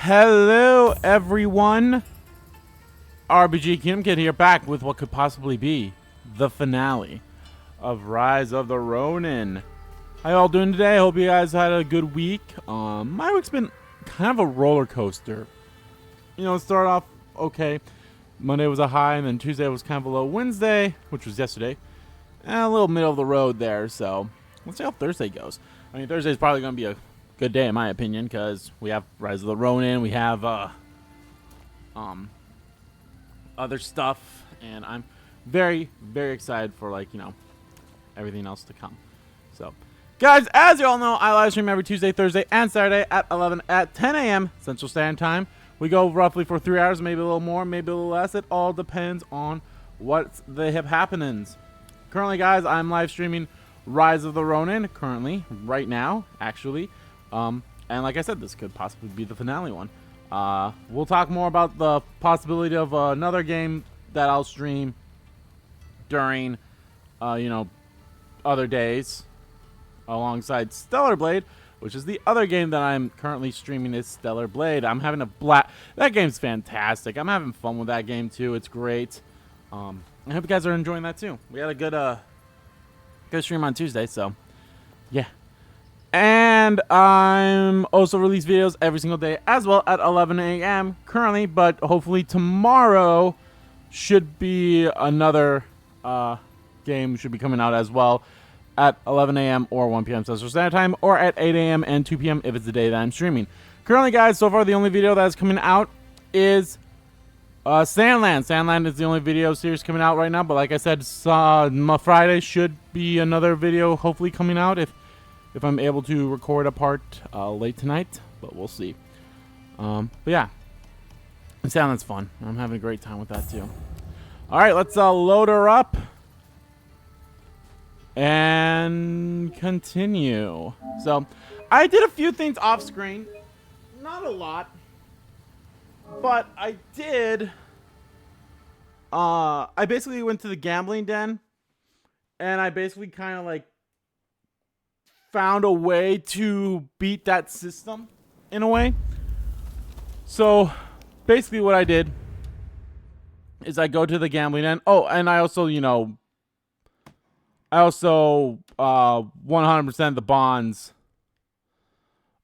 Hello, everyone. RBG Kingdom Kid here, back with what could possibly be the finale of Rise of the Ronin. How y'all doing today? I hope you guys had a good week. My week's been kind of a roller coaster. You know, it started off okay. Monday was a high, and then Tuesday was kind of a low. Wednesday, which was yesterday, and a little middle of the road there. So let's see how Thursday goes. I mean, Thursday's probably going to be a good day in my opinion, because we have Rise of the Ronin, we have other stuff, and I'm very, very excited for, like, you know, everything else to come. So, guys, as you all know, I live stream every Tuesday, Thursday, and Saturday at 10 a.m. Central Standard Time. We go roughly for 3 hours, maybe a little more, maybe a little less. It all depends on what the happenings. Currently, guys, I'm live streaming Rise of the Ronin, currently, right now, actually. And like I said, this could possibly be the finale one. We'll talk more about the possibility of another game that I'll stream during, you know, other days, alongside Stellar Blade, which is the other game that I'm currently streaming is Stellar Blade. I'm having a blast. That game's fantastic. I'm having fun with that game too. It's great. I hope you guys are enjoying that too. We had a good stream on Tuesday, so yeah. And I'm also release videos every single day as well at 11 a.m. currently, but hopefully tomorrow should be another game should be coming out as well at 11 a.m. or 1 p.m. Central Standard Time, or at 8 a.m. and 2 p.m. if it's the day that I'm streaming. Currently, guys, so far the only video that's coming out is Sandland. Sandland is the only video series coming out right now, but like I said, Friday should be another video hopefully coming out if I'm able to record a part late tonight, but we'll see. But yeah, Sandland's fun. I'm having a great time with that too. All right, let's load her up and continue. So I did a few things off screen, not a lot, but I did. I basically went to the gambling den, and I basically kind of like found a way to beat that system in a way. So basically what I did is I go to the gambling den. Oh, and I also, you know, 100% the bonds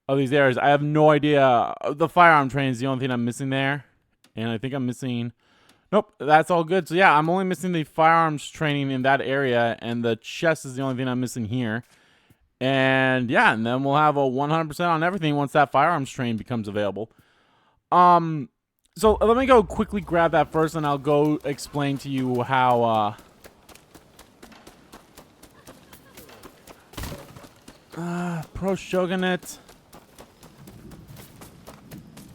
of these areas. I have no idea. The firearm training is the only thing I'm missing there. And I think I'm missing... Nope, that's all good. So yeah, I'm only missing the firearms training in that area, and the chest is the only thing I'm missing here. And yeah, and then we'll have a 100% on everything once that firearms train becomes available. So let me go quickly grab that first, and I'll go explain to you how Pro Shogunate.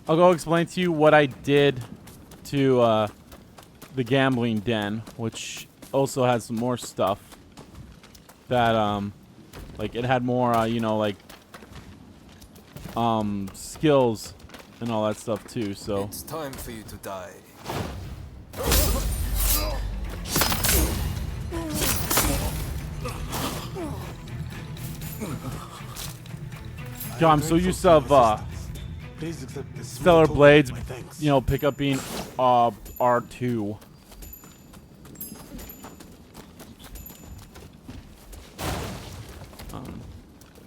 I'll go explain to you what I did to the gambling den, which also has some more stuff that like it had more, you know, like, skills and all that stuff too. So it's time for you to die. yo, I'm so used to Stellar Blades, you know, pickup being R2.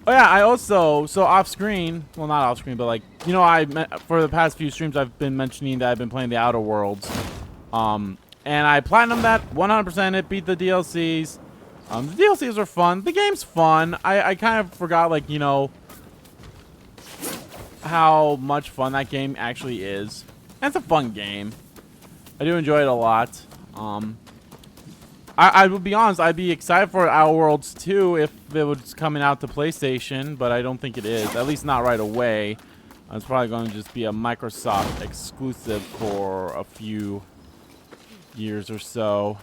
Oh yeah, I also, so off screen, well not off screen, but like, you know, for the past few streams I've been mentioning that I've been playing the Outer Worlds. And I platinumed that 100%, it beat the DLCs. The DLCs are fun, the game's fun. I kind of forgot, like, you know, how much fun that game actually is. And it's a fun game. I do enjoy it a lot. I will be honest, I'd be excited for Outer Worlds 2 if it was coming out to PlayStation, but I don't think it is. At least not right away. It's probably going to just be a Microsoft exclusive for a few years or so.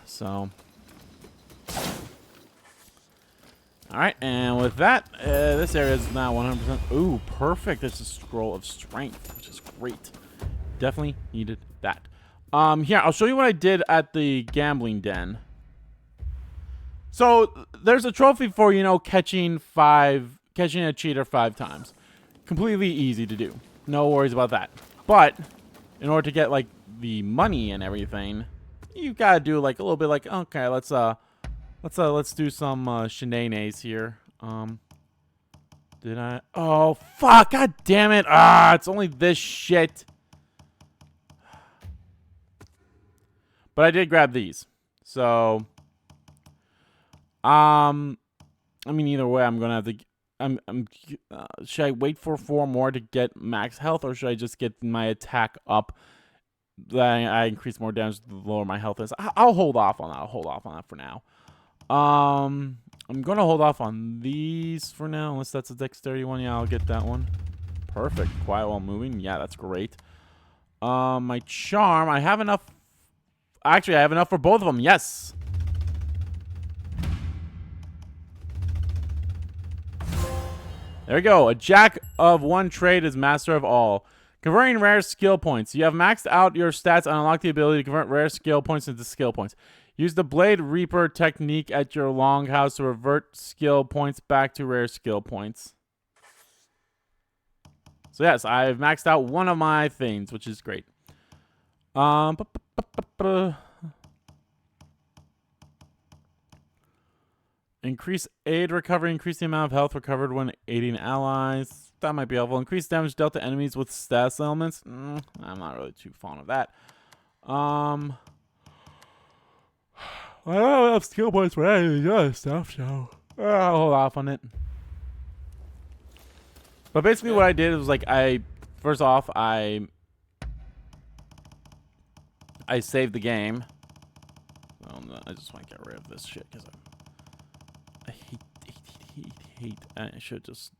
Alright, and with that, this area is now 100%. Ooh, perfect. It's a scroll of strength, which is great. Definitely needed that. Here, I'll show you what I did at the gambling den. So there's a trophy for, you know, catching a cheater 5 times. Completely easy to do. No worries about that. But in order to get like the money and everything, you gotta do like a little bit like, okay, let's do some shenanigans here. Did I? Oh fuck! God damn it! Ah, it's only this shit. But I did grab these, so I mean, either way, I'm gonna have to. Should I wait for 4 more to get max health, or should I just get my attack up? That I increase more damage the lower my health is. I'll hold off on that. I'll hold off on that for now. I'm gonna hold off on these for now, unless that's a dexterity one. Yeah, I'll get that one. Perfect. Quiet while moving. Yeah, that's great. My charm. I have enough. Actually, I have enough for both of them. Yes. There we go. A jack of one trade is master of all. Converting rare skill points. You have maxed out your stats and unlocked the ability to convert rare skill points into skill points. Use the Blade Reaper technique at your longhouse to revert skill points back to rare skill points. So yes, I've maxed out one of my things, which is great. Increase aid recovery. Increase the amount of health recovered when aiding allies. That might be helpful. Increase damage dealt to enemies with status elements. I'm not really too fond of that. I don't have skill points for any of the other stuff, so I'll hold off on it. But basically what I did was like first off I saved the game. I just want to get rid of this shit because I hate. I should just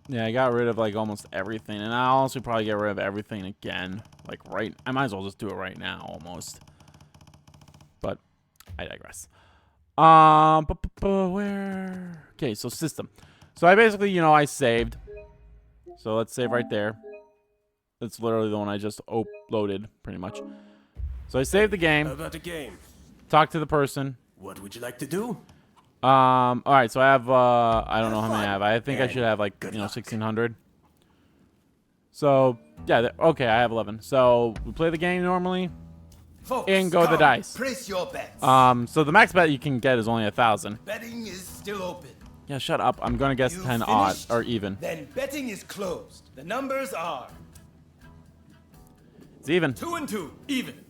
yeah, I got rid of like almost everything, and I'll also probably get rid of everything again. Like I might as well just do it right now almost. But I digress. Where? Okay, so system. So I basically, you know, I saved. So let's save right there. That's literally the one I just uploaded, pretty much. So I saved the game. How about the game? Talk to the person. What would you like to do? All right. So I have, I don't know how many I have. I think I should have like, you know, 1,600. So yeah, okay. I have 11. So we play the game normally. Folks, and go the dice. Place your bets. So the max bet you can get is only 1,000. Betting is still open. Yeah, shut up. I'm gonna guess 10 odd or even. Then betting is closed. The numbers are. It's even. 2 and 2, even.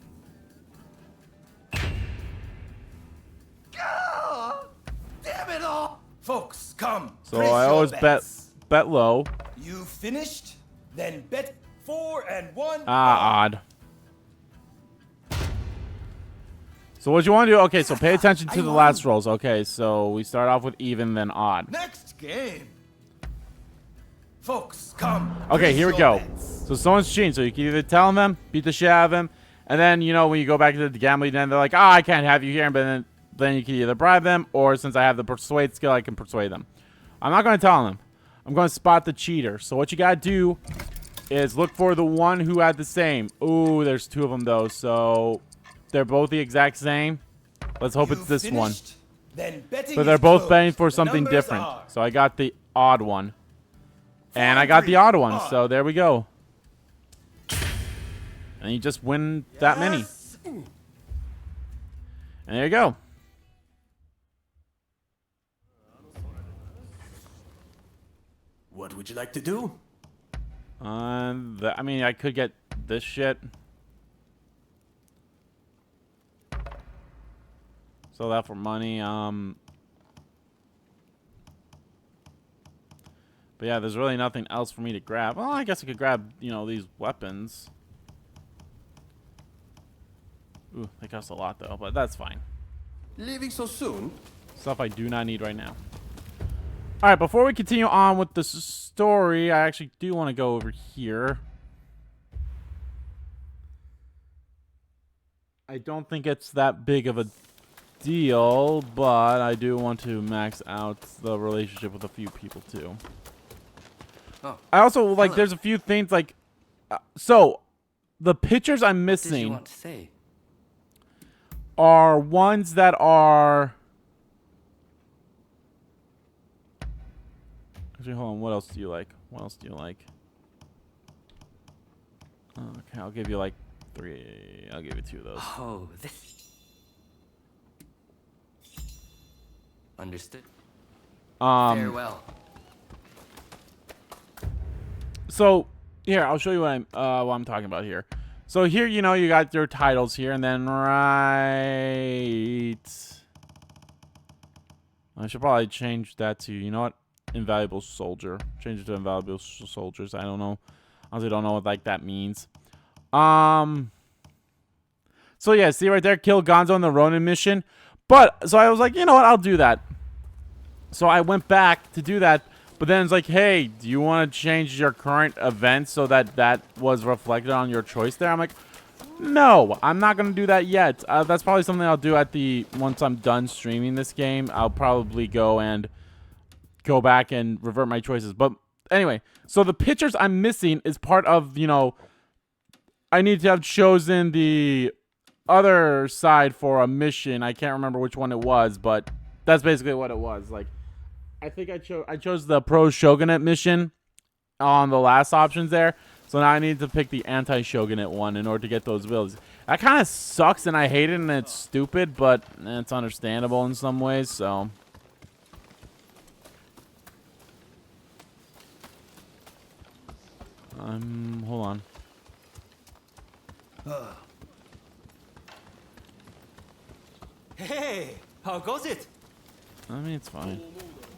Damn it all! Folks, come. So I always bet low. You finished? Then bet 4 and 1. Odd. So what you want to do? Okay, so pay attention to the last rolls. Okay, so we start off with even, then odd. Next game. Folks, come. Okay, here we go. So someone's cheating, so you can either tell them, beat the shit out of them, and then, you know, when you go back to the gambling, then they're like, oh, I can't have you here, but then you can either bribe them, or since I have the persuade skill, I can persuade them. I'm not going to tell them. I'm going to spot the cheater. So what you got to do is look for the one who had the same. Ooh, there's 2 of them, though, so they're both the exact same. Let's hope it's this one. But they're both betting for something different. So I got the odd one. And I got the odd one, so there we go. And you just win that many. And there you go. What would you like to do? I mean, I could get this shit. Sell that for money. But yeah, there's really nothing else for me to grab. Well, I guess I could grab, you know, these weapons. Ooh, they cost a lot though, but that's fine. Leaving so soon? Stuff I do not need right now. All right, before we continue on with the story, I actually do want to go over here. I don't think it's that big of a deal, but I do want to max out the relationship with a few people too. Oh. I also like there's a few things like so the pictures I'm What did you missing want to say? are ones that are Actually, hold on. What else do you like? What else do you like? Okay, I'll give you like 3. I'll give you 2 of those. Oh, this. Understood. Farewell. So here, I'll show you what I'm talking about here. So here, you know, you got your titles here, and then right. I should probably change that to, you know what, invaluable soldier. Change it to invaluable soldiers. I don't know. Honestly, don't know what like that means. So yeah, see right there, kill Gonzo in the Ronin mission. But so I was like, you know what, I'll do that. So I went back to do that. But then it's like, hey, do you want to change your current event so that that was reflected on your choice there? I'm like, no, I'm not going to do that yet. That's probably something I'll do at once I'm done streaming this game. I'll probably go back and revert my choices. But anyway, so the pictures I'm missing is part of, you know, I need to have chosen the other side for a mission. I can't remember which one it was, but that's basically what it was. Like, I think I chose the pro Shogunate mission on the last options there. So now I need to pick the anti-Shogunate one in order to get those abilities. That kind of sucks and I hate it and it's stupid, but it's understandable in some ways, so. Hold on. Hey, how goes it? I mean, it's fine.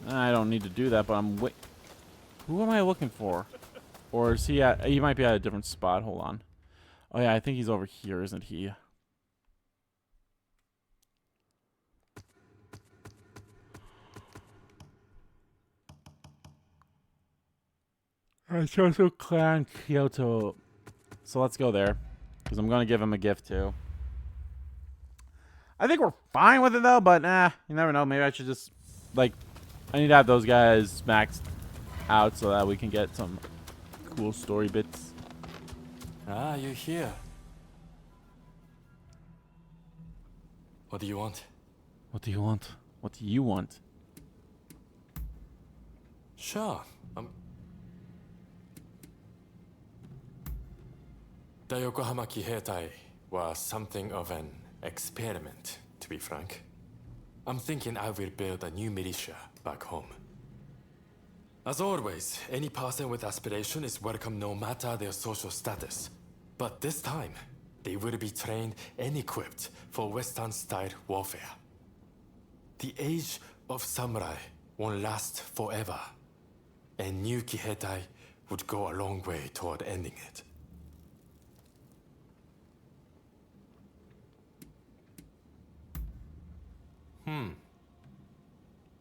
I don't need to do that, but who am I looking for? Or is he at... He might be at a different spot. Hold on. Oh, yeah, I think he's over here, isn't he? I chose Clan Kyoto. So let's go there. Because I'm going to give him a gift, too. I think we're fine with it, though, but you never know. Maybe I should just... Like, I need to have those guys maxed out so that we can get some cool story bits. Ah, you're here. What do you want? What do you want? What do you want? Sure. The Yokohama Kiheitai was something of an experiment, to be frank. I'm thinking I will build a new militia back home. As always, any person with aspiration is welcome no matter their social status. But this time, they will be trained and equipped for Western-style warfare. The age of samurai won't last forever, and new Kiheitai would go a long way toward ending it.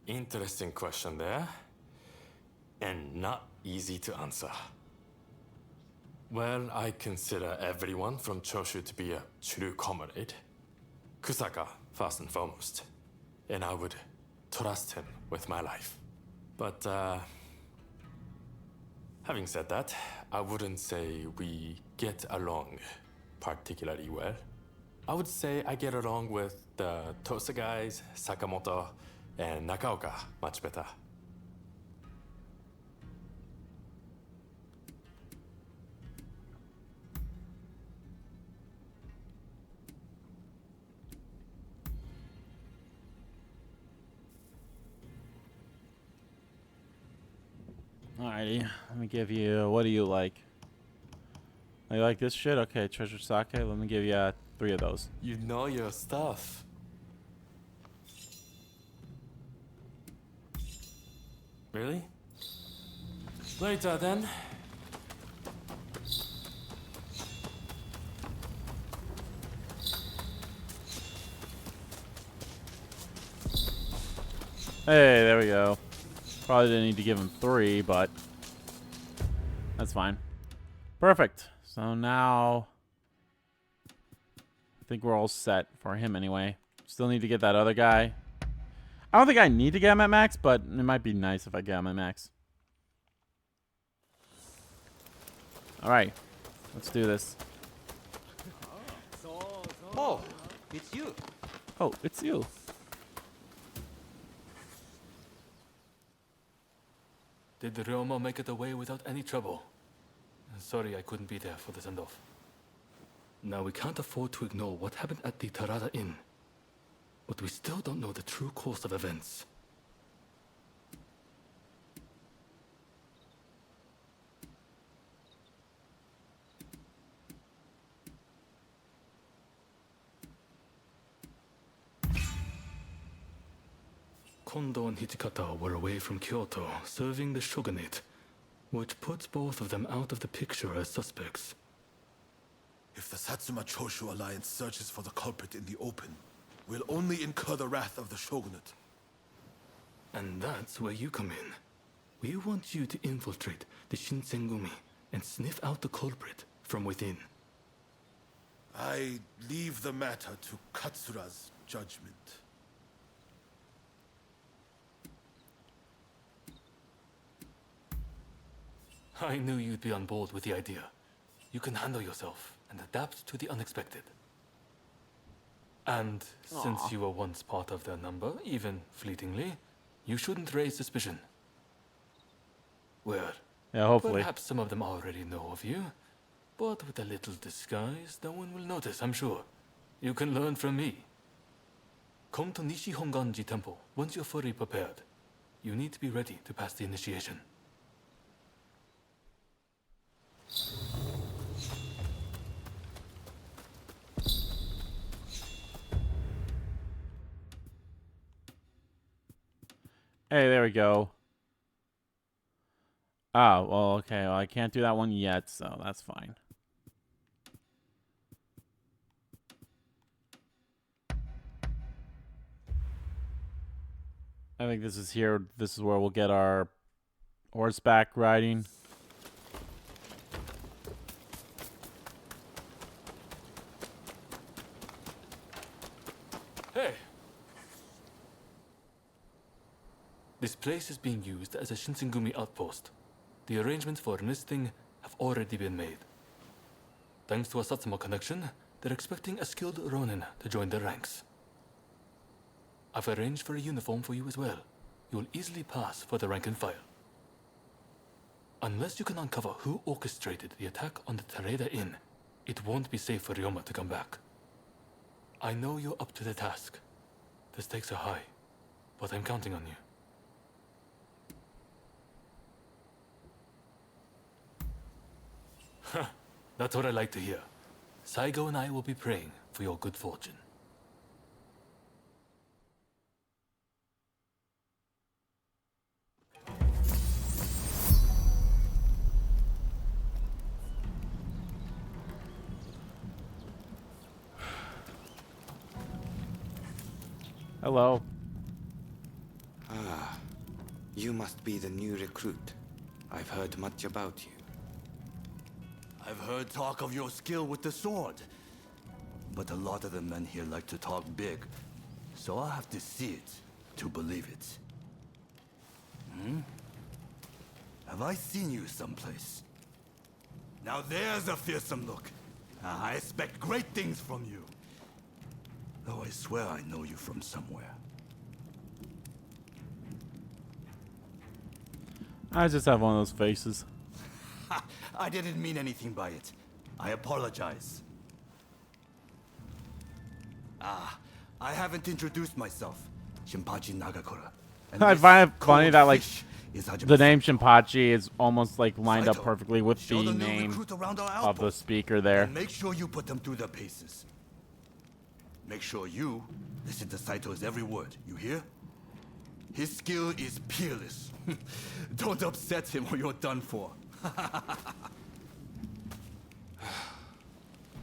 Interesting question there. And not easy to answer. Well, I consider everyone from Choshu to be a true comrade. Kusaka, first and foremost. And I would trust him with my life. But, having said that, I wouldn't say we get along particularly well. I would say I get along with the Tosa guys, Sakamoto, and Nakaoka much better. Alrighty, let me give you, what do you like? Oh, you like this shit? Okay, treasure sake, let me give you 3 of those. You know your stuff. Really? Later then. Hey, there we go. Probably didn't need to give him 3, but that's fine. Perfect. So now I think we're all set for him anyway. Still need to get that other guy. I don't think I need to get him at max, but it might be nice if I get him at max. Alright. Let's do this. Oh, it's you. Oh, it's you. Did Ryoma make it away without any trouble? Sorry I couldn't be there for the send-off. Now we can't afford to ignore what happened at the Tarada Inn. But we still don't know the true course of events. Kondo and Hichikata were away from Kyoto, serving the shogunate, which puts both of them out of the picture as suspects. If the Satsuma Choshu alliance searches for the culprit in the open, we'll only incur the wrath of the shogunate. And that's where you come in. We want you to infiltrate the Shinsengumi and sniff out the culprit from within. I leave the matter to Katsura's judgment. I knew you'd be on board with the idea. You can handle yourself and adapt to the unexpected. And since you were once part of their number, even fleetingly, you shouldn't raise suspicion. Well, Yeah, hopefully. perhaps some of them already know of you, but with a little disguise, no one will notice, I'm sure. You can learn from me. Come to Nishi Honganji Temple once you're fully prepared. You need to be ready to pass the initiation. Hey, there we go. Oh, well, okay. Well, I can't do that one yet, so that's fine. I think this is here. This is where we'll get our horseback riding. Hey! This place is being used as a Shinsengumi outpost. The arrangements for enlisting have already been made. Thanks to a Satsuma connection, they're expecting a skilled Ronin to join their ranks. I've arranged for a uniform for you as well. You'll easily pass for the rank and file. Unless you can uncover who orchestrated the attack on the Tareda Inn, it won't be safe for Ryoma to come back. I know you're up to the task. The stakes are high, but I'm counting on you. That's what I like to hear. Saigo and I will be praying for your good fortune. Hello. Ah, you must be the new recruit. I've heard much about you. I've heard talk of your skill with the sword. But a lot of the men here like to talk big. So I'll have to see it to believe it. Have I seen you someplace? Now there's a fearsome look. I expect great things from you. Though I swear I know you from somewhere. I just have one of those faces. I didn't mean anything by it. I apologize. I haven't introduced myself. Shinpachi Nagakura. And I this find it funny cold that like fish is Hajime the name Sato. Shinpachi is almost like lined up Saito, perfectly with show the new name recruit around our of the outpost. speaker there. And make sure you put them through their paces. Make sure you listen to Saito's every word, you hear? His skill is peerless. Don't upset him or you're done for.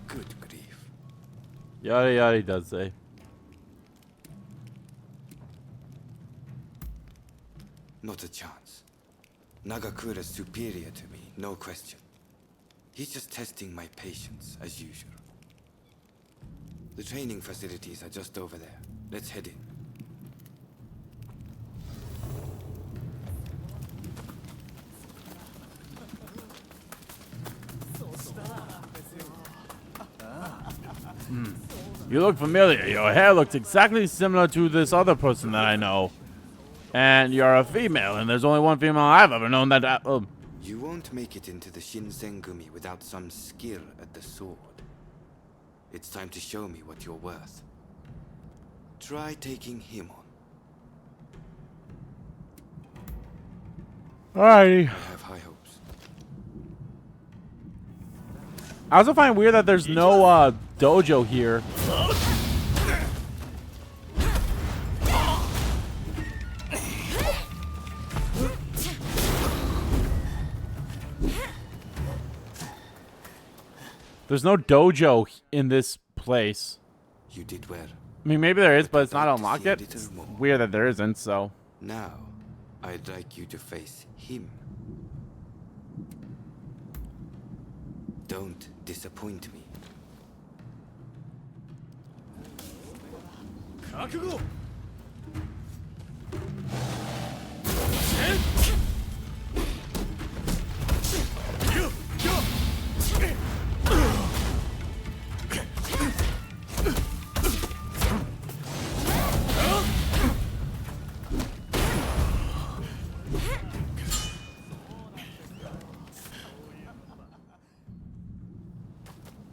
Good grief. Yada yada, he does say. Not a chance. Nagakura's superior to me, no question. He's just testing my patience, as usual. The training facilities are just over there. Let's head in. You look familiar. Your hair looks exactly similar to this other person that I know. And you're a female, and there's only one female I've ever known that. You won't make it into the Shinsengumi without some skill at the sword. It's time to show me what you're worth. Try taking him on. Alrighty. I have high hopes. I also find it weird that there's no dojo here. There's no dojo in this place. You did well. I mean, maybe there is, but it's not I'd like to unlocked see a yet. little It's more. weird that there isn't, so. Now, I'd like you to face him. Don't disappoint me.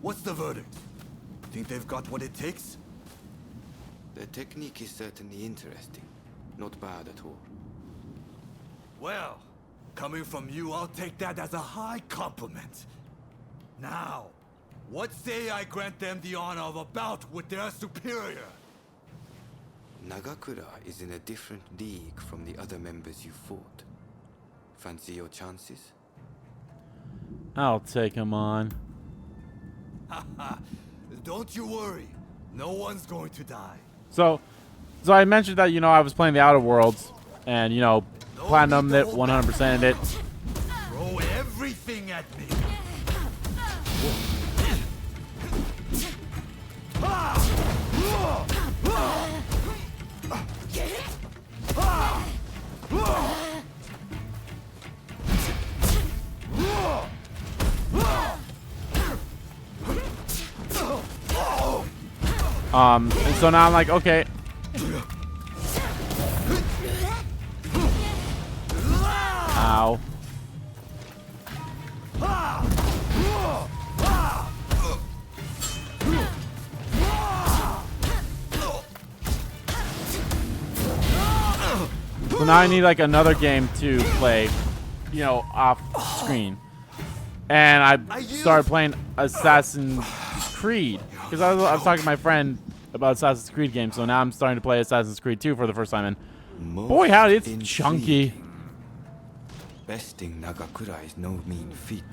What's the verdict? Think they've got what it takes? The technique is certainly interesting. Not bad at all. Well, coming from you, I'll take that as a high compliment. Now, what say I grant them the honor of a bout with their superior? Nagakura is in a different league from the other members you fought. Fancy your chances? I'll take him on. Don't you worry. No one's going to die. So I mentioned that, you know, I was playing the Outer Worlds and, you know, platinum it, 100% it. Throw everything at me. And so now I'm like, okay. Ow. So now I need like another game to play, you know, off screen. And I started playing Assassin's Creed because I was talking to my friend about Assassin's Creed games. So now I'm starting to play Assassin's Creed 2 for the first time. And boy, howdy, it's chunky. Besting Nagakura is no mean feat.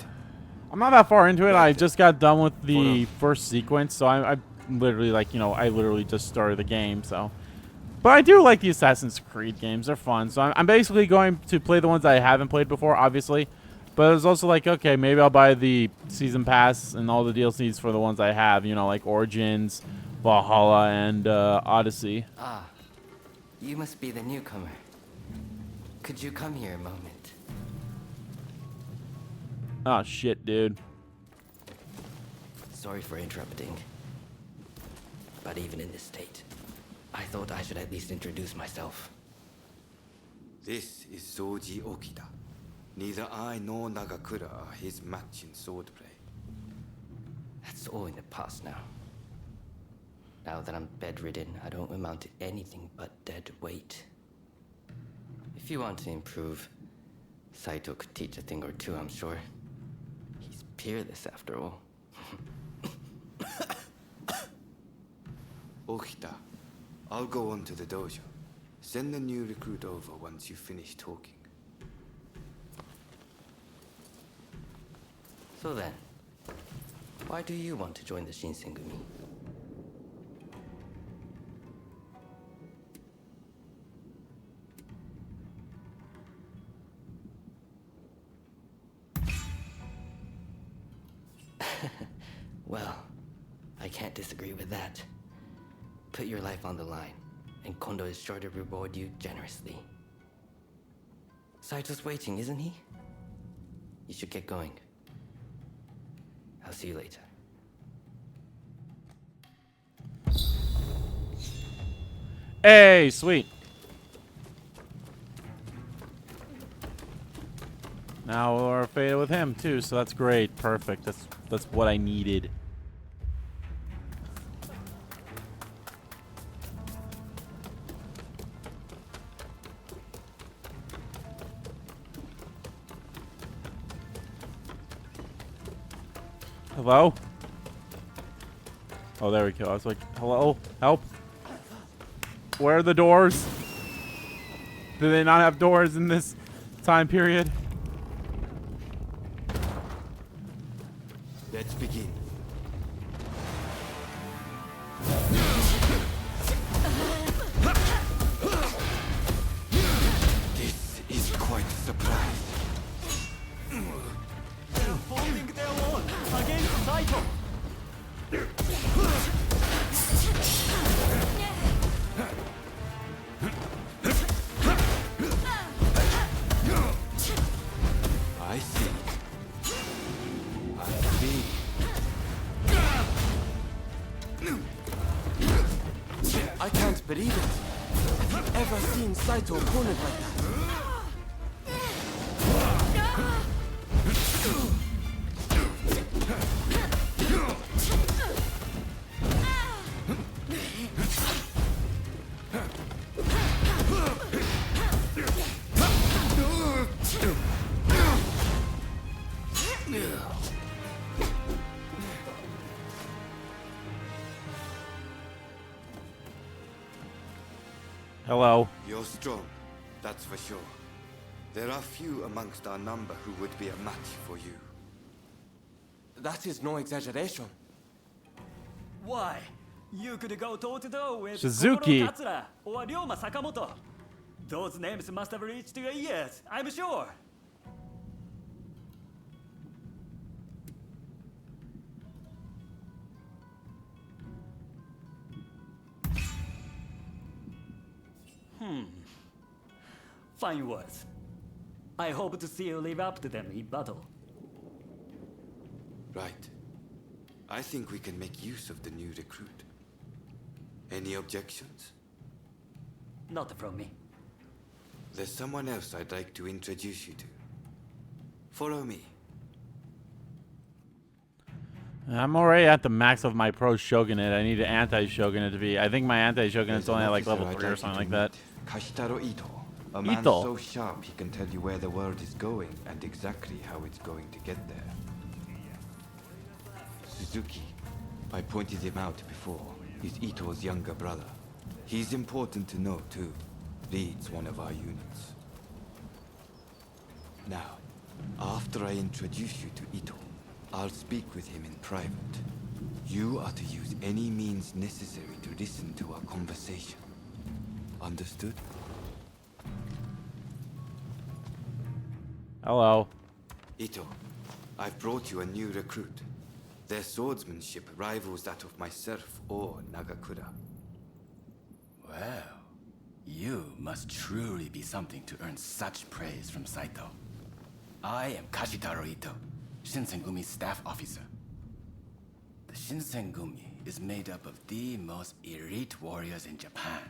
I'm not that far into it. I just got done with the first sequence, so I literally, like, you know, I literally just started the game. So, but I do like the Assassin's Creed games. They're fun. So I'm basically going to play the ones I haven't played before, obviously. But it was also like, okay, maybe I'll buy the season pass and all the DLCs for the ones I have. You know, like Origins, Valhalla, and Odyssey. Ah, you must be the newcomer. Could you come here a moment? Oh shit, dude. Sorry for interrupting. But even in this state, I thought I should at least introduce myself. This is Soji Okida. Neither I nor Nagakura are his match in swordplay. That's all in the past now. Now that I'm bedridden, I don't amount to anything but dead weight. If you want to improve, Saito could teach a thing or two, I'm sure. He's peerless after all. Okida, I'll go on to the dojo. Send the new recruit over once you finish talking. So then, why do you want to join the Shinsengumi? Well, I can't disagree with that. Put your life on the line, and Kondo is sure to reward you generously. Saito's waiting, isn't he? You should get going. I'll see you later. Hey, sweet. Now we're faded with him too, so that's great. Perfect. That's what I needed. Hello? Oh, there we go. I was like, hello? Help? Where are the doors? Do they not have doors in this time period? Let's begin. This is quite a surprise. They're holding their own against Saito. I see. I see. I can't believe it. Have you ever seen Saito opponent like that? Hello. You're strong, that's for sure. There are few amongst our number who would be a match for you. That is no exaggeration. Why? You could go toe-to-toe with Suzuki. Kokoro Katsura or Ryoma Sakamoto. Those names must have reached your ears, I'm sure. Fine words. I hope to see you live up to them in battle. Right. I think we can make use of the new recruit. Any objections? Not from me. There's someone else I'd like to introduce you to. Follow me. I'm already at the max of my pro Shogunate. I need an anti-Shogunate to be. I think my anti-Shogunate's only at like level 3 or something like that. Kashitaro Ito. A man Ito. so sharp he can tell you where the world is going and exactly how it's going to get there. Suzuki. I pointed him out before. He's Ito's younger brother. He's important to know too. Leads one of our units. Now, after I introduce you to Ito, I'll speak with him in private. You are to use any means necessary to listen to our conversation. Understood? Hello. Ito, I've brought you a new recruit. Their swordsmanship rivals that of myself or Nagakura. Well, you must truly be something to earn such praise from Saito. I am Kashitaro Ito, Shinsen-gumi's staff officer. The Shinsen-gumi is made up of the most elite warriors in Japan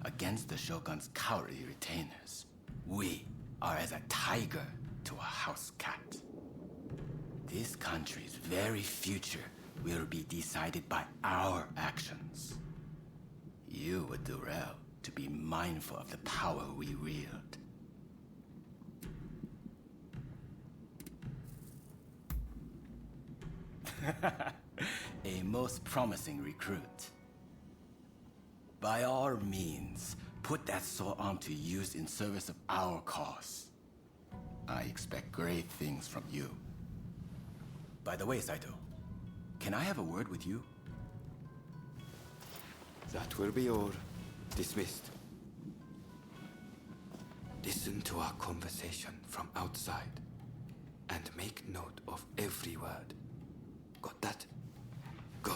against the Shogun's cowardly retainers. We are as a tiger to a house cat. This country's very future will be decided by our actions. You would do well to be mindful of the power we wield. A most promising recruit. By all means, put that sword arm to use in service of our cause. I expect great things from you. By the way, Saito, can I have a word with you? That will be all. Dismissed. Listen to our conversation from outside and make note of every word. Got that? Go.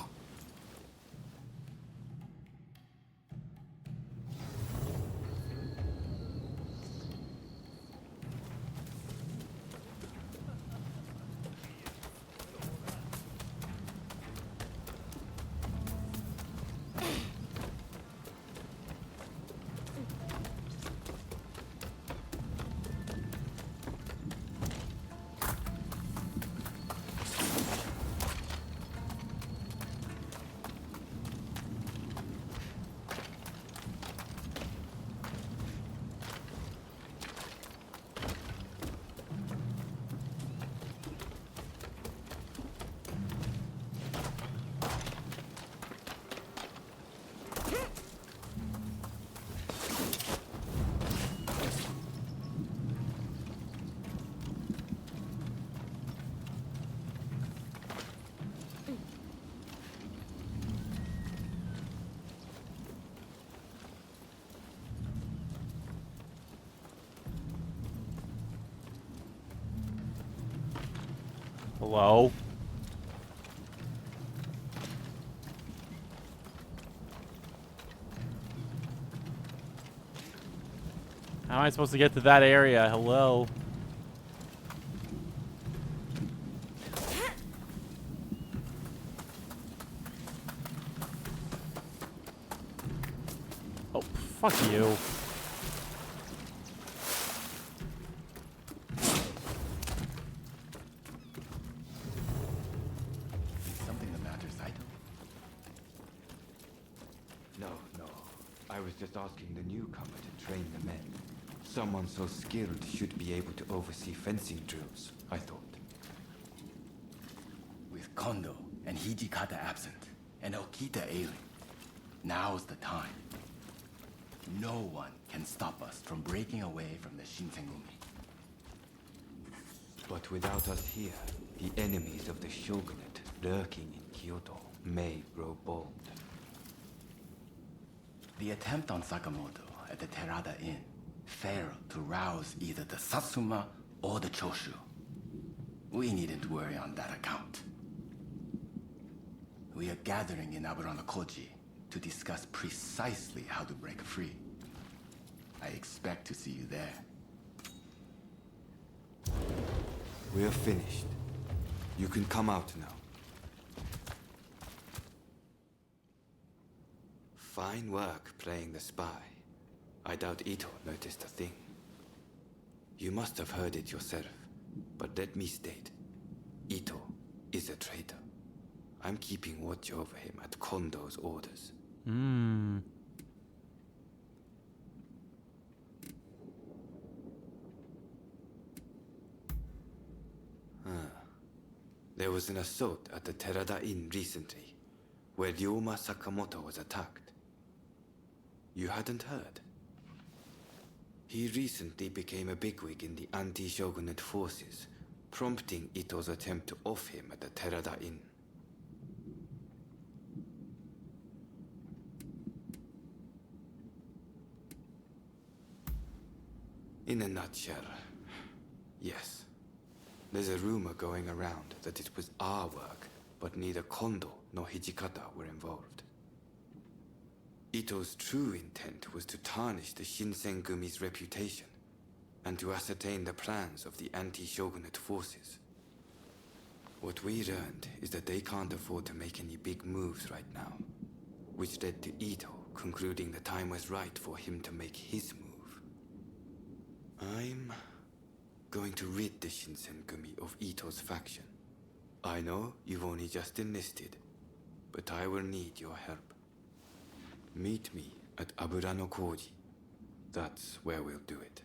Hello? How am I supposed to get to that area? Hello? Oh, fuck you. Something the matter, Saito? No. I was just asking the newcomer to train the men. Someone so skilled should be able to oversee fencing drills, I thought. With Kondo and Hijikata absent, and Okita ailing, now's the time. No one can stop us from breaking away from the Shinsengumi. But without us here, the enemies of the Shogunate lurking in Kyoto may grow bold. The attempt on Sakamoto at the Terada Inn failed to rouse either the Satsuma or the Choshu. We needn't worry on that account. We are gathering in Aburano-Koji to discuss precisely how to break free. I expect to see you there. We're finished. You can come out now. Fine work playing the spy. I doubt Ito noticed a thing. You must have heard it yourself, but let me state, Ito is a traitor. I'm keeping watch over him at Kondo's orders. There was an assault at the Terada Inn recently, where Ryoma Sakamoto was attacked. You hadn't heard? He recently became a bigwig in the anti-shogunate forces, prompting Ito's attempt to off him at the Terada Inn. In a nutshell, yes. There's a rumor going around that it was our work, but neither Kondo nor Hijikata were involved. Ito's true intent was to tarnish the Shinsengumi's reputation, and to ascertain the plans of the anti-shogunate forces. What we learned is that they can't afford to make any big moves right now, which led to Ito concluding the time was right for him to make his move. I'm going to rid the Shinsengumi of Ito's faction. I know you've only just enlisted, but I will need your help. Meet me at Aburano-Koji. That's where we'll do it.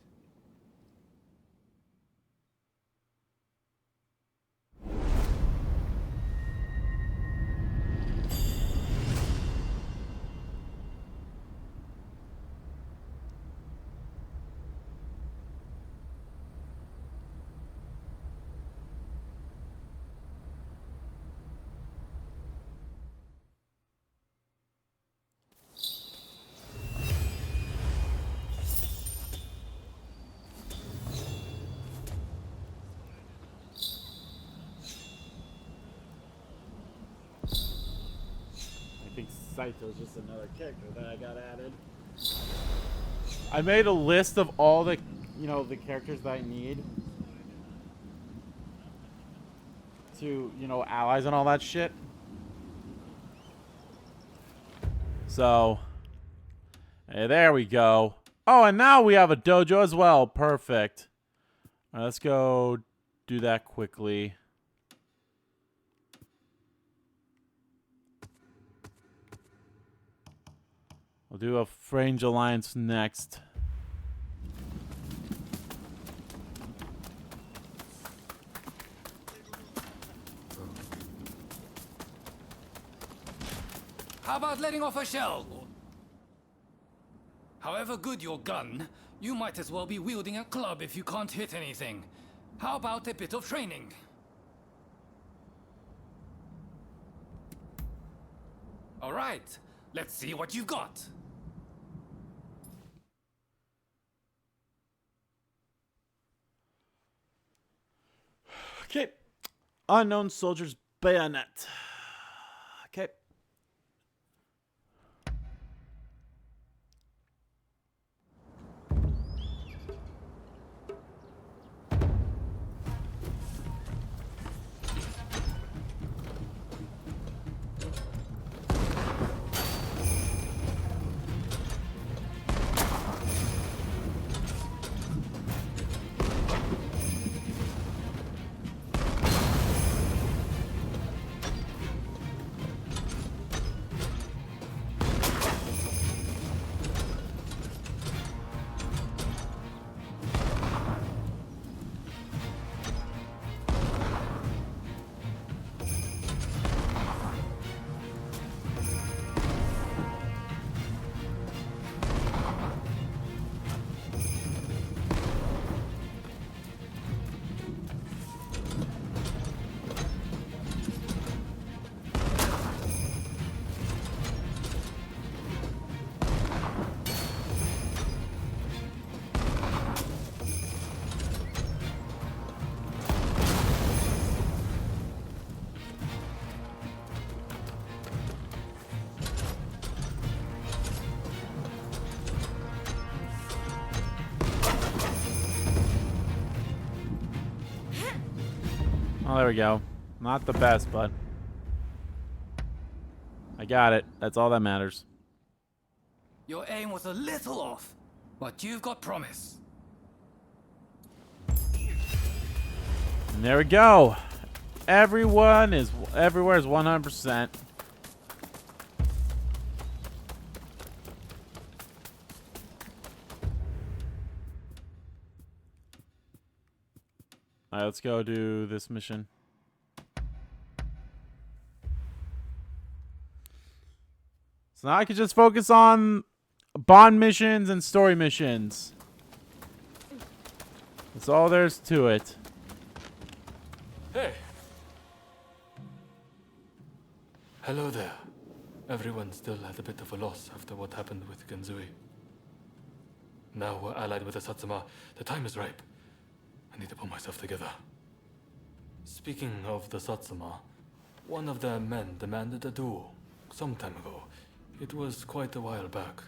I think Saito's just another character that I got added. I made a list of all the, the characters that I need to, allies and all that shit. So, hey, there we go. Oh, and now we have a dojo as well. Perfect. All right, let's go do that quickly. We'll do a Frange Alliance next. How about letting off a shell? However good your gun, you might as well be wielding a club if you can't hit anything. How about a bit of training? All right, let's see what you've got. Okay. Unknown soldier's bayonet. Okay. Oh, there we go. Not the best, but I got it. That's all that matters. Your aim was a little off, but you've got promise. And there we go. Everywhere is 100%. Alright, let's go do this mission. So now I can just focus on bond missions and story missions. That's all there's to it. Hey! Hello there. Everyone's still at a bit of a loss after what happened with Genzui. Now we're allied with the Satsuma. The time is ripe. I need to pull myself together. Speaking of the Satsuma, one of their men demanded a duel some time ago. It was quite a while back.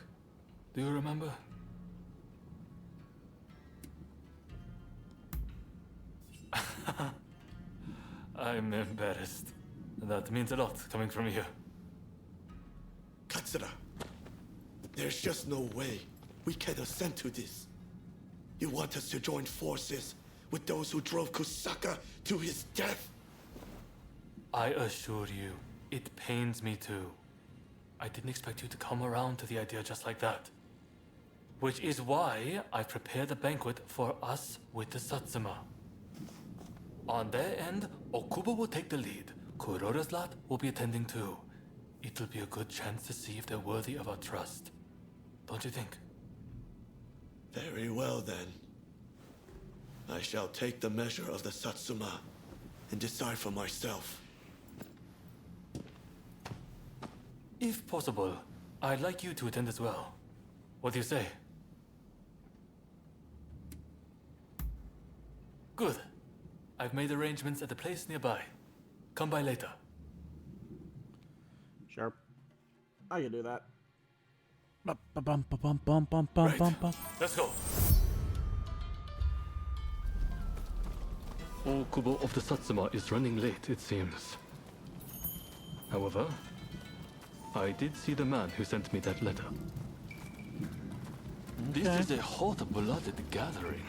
Do you remember? I'm embarrassed. That means a lot coming from you. Katsura, there's just no way we can assent to this. You want us to join forces with those who drove Kusaka to his death? I assure you, it pains me too. I didn't expect you to come around to the idea just like that. Which is why I prepared a banquet for us with the Satsuma. On their end, Okubo will take the lead. Kuroda's lot will be attending too. It'll be a good chance to see if they're worthy of our trust. Don't you think? Very well then. I shall take the measure of the Satsuma and decide for myself. If possible, I'd like you to attend as well. What do you say? Good. I've made arrangements at a place nearby. Come by later. Sure. I can do that. Right. Let's go. Okubo of the Satsuma is running late, it seems. However, I did see the man who sent me that letter. Okay. This is a hot-blooded gathering.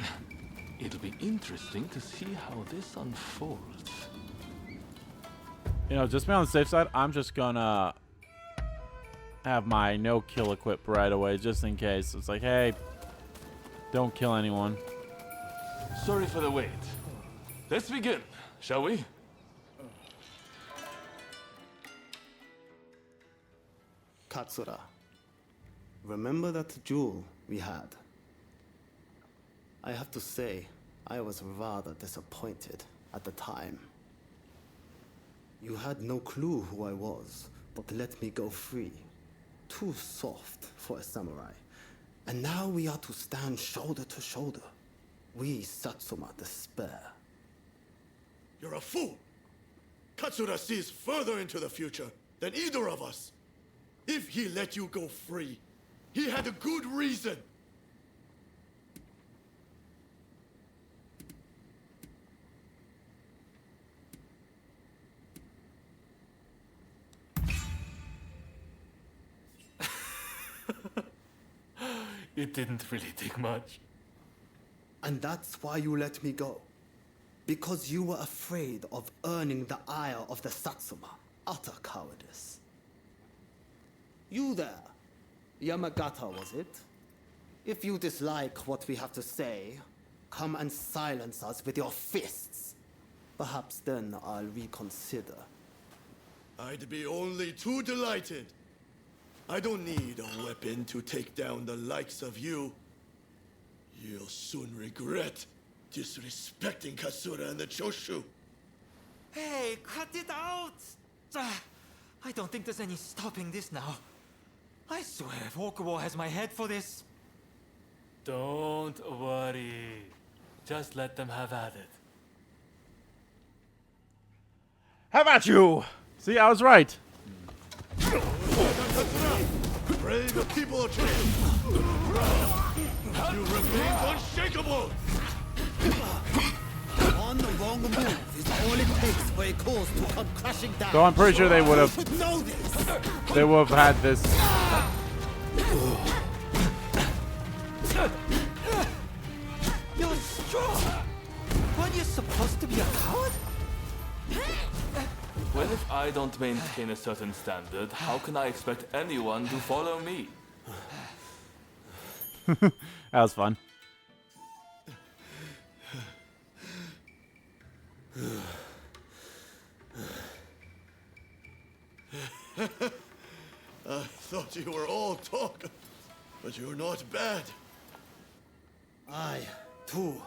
It'll be interesting to see how this unfolds. You know, just to be on the safe side, I'm just gonna have my no-kill equipped right away, just in case. It's like, hey, don't kill anyone. Sorry for the wait. Let's begin, shall we? Katsura, remember that duel we had? I have to say, I was rather disappointed at the time. You had no clue who I was, but let me go free. Too soft for a samurai. And now we are to stand shoulder to shoulder. We Satsuma despair. You're a fool! Katsura sees further into the future than either of us. If he let you go free, he had a good reason. It didn't really take much. And that's why you let me go. Because you were afraid of earning the ire of the Satsuma. Utter cowardice. You there, Yamagata, was it? If you dislike what we have to say, come and silence us with your fists. Perhaps then I'll reconsider. I'd be only too delighted. I don't need a weapon to take down the likes of you. You'll soon regret disrespecting Katsura and the Choshu. Hey, cut it out! I don't think there's any stopping this now. I swear, if Okubo has my head for this. Don't worry. Just let them have at it. How about you? See, I was right. Pray the people of Choshu. You remain unshakable. On the wrong move is all it takes for a cause to come crashing down. So I'm pretty sure they would have. Know this. They would have had this. You're strong. Weren't you supposed to be a coward? Well, if I don't maintain a certain standard, how can I expect anyone to follow me? That was fun. I thought you were all talk, but you're not bad. I, too,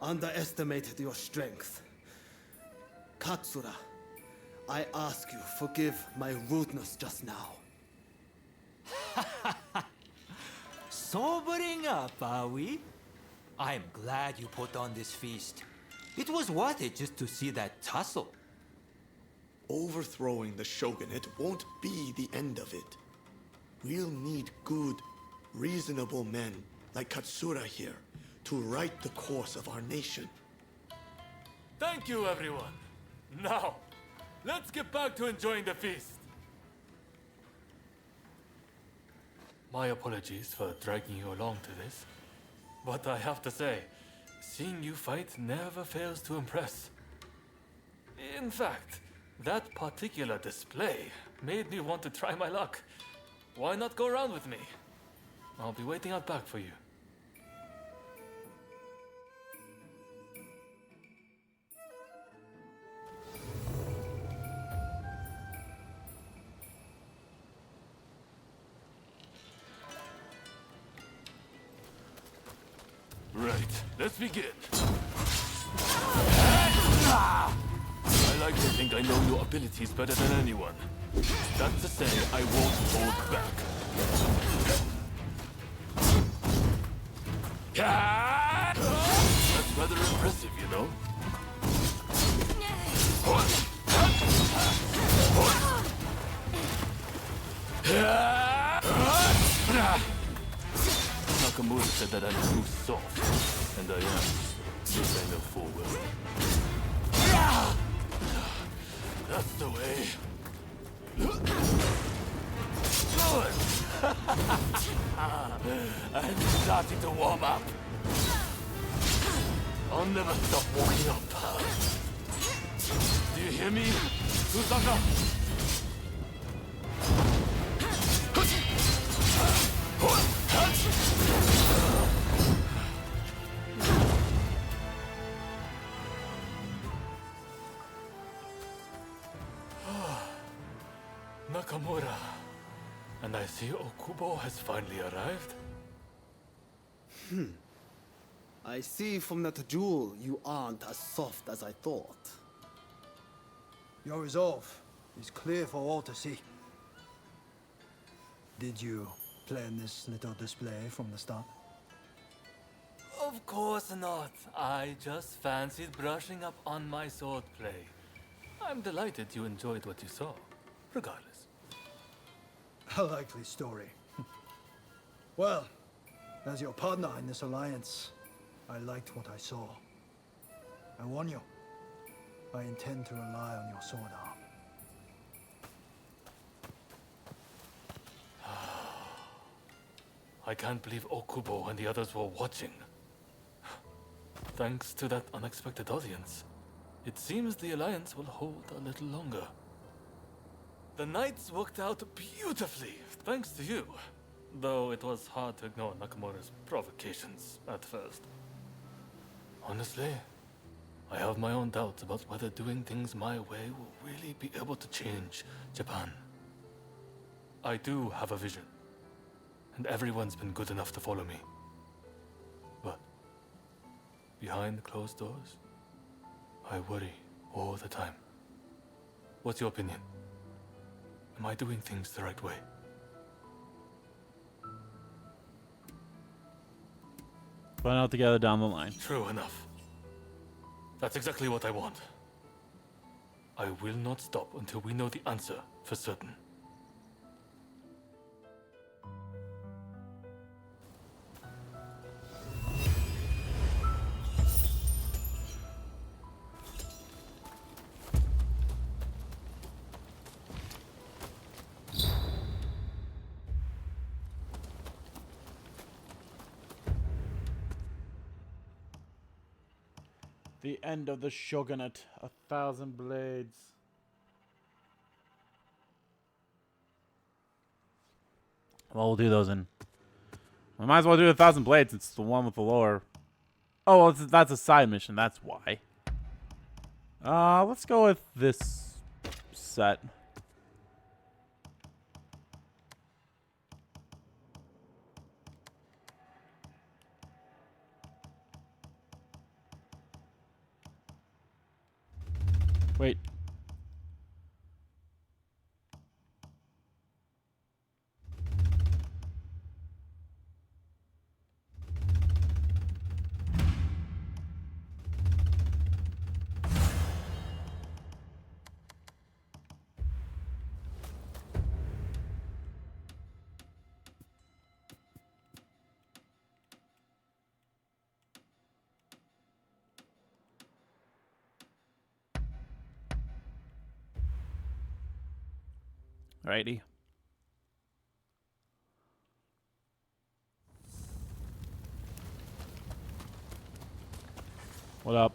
underestimated your strength. Katsura, I ask you, forgive my rudeness just now. Sobering up, are we? I'm glad you put on this feast. It was worth it just to see that tussle. Overthrowing the shogunate won't be the end of it. We'll need good, reasonable men like Katsura here to right the course of our nation. Thank you, everyone. Now, let's get back to enjoying the feast. My apologies for dragging you along to this, but I have to say, seeing you fight never fails to impress. In fact, that particular display made me want to try my luck. Why not go around with me? I'll be waiting out back for you. Right, let's begin. I like to think I know your abilities better than anyone. That's to say, I won't hold back. That's rather impressive, you know? Nakamura said that I'm too soft, and I am. This I know full well. That's the way. I'm starting to warm up. I'll never stop walking up. Do you hear me, Usaka? Nakamura. And I see Okubo has finally arrived. I see from that jewel you aren't as soft as I thought. Your resolve is clear for all to see. Did you plan this little display from the start? Of course not. I just fancied brushing up on my swordplay. I'm delighted you enjoyed what you saw, regardless. A likely story. Well, as your partner in this alliance, I liked what I saw. I warn you, I intend to rely on your sword arm. I can't believe Okubo and the others were watching. Thanks to that unexpected audience, it seems the Alliance will hold a little longer. The nights worked out beautifully, thanks to you. Though it was hard to ignore Nakamura's provocations at first. Honestly, I have my own doubts about whether doing things my way will really be able to change Japan. I do have a vision, and everyone's been good enough to follow me. But behind closed doors, I worry all the time. What's your opinion? Am I doing things the right way? Find out together down the line. True enough. That's exactly what I want. I will not stop until we know the answer for certain. The end of the Shogunate, 1,000 blades. Well, we'll do those in. We might as well do 1,000 blades. It's the one with the lower. Oh, well, that's a side mission. That's why. Let's go with this set. Wait. Alrighty. What up?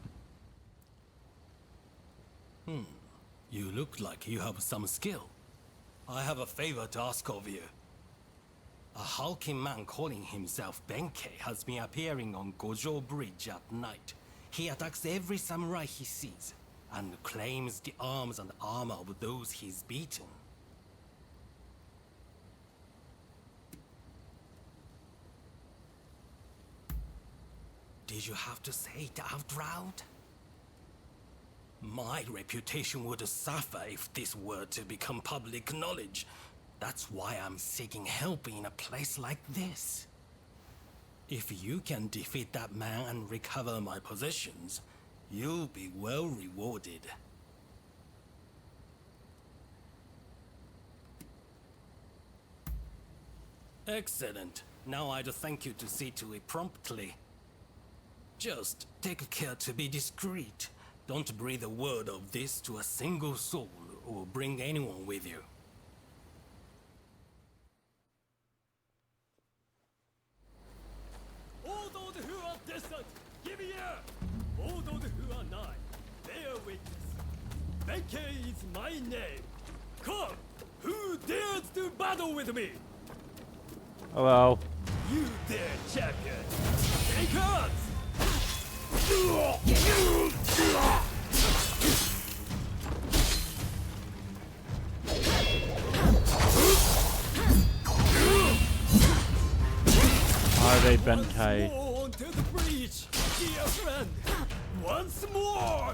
You look like you have some skill. I have a favor to ask of you. A hulking man calling himself Benkei has been appearing on Gojo Bridge at night. He attacks every samurai he sees, and claims the arms and armor of those he's beaten. Did you have to say it out loud? My reputation would suffer if this were to become public knowledge. That's why I'm seeking help in a place like this. If you can defeat that man and recover my possessions, you'll be well rewarded. Excellent. Now I'd thank you to see to it promptly. Just take care to be discreet. Don't breathe a word of this to a single soul, or bring anyone with you. All those who are distant, give ear! All those who are nigh, bear witness. Benkei is my name. Come, who dares to battle with me? Hello. You there, champion. Take us! Are they Benkei? Onto the breach, dear friend. Once more.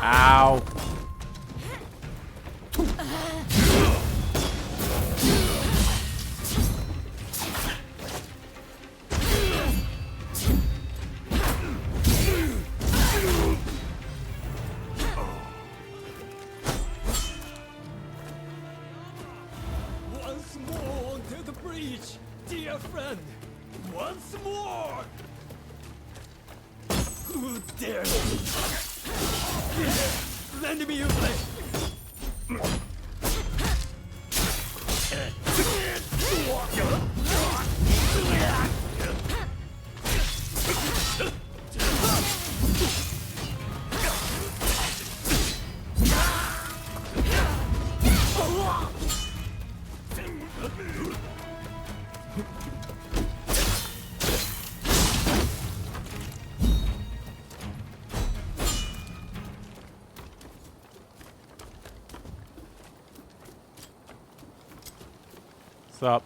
Ow. Once more onto the breach, dear friend. Once more. Who dares? Lend me your blade. What's up?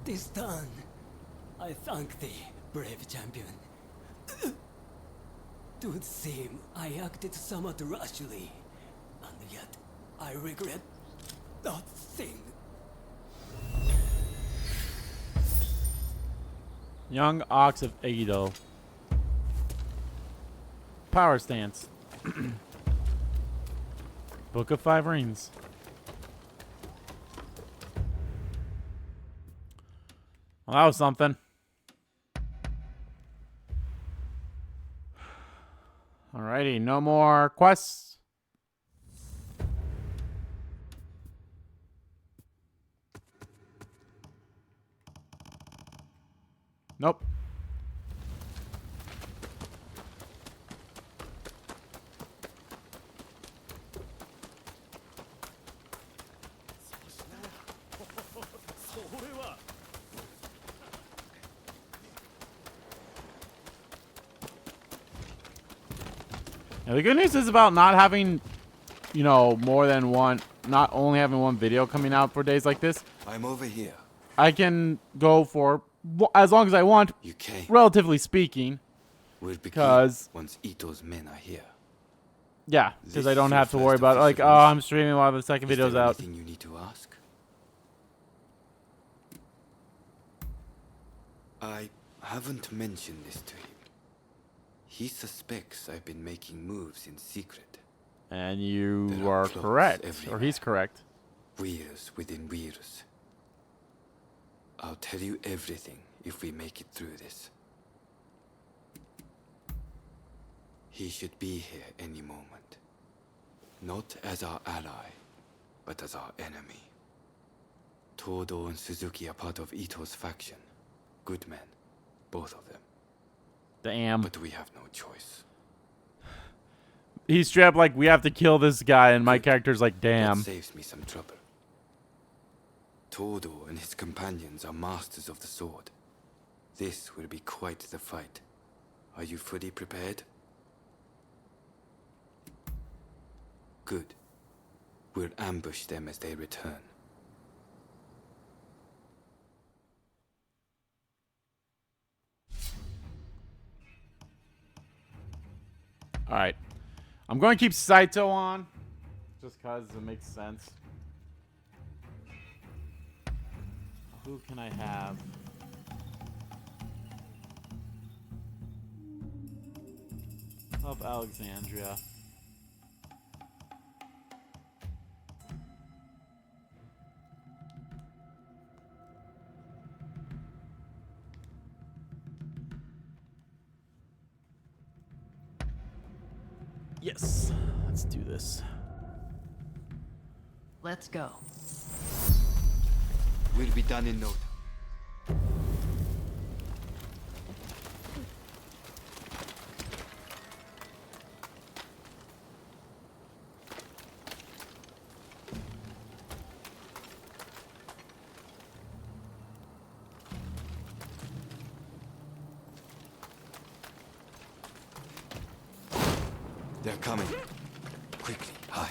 This done, I thank thee, brave champion. Doth seem I acted somewhat rashly, and yet I regret nothing. Young Ox of Edo. Power stance. Book of Five Rings. Well, that was something. Alrighty, no more quests. Nope. Now, the good news is about not having, you know, more than one, not only having one video coming out for days like this. I'm over here. I can go for as long as I want, relatively speaking. Because once Ito's men are here. Yeah, because I don't have to worry about like, oh, I'm streaming while the second video's out. Anything you need to ask? I haven't mentioned this to him. He suspects I've been making moves in secret. And you are correct, or he's correct. Weirs within weirs. I'll tell you everything if we make it through this. He should be here any moment. Not as our ally, but as our enemy. Todo and Suzuki are part of Ito's faction. Good men, both of them. Damn. But we have no choice. He's strapped like, we have to kill this guy, and my character's like, damn. That saves me some trouble. Todo and his companions are masters of the sword. This will be quite the fight. Are you fully prepared? Good. We'll ambush them as they return. Alright. I'm going to keep Saito on. Just because it makes sense. Who can I have? Of Alexandria. Yes, let's do this. Let's go. We'll be done in no time. They're coming. Quickly, hide.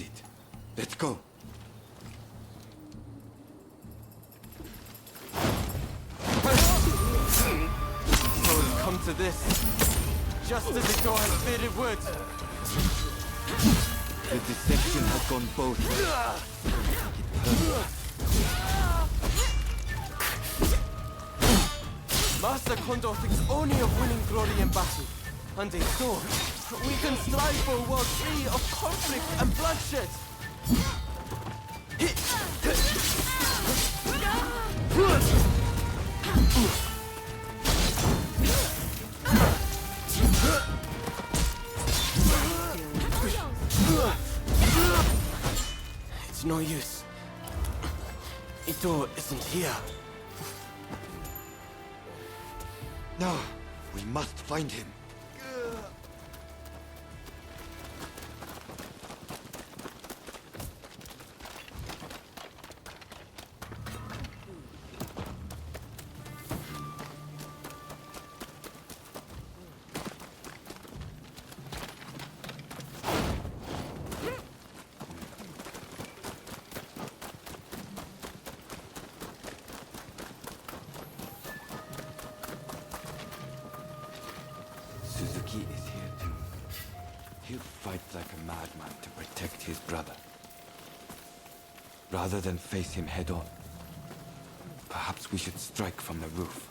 it. Let's go. So it's come to this. Just as the door has bid it would. The deception has gone both ways. Master Kondo thinks only of winning glory in battle. And in so, we can strive for a world free of conflict and bloodshed. It's no use. Ito isn't here. No, we must find him. Suzuki is here too. He'll fight like a madman to protect his brother. Rather than face him head on, perhaps we should strike from the roof.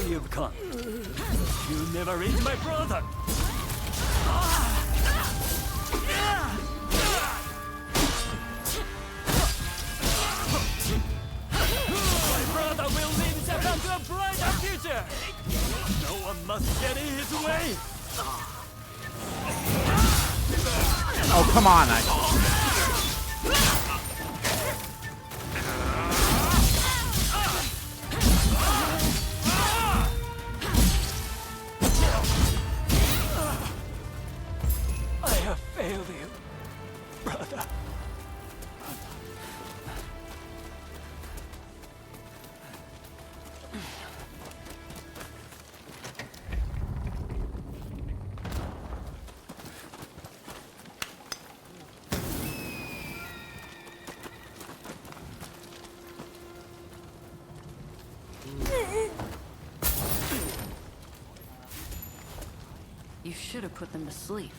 You've come. You never reached my brother. My brother will lead Japan to a brighter future. No one must get in his way. Oh, come on. Failed you, brother. You should have put them to sleep.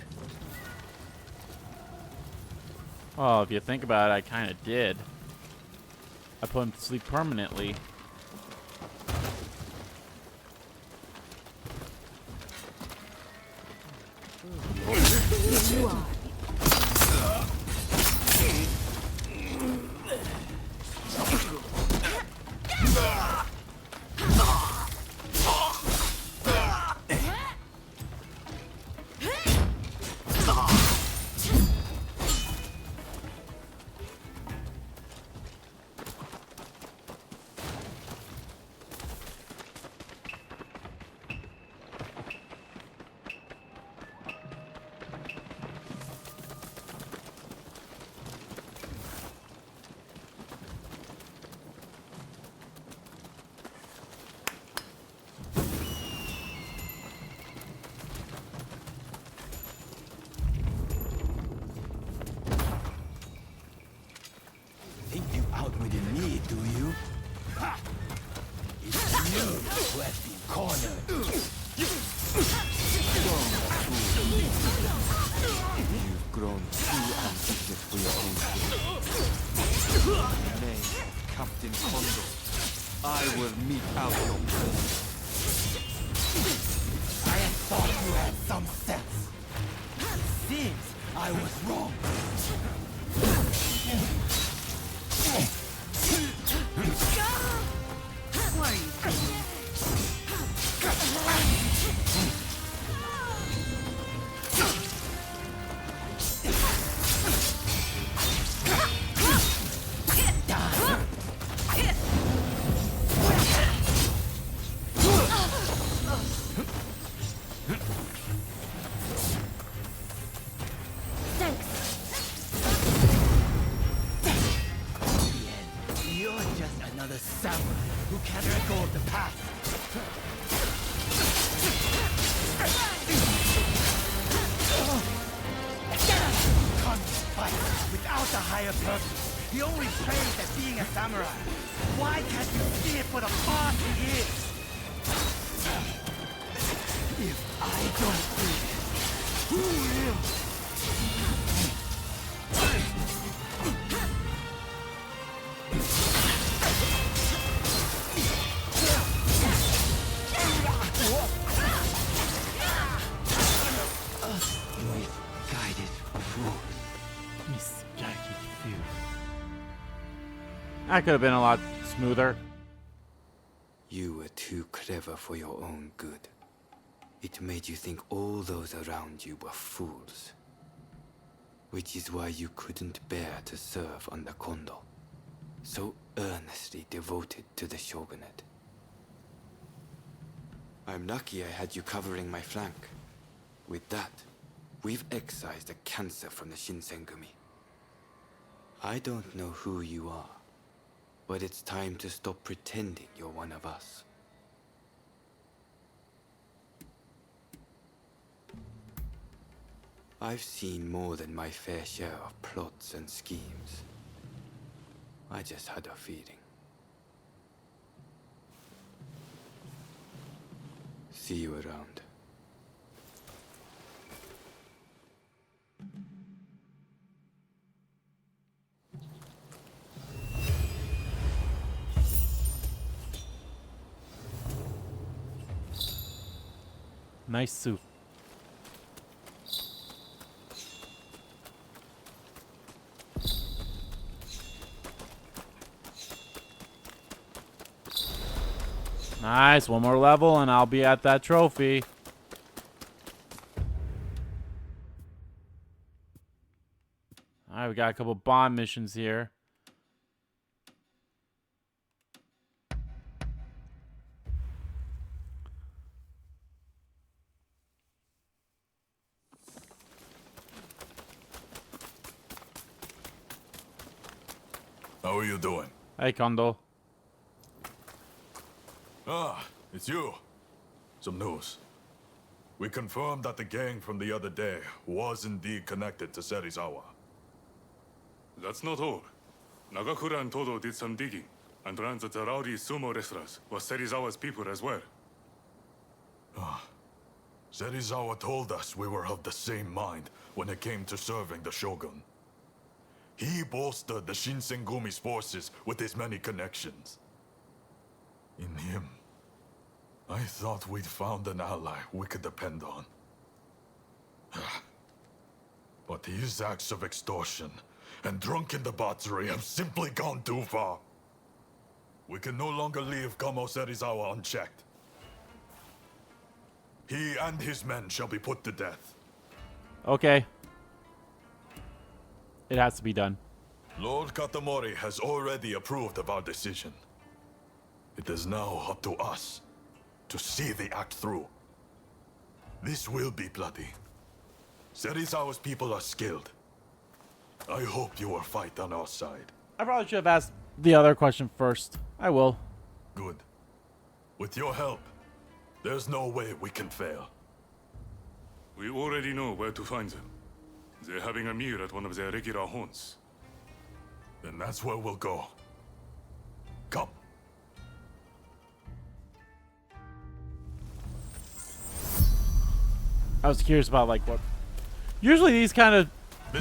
Well, if you think about it, I kind of did. I put him to sleep permanently. You are. Think you outwitted me, do you? It's you who has been cornered. You've grown too ambitious for your own good. Nay, Captain Kondo, I will mete out your presence. I had thought you had some sense. Seems I was wrong. What are you doing? another samurai who can't let go of the past. Can't fight without a higher purpose. He only prays at being a samurai. Why can't you see it for the path he is? If I don't do it, who will? That could have been a lot smoother. You were too clever for your own good. It made you think all those around you were fools. Which is why you couldn't bear to serve under Kondo, so earnestly devoted to the Shogunate. I'm lucky I had you covering my flank. With that, we've excised a cancer from the Shinsengumi. I don't know who you are, but it's time to stop pretending you're one of us. I've seen more than my fair share of plots and schemes. I just had a feeling. See you around. Nice suit. Nice, one more level and I'll be at that trophy. Alright, we got a couple bond missions here. How are you doing? Hey, Kondo. Ah, it's you. Some news. We confirmed that the gang from the other day was indeed connected to Serizawa. That's not all. Nagakura and Todo did some digging, and learned that the rowdy sumo wrestlers were Serizawa's people as well. Serizawa told us we were of the same mind when it came to serving the Shogun. He bolstered the Shinsengumi's forces with his many connections. In him, I thought we'd found an ally we could depend on. But his acts of extortion and drunken debauchery have simply gone too far. We can no longer leave Kamo Serizawa unchecked. He and his men shall be put to death. Okay. It has to be done. Lord Katamori has already approved of our decision. It is now up to us to see the act through. This will be bloody. Serizawa's people are skilled. I hope you will fight on our side. I probably should have asked the other question first. I will. Good. With your help, there's no way we can fail. We already know where to find them. They're having a meal at one of their regular haunts. Then that's where we'll go. Come. I was curious about like what. Usually these kind of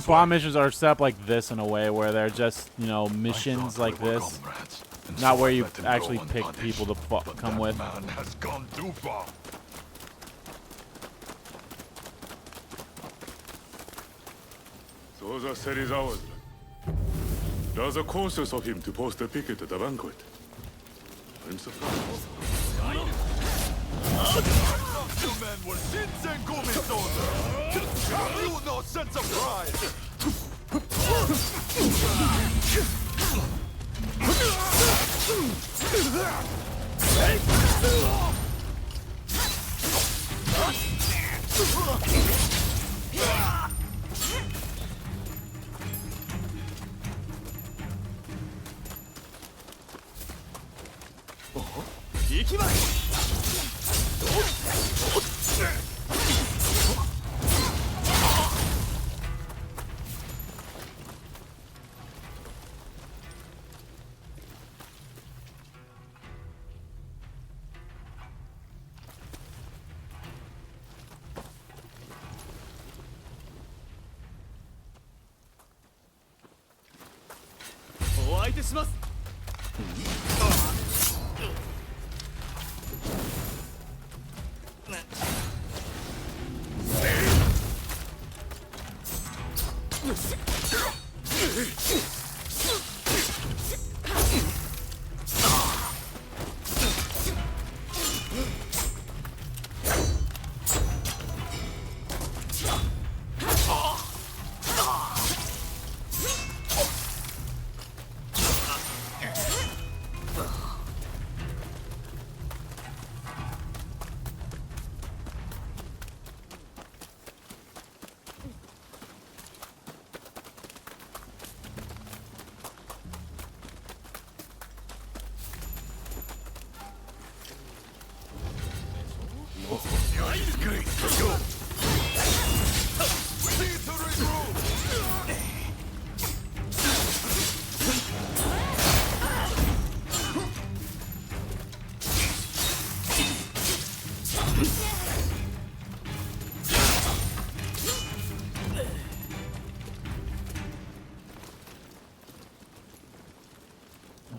bomb missions are set up like this in a way where they're just, you know, missions like this. Not where you actually pick people to come with. Man has gone too far. Those are Serizawa's. There's a courses of him to post a picket at the banquet. I'm surprised. You men were Shinsengumi soldiers! Have you no sense of pride?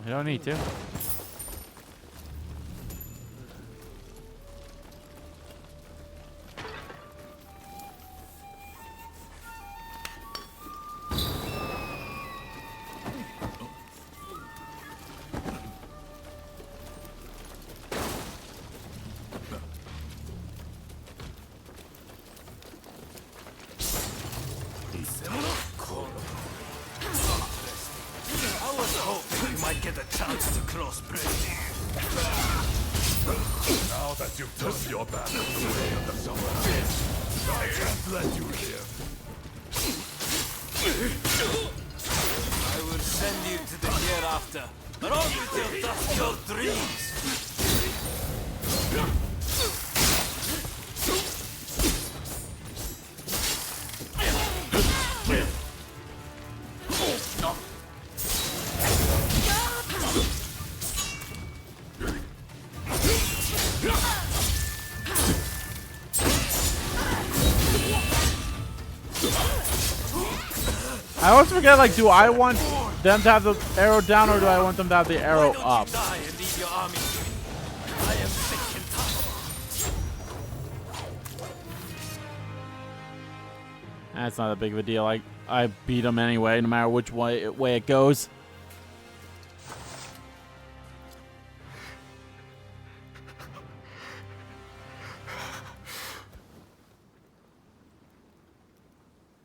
You don't need to. Get a chance to cross bridge. Now that you've turned your back on the way of the samurai, I can't let you live. I will send you to the hereafter, but only till dust your dreams. I always forget, like, do I want them to have the arrow down or do I want them to have the arrow up? Die and leave your army to me. I am sick and tired. That's not that big of a deal. I beat them anyway, no matter which way it goes.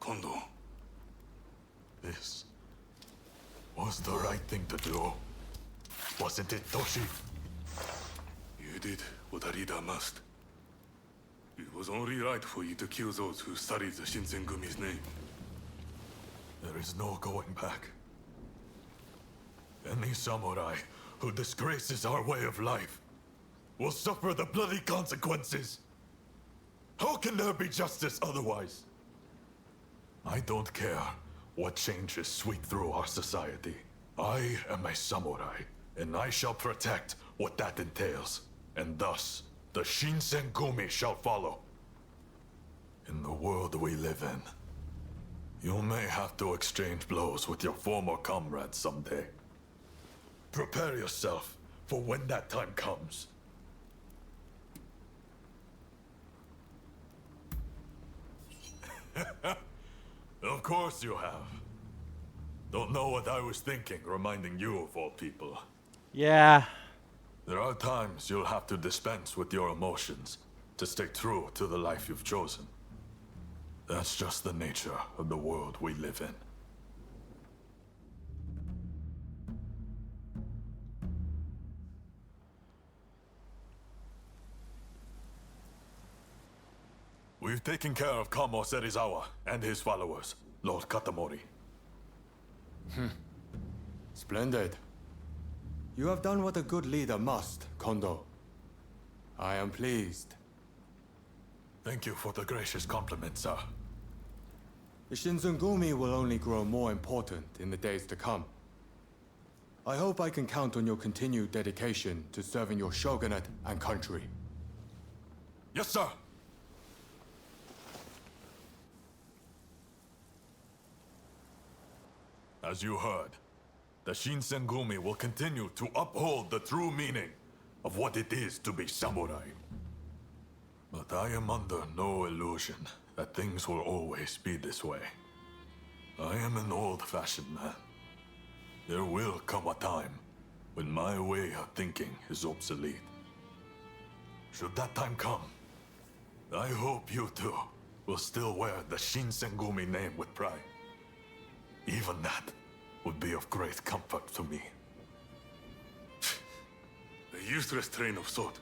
Kondo, this was the right thing to do. Wasn't it, Toshi? You did what a leader must. It was only right for you to kill those who studied the Shinsengumi's name. There is no going back. Any samurai who disgraces our way of life will suffer the bloody consequences. How can there be justice otherwise? I don't care what changes sweep through our society. I am a samurai, and I shall protect what that entails. And thus, the Shinsengumi shall follow. In the world we live in, you may have to exchange blows with your former comrades someday. Prepare yourself for when that time comes. Of course you have. Don't know what I was thinking, reminding you of all people. Yeah. There are times you'll have to dispense with your emotions to stay true to the life you've chosen. That's just the nature of the world we live in. We've taken care of Kamo Serizawa and his followers, Lord Katamori. Splendid. You have done what a good leader must, Kondo. I am pleased. Thank you for the gracious compliment, sir. The Shinsengumi will only grow more important in the days to come. I hope I can count on your continued dedication to serving your shogunate and country. Yes, sir! As you heard, the Shinsengumi will continue to uphold the true meaning of what it is to be samurai. But I am under no illusion that things will always be this way. I am an old-fashioned man. There will come a time when my way of thinking is obsolete. Should that time come, I hope you two will still wear the Shinsengumi name with pride. Even that would be of great comfort to me. A useless train of thought.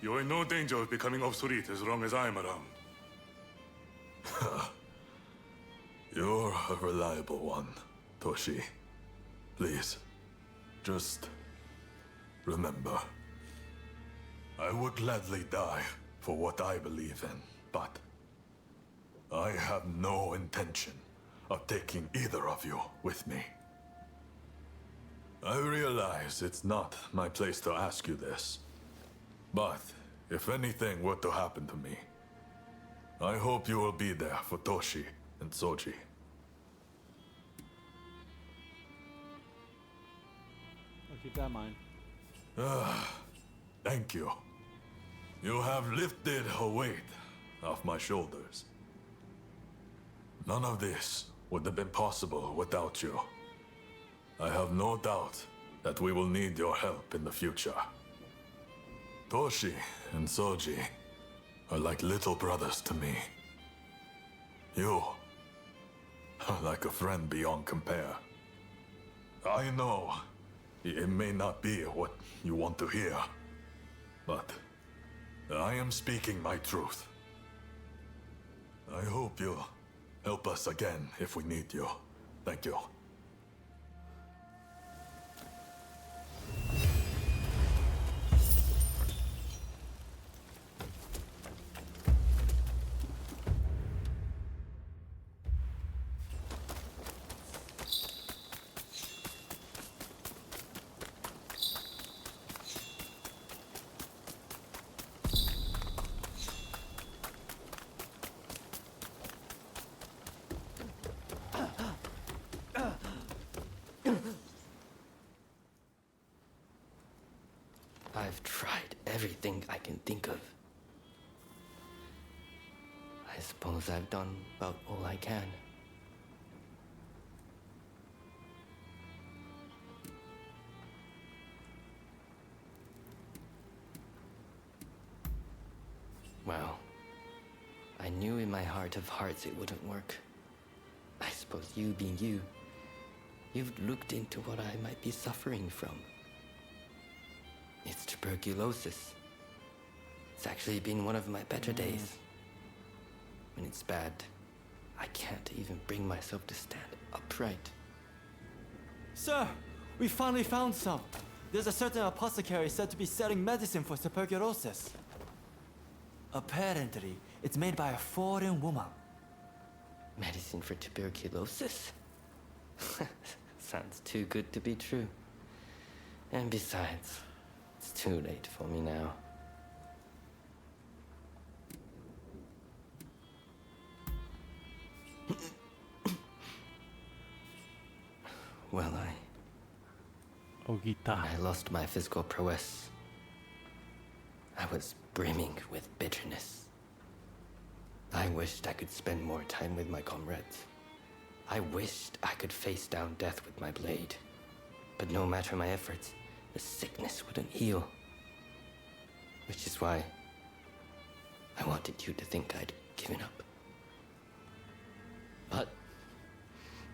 You are in no danger of becoming obsolete as long as I am around. You're a reliable one, Toshi. Please, just remember. I would gladly die for what I believe in, but I have no intention of taking either of you with me. I realize it's not my place to ask you this, but if anything were to happen to me, I hope you will be there for Toshi and Soji. I'll keep that in mind. Thank you. You have lifted a weight off my shoulders. None of this would have been possible without you. I have no doubt that we will need your help in the future. Toshi and Soji are like little brothers to me. You are like a friend beyond compare. I know it may not be what you want to hear, but I am speaking my truth. I hope you'll help us again if we need you. Thank you. I've tried everything I can think of. I suppose I've done about all I can. Well, I knew in my heart of hearts it wouldn't work. I suppose you being you, you've looked into what I might be suffering from. It's tuberculosis. It's actually been one of my better days. When it's bad, I can't even bring myself to stand upright. Sir, we finally found some. There's a certain apothecary said to be selling medicine for tuberculosis. Apparently, it's made by a foreign woman. Medicine for tuberculosis? Sounds too good to be true. And besides, it's too late for me now. Well, when I lost my physical prowess, I was brimming with bitterness. I wished I could spend more time with my comrades. I wished I could face down death with my blade. But no matter my efforts, the sickness wouldn't heal. Which is why I wanted you to think I'd given up. But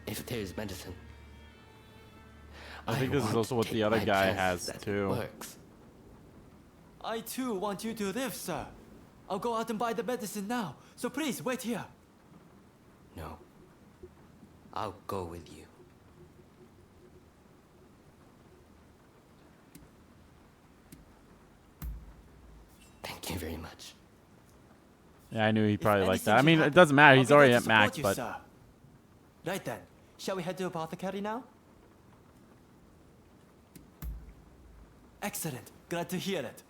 if there's medicine, I think this is also what the other guy has too. Works. I too want you to live, sir. I'll go out and buy the medicine now, so please wait here. No. I'll go with you. much. Yeah, I knew he'd probably like anything that. I should mean, it happen, doesn't matter. I'll He's be there already to at max, support you, but sir. Right then, shall we head to apothecary now? Excellent. Glad to hear it.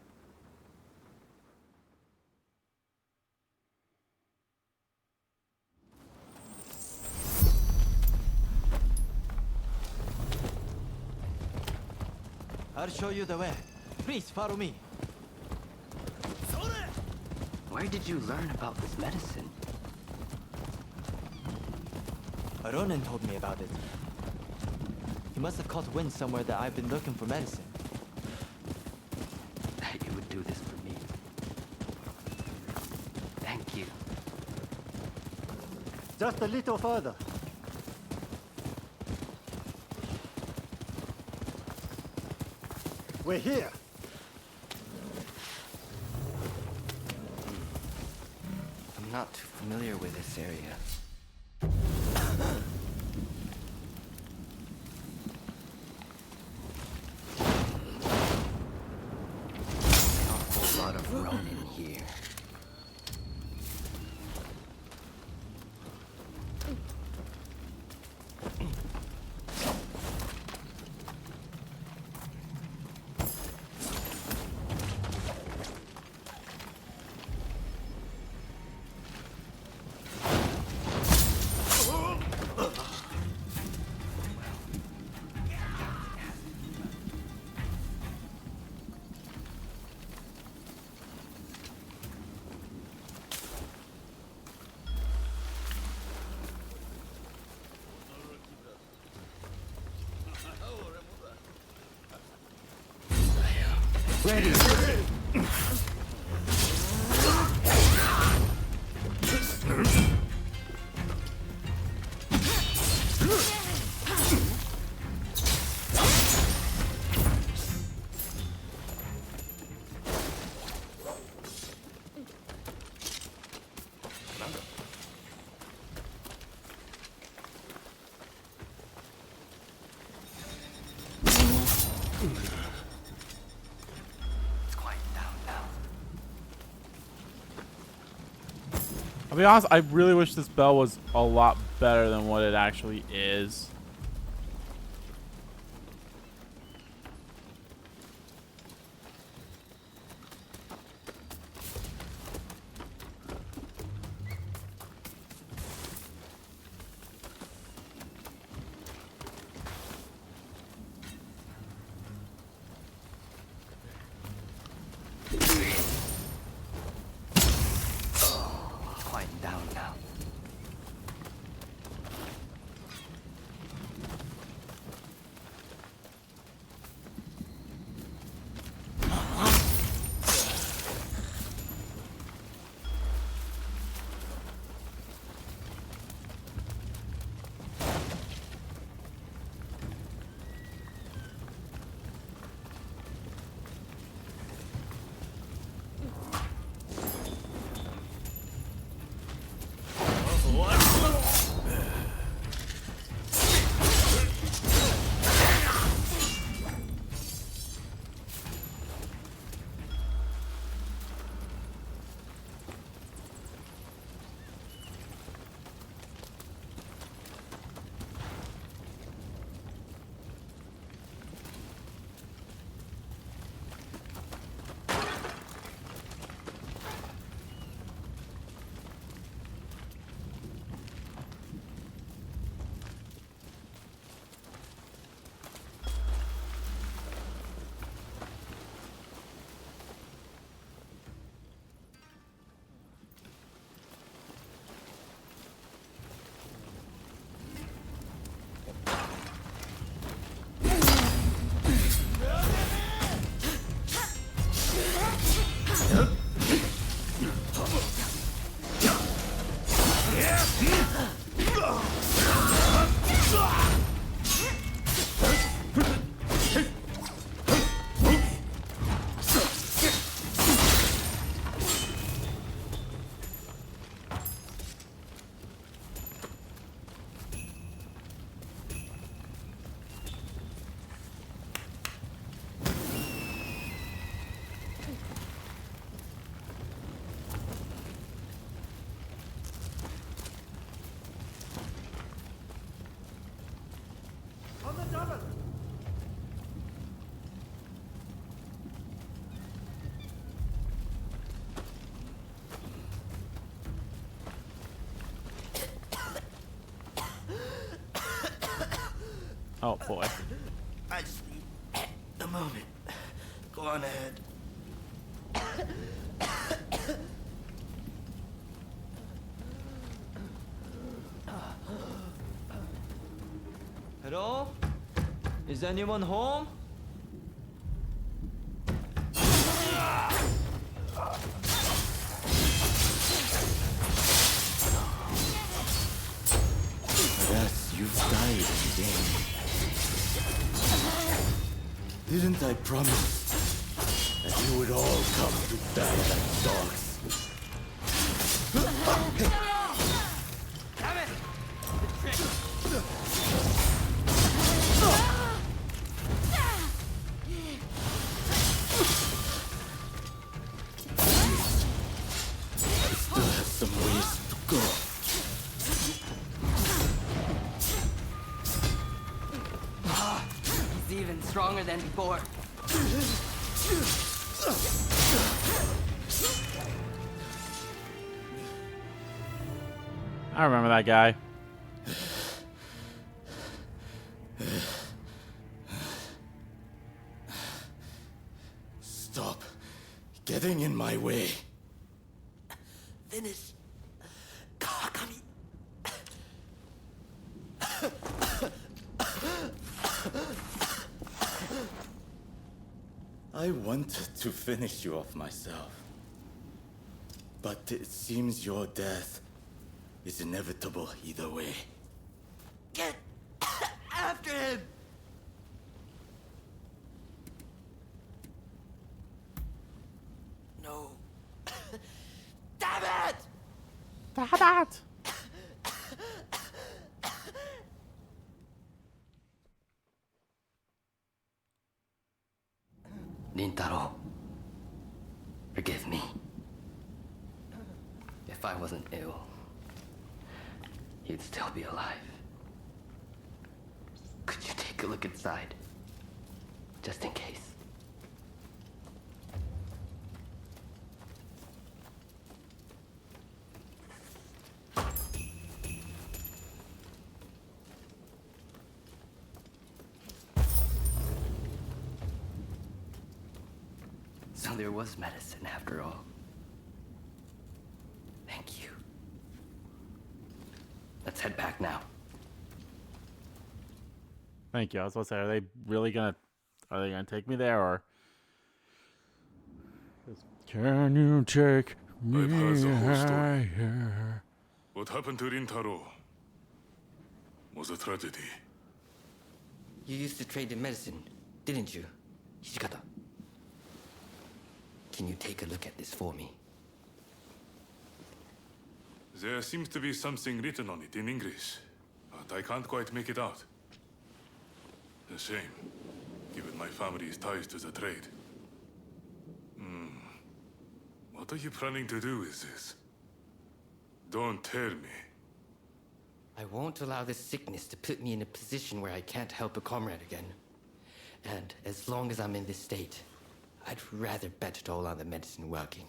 I'll show you the way. Please follow me. Where did you learn about this medicine? Ronin told me about it. He must have caught wind somewhere that I've been looking for medicine. That you would do this for me. Thank you. Just a little further. We're here. I'm not too familiar with this area. An awful lot of Ronin here. Ready. I'll be honest, I really wish this bell was a lot better than what it actually is. Oh boy. I just need a moment. Go on ahead. Hello? Is anyone home? Yes, you've died in game. Didn't I promise that you would all come to die like dogs? Damn it! The trick! I still have some ways to go. He's even stronger than before. I remember that guy. Stop getting in my way. Finish. Kawakami. I wanted to finish you off myself. But it seems your death is inevitable either way. Get after him! No. Damn it! Damn it! Rintaro, forgive me. If I wasn't ill, he'd still be alive. Could you take a look inside? Just in case. So there was medicine after all. Thank you. Let's head back now. Thank you. I was about to say, are they gonna take me there, or can you take me I've heard the whole story. higher? What happened to Rintaro was a tragedy. You used to trade in medicine, didn't you, Hijikata? Can you take a look at this for me? There seems to be something written on it in English, but I can't quite make it out. A shame, given my family's ties to the trade. What are you planning to do with this? Don't tell me. I won't allow this sickness to put me in a position where I can't help a comrade again. And as long as I'm in this state, I'd rather bet it all on the medicine working.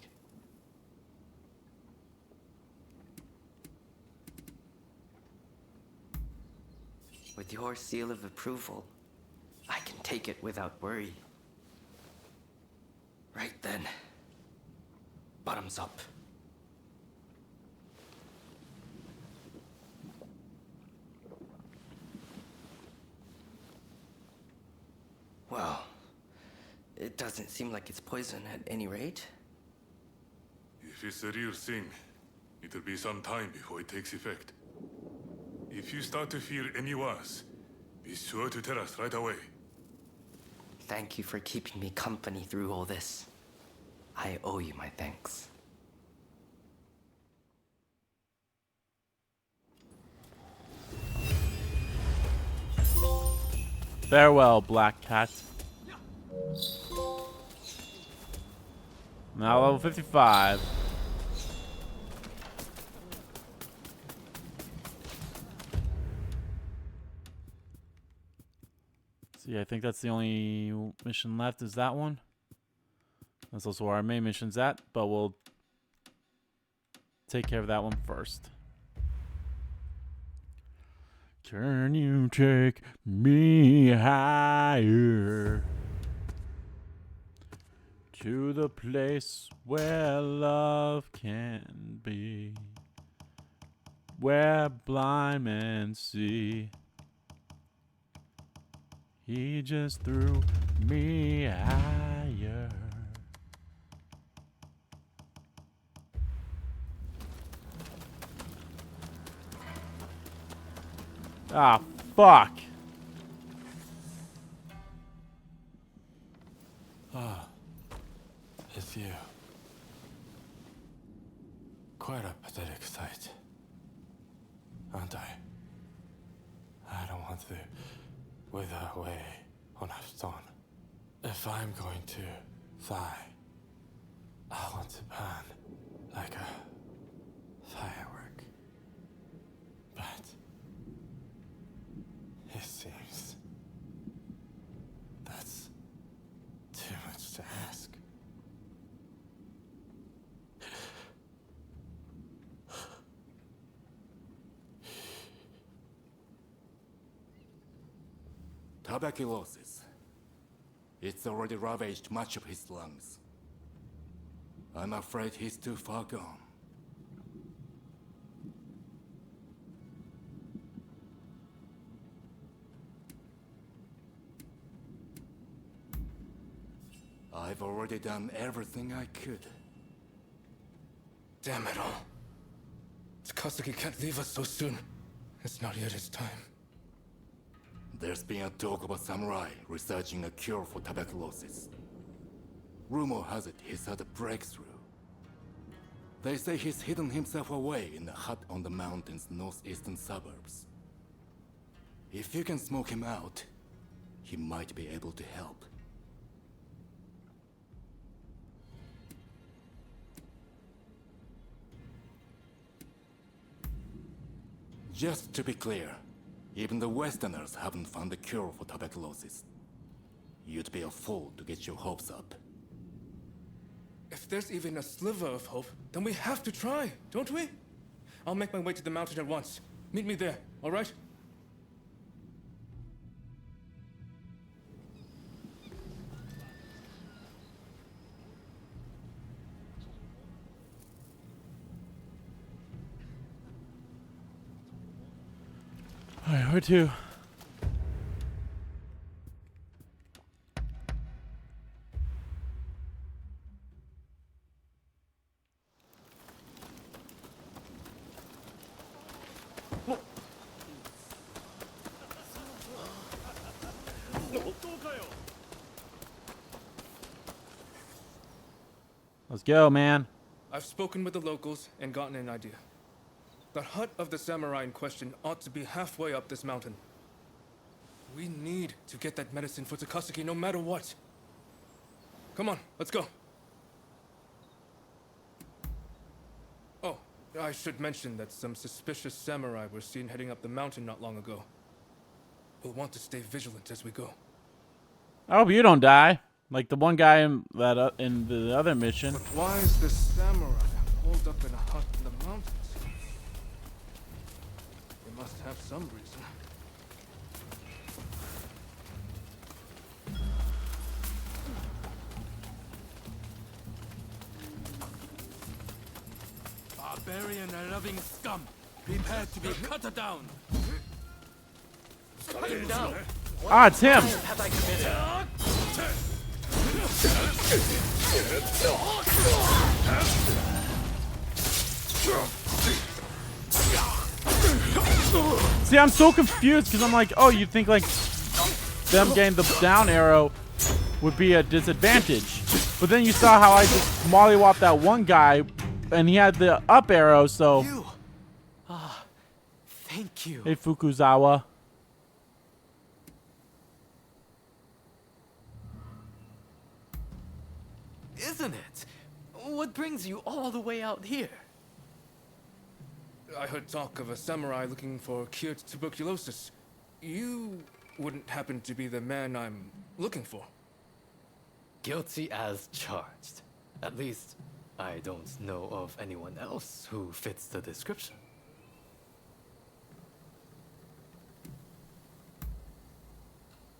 With your seal of approval, I can take it without worry. Right then. Bottoms up. Well, it doesn't seem like it's poison at any rate. If it's the real thing, it'll be some time before it takes effect. If you start to feel any worse, be sure to tell us right away. Thank you for keeping me company through all this. I owe you my thanks. Farewell, Black Cat. Now level 55. See, I think that's the only mission left, is that one. That's also where our main mission's at, but we'll take care of that one first. Can you take me higher to the place where love can be, where blind men see? He just threw me higher. Ah, fuck. Ah, it's you. Quite a pathetic sight, aren't I? I don't want to wither away on a stone. If I'm going to die, I want to burn like a firework. But it seems that's too much to ask. Tuberculosis. It's already ravaged much of his lungs. I'm afraid he's too far gone. I've already done everything I could. Damn it all. Takasugi can't leave us so soon. It's not yet his time. There's been a talk about samurai researching a cure for tuberculosis. Rumor has it he's had a breakthrough. They say he's hidden himself away in a hut on the mountain's northeastern suburbs. If you can smoke him out, he might be able to help. Just to be clear, even the Westerners haven't found a cure for tuberculosis. You'd be a fool to get your hopes up. If there's even a sliver of hope, then we have to try, don't we? I'll make my way to the mountain at once. Meet me there, all right? Alright, where to? Let's go, man. I've spoken with the locals and gotten an idea. The hut of the samurai in question ought to be halfway up this mountain. We need to get that medicine for Takasugi no matter what. Come on, let's go. Oh, I should mention that some suspicious samurai were seen heading up the mountain not long ago. We'll want to stay vigilant as we go. I hope you don't die, like the one guy in that in the other mission. But why is this samurai holed up in a hut in the mountains? They must have some reason. Barbarian and loving scum, prepare to be cut down. Cut him down. Ah, it's him. What have I committed? See, I'm so confused because I'm like, oh, you'd think like them getting the down arrow would be a disadvantage. But then you saw how I just mollywopped that one guy and he had the up arrow, so. Ah, thank you. Hey, Fukuzawa. Isn't it? What brings you all the way out here? I heard talk of a samurai looking for cured tuberculosis. You wouldn't happen to be the man I'm looking for? Guilty as charged. At least, I don't know of anyone else who fits the description.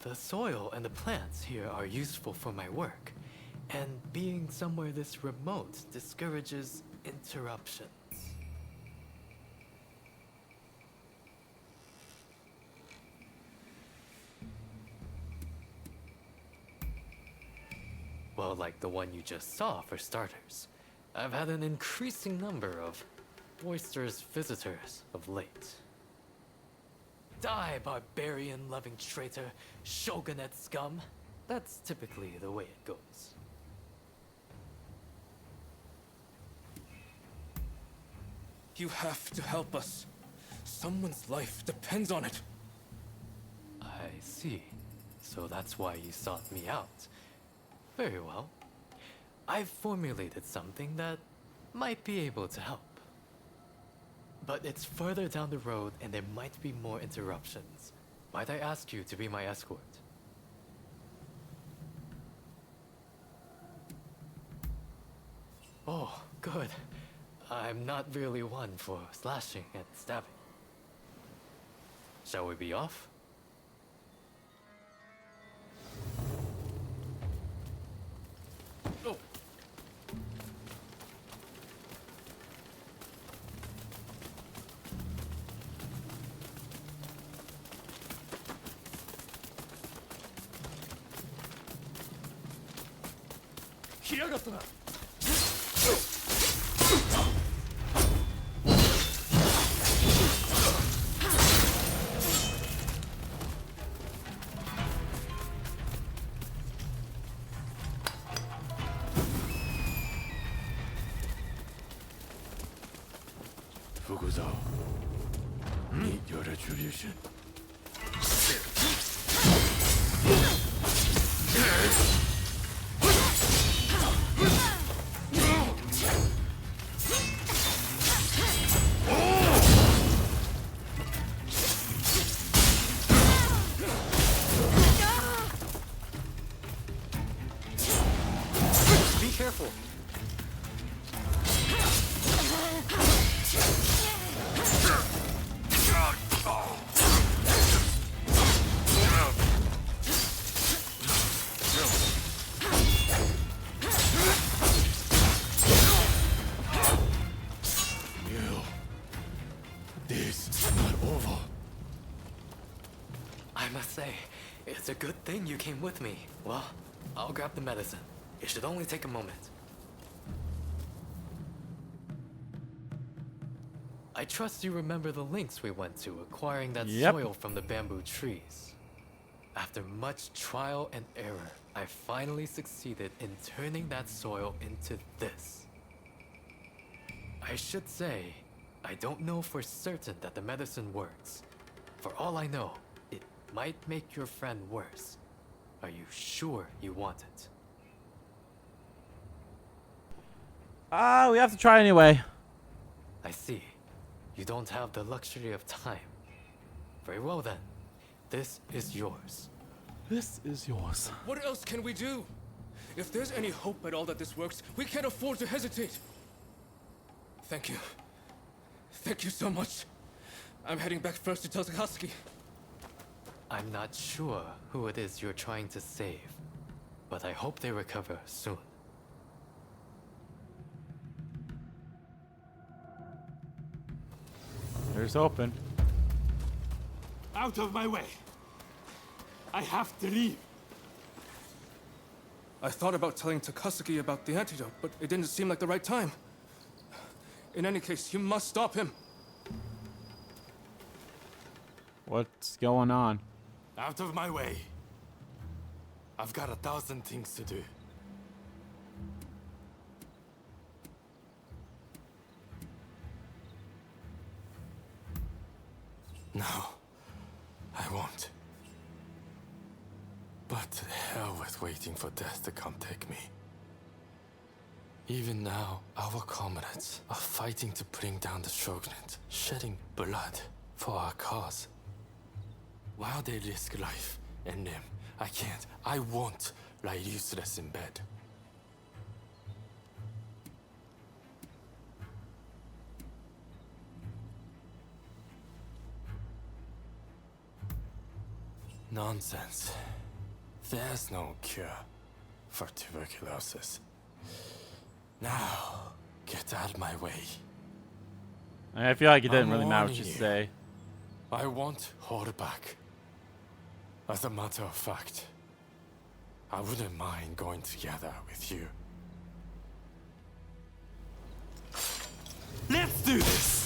The soil and the plants here are useful for my work, and being somewhere this remote discourages interruptions. Well, like the one you just saw, for starters. I've had an increasing number of boisterous visitors of late. Die, barbarian-loving traitor, shogunate scum. That's typically the way it goes. You have to help us. Someone's life depends on it. I see. So that's why you sought me out. Very well. I've formulated something that might be able to help. But it's further down the road and there might be more interruptions. Might I ask you to be my escort? Oh, good. I'm not really one for slashing and stabbing. Shall we be off? Oh. Fukuzao, meet your retribution. Be careful. This is not over. I must say, it's a good thing you came with me. Well, I'll grab the medicine. It should only take a moment. I trust you remember the links we went to acquiring that soil from the bamboo trees. After much trial and error, I finally succeeded in turning that soil into this. I should say, I don't know for certain that the medicine works. For all I know, it might make your friend worse. Are you sure you want it? We have to try anyway. I see. You don't have the luxury of time. Very well then. This is yours. This is yours. What else can we do? If there's any hope at all that this works, we can't afford to hesitate. Thank you. Thank you so much. I'm heading back first to tell Takasugi. I'm not sure who it is you're trying to save, but I hope they recover soon. There's open. Out of my way. I have to leave. I thought about telling Takasugi about the antidote, but it didn't seem like the right time. In any case, you must stop him. What's going on? Out of my way. I've got 1,000 things to do. No, I won't. But to hell with waiting for death to come take me. Even now, our comrades are fighting to bring down the Shogunate, shedding blood for our cause. While they risk life and limb, I won't lie useless in bed. Nonsense. There's no cure for tuberculosis. Now, get out of my way. I feel like it didn't I'm really matter what warning you you. say. I want her back. As a matter of fact, I wouldn't mind going together with you. Let's do this!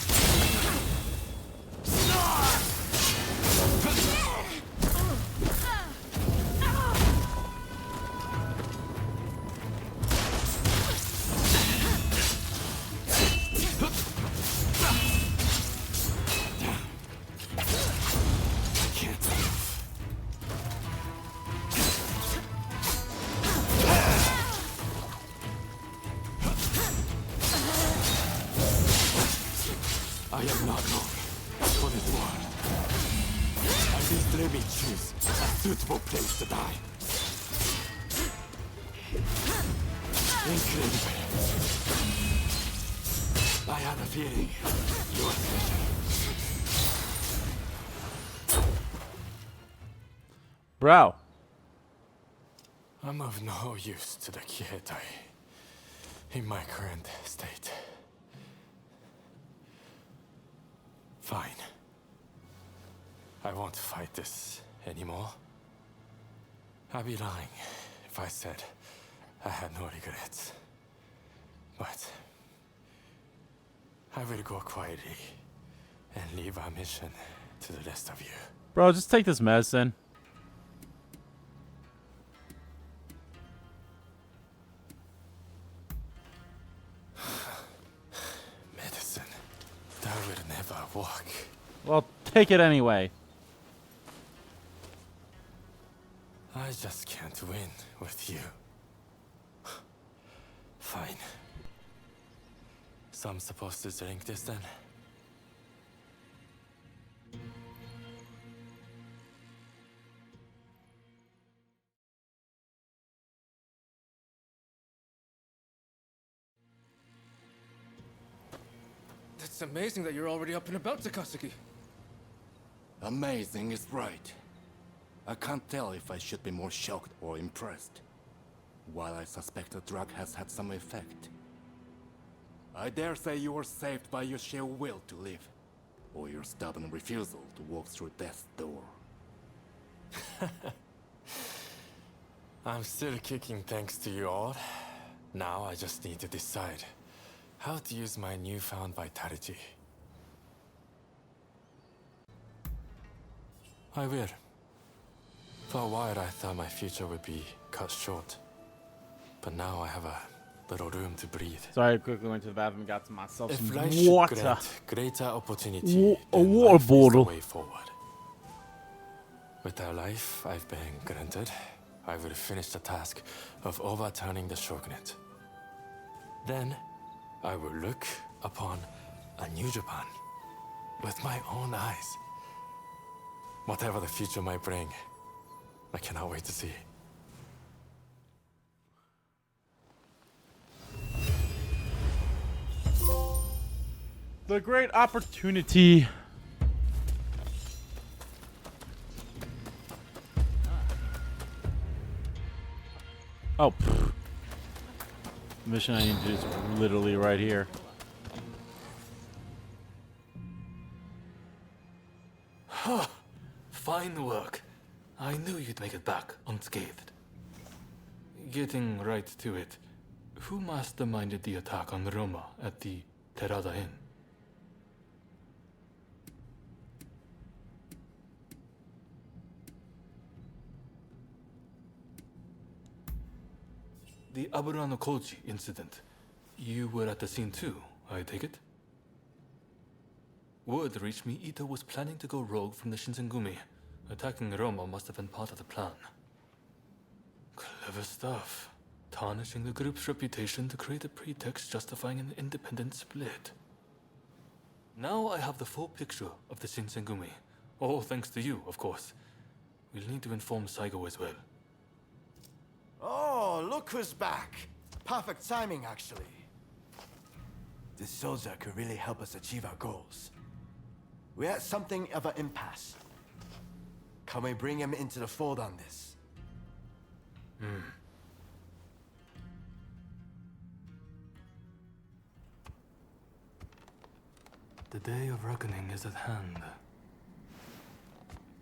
I am not long for this war. At least let me choose a suitable place to die. Incredible. I had a feeling you were special. Bro. I'm of no use to the Kietai in my current state. Fine. I won't fight this anymore. I'd be lying if I said I had no regrets. But I will go quietly and leave our mission to the rest of you. Bro, just take this medicine. Medicine. That will never work. Well, take it anyway. I just can't win with you. Fine. So I'm supposed to drink this then? It's amazing that you're already up and about, Takasugi. Amazing is right. I can't tell if I should be more shocked or impressed. While I suspect the drug has had some effect, I dare say you were saved by your sheer will to live, or your stubborn refusal to walk through death's door. I'm still kicking thanks to you all. Now I just need to decide how to use my newfound vitality. I will. For a while I thought my future would be cut short. But now I have a little room to breathe. Sorry, I quickly went to the bathroom and got to myself If some life should water. grant greater opportunity, A then water life is the bottle. way forward. With the life I've been granted, I will finish the task of overturning the Shogunate. Then, I will look upon a new Japan with my own eyes. Whatever the future might bring, I cannot wait to see. The great opportunity. Oh, pfft. The mission I need to do is literally right here. Huh. Fine work. I knew you'd make it back unscathed. Getting right to it, who masterminded the attack on Roma at the Terada Inn? The Aburano Koji incident. You were at the scene too, I take it? Word reached me Ito was planning to go rogue from the Shinsengumi. Attacking Roma must have been part of the plan. Clever stuff. Tarnishing the group's reputation to create a pretext justifying an independent split. Now I have the full picture of the Shinsengumi. All thanks to you, of course. We'll need to inform Saigo as well. Oh, look who's back. Perfect timing, actually. This soldier could really help us achieve our goals. We're at something of an impasse. Can we bring him into the fold on this? The day of reckoning is at hand.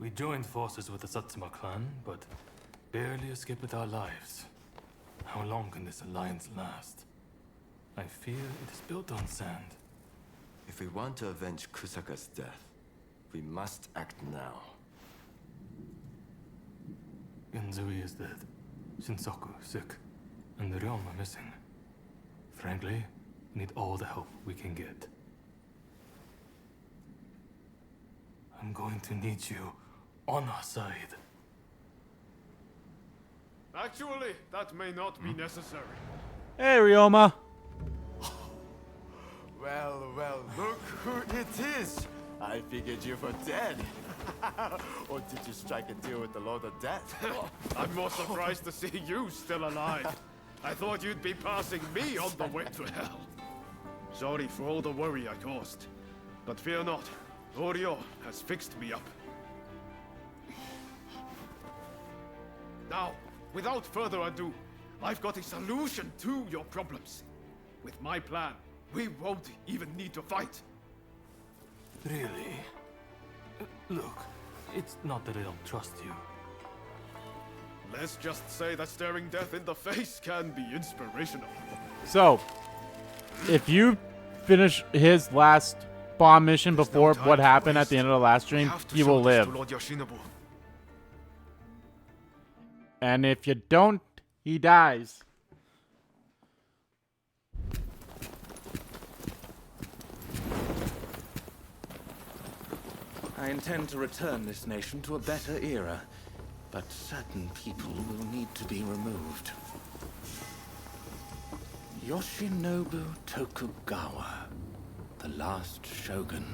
We joined forces with the Satsuma clan, but barely escaped with our lives. How long can this alliance last? I fear it is built on sand. If we want to avenge Kusaka's death, we must act now. Genzui is dead, Shinsaku sick, and the realm are missing. Frankly, we need all the help we can get. I'm going to need you on our side. Actually, that may not be necessary. Hey, Ryoma. Well, look who it is! I figured you were dead. Or did you strike a deal with the Lord of Death? I'm more surprised to see you still alive. I thought you'd be passing me on the way to hell. Sorry for all the worry I caused. But fear not, Oryo has fixed me up. Now, without further ado, I've got a solution to your problems. With my plan, we won't even need to fight. Really? Look, it's not that I don't trust you. Let's just say that staring death in the face can be inspirational. So, if you finish his last bomb mission before what happened at the end of the last stream, he will live. And if you don't, he dies. I intend to return this nation to a better era, but certain people will need to be removed. Yoshinobu Tokugawa, the last shogun.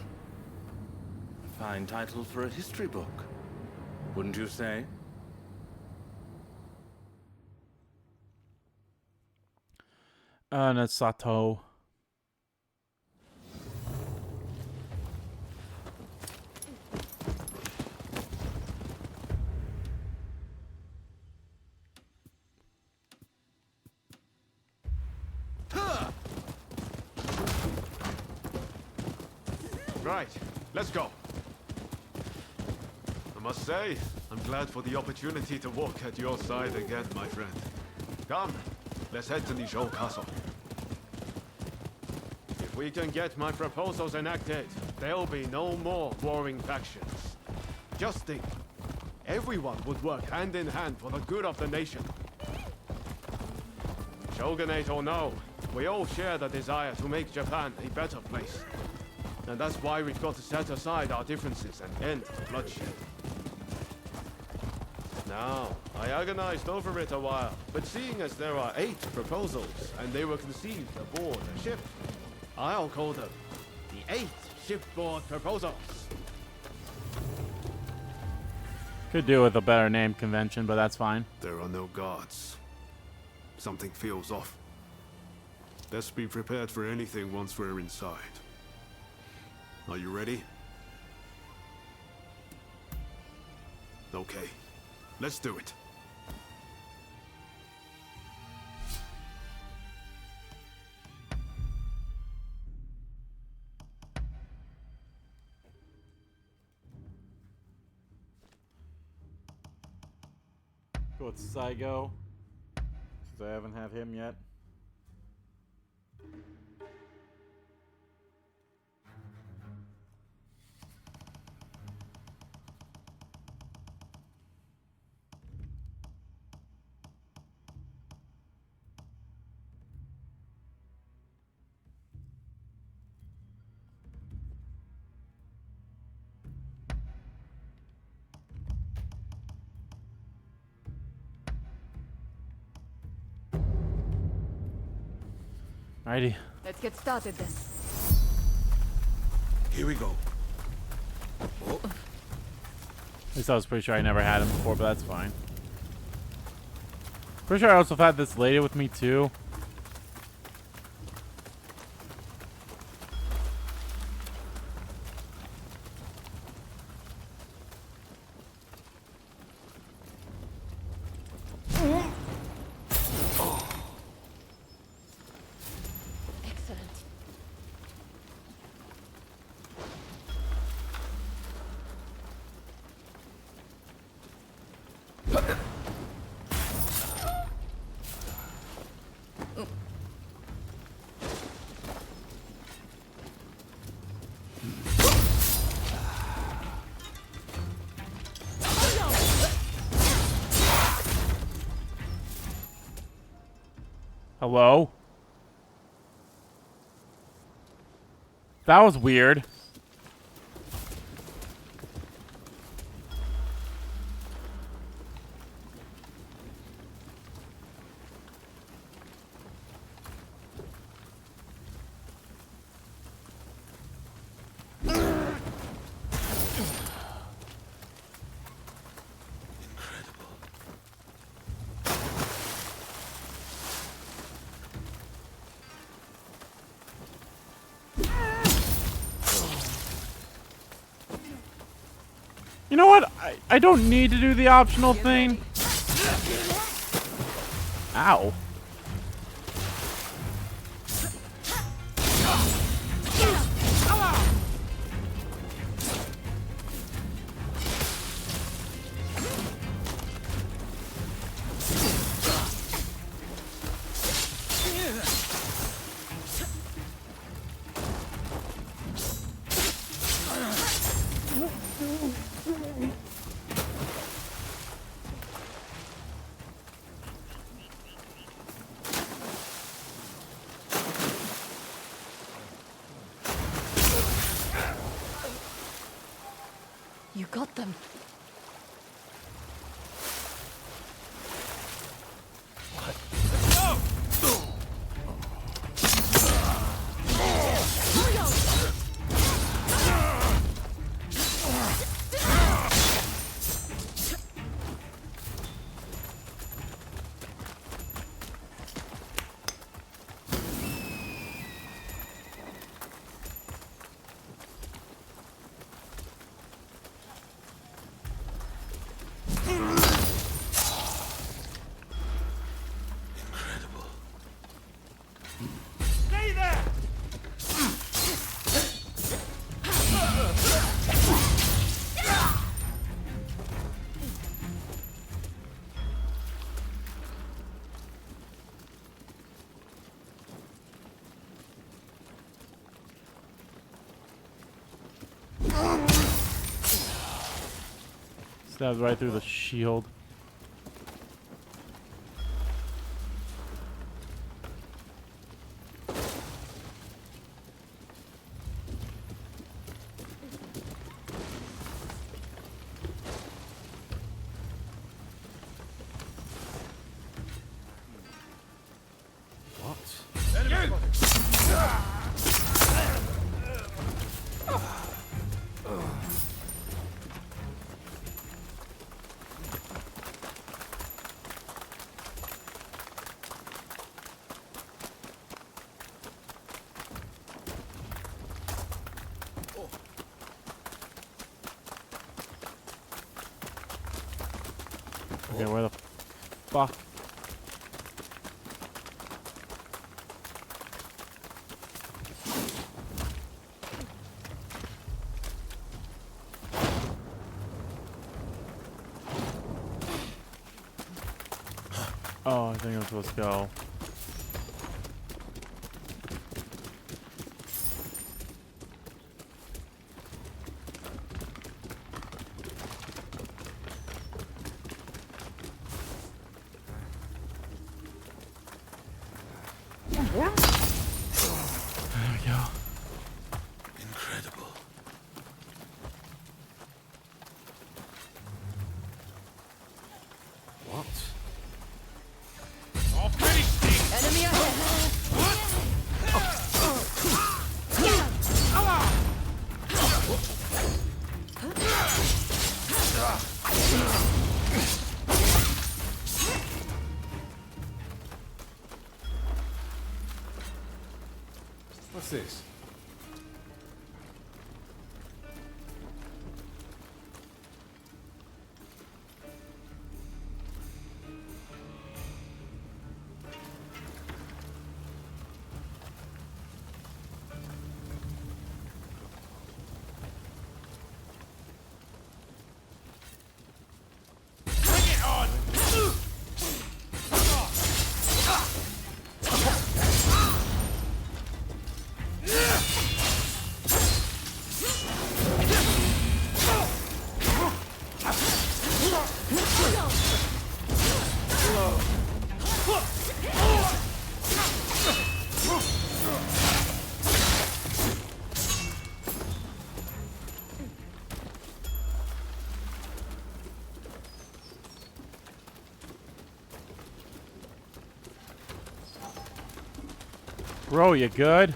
A fine title for a history book, wouldn't you say? Nasato. Right, let's go. I must say, I'm glad for the opportunity to walk at your side again, my friend. Come, let's head to Nijou Castle. If we can get my proposals enacted, there'll be no more warring factions. Just think, everyone would work hand in hand for the good of the nation. Shogunate or no, we all share the desire to make Japan a better place. And that's why we've got to set aside our differences and end the bloodshed. Now, I agonized over it a while, but seeing as there are 8 proposals, and they were conceived aboard a ship, I'll call them the 8 shipboard proposals. Could do with a better name convention, but that's fine. There are no guards. Something feels off. Let's be prepared for anything once we're inside. Are you ready? Okay, let's do it. Go with Saigo, since I haven't had him yet. Alrighty. Let's get started then. Here we go. At least I was pretty sure I never had him before, but that's fine. Pretty sure I also had this lady with me too. Hello? That was weird. You know what? I don't need to do the optional thing. Ow. You got them. Stabs right through the shield. Okay, where the fuck? Oh, I think I'm supposed to go. What's this? Yeah! Bro, you good?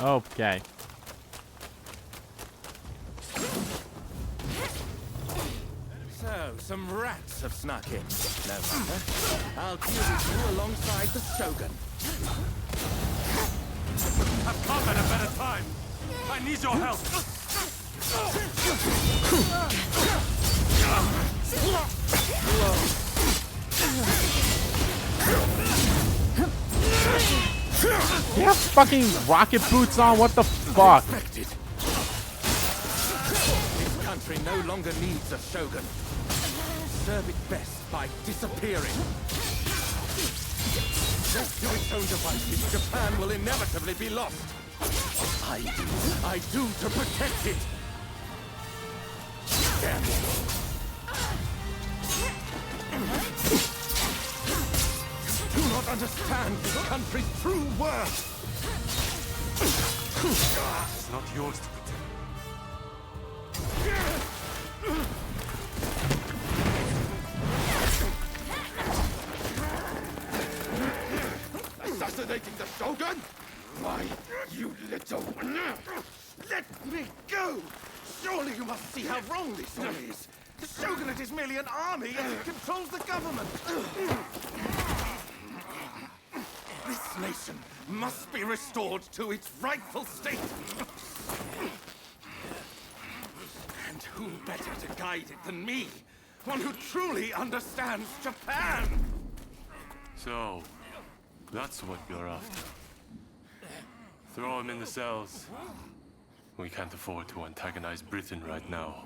Okay. So, some rats have snuck in. No matter. I'll deal with you alongside the Shogun. I've come at a better time. I need your help. You have fucking rocket boots on? What the fuck? This country no longer needs a Shogun. Serve it best by disappearing. Left to its own devices, Japan will inevitably be lost. I do to protect it. Damn it. Do not understand this country's true worth. It's not yours to protect. Assassinating the Shogun? Why, you little... Let me go! Surely you must see how wrong this all is. The Shogunate is merely an army and it controls the government. This nation must be restored to its rightful state. And who better to guide it than me? One who truly understands Japan! So, that's what you're after. Throw him in the cells. We can't afford to antagonize Britain right now.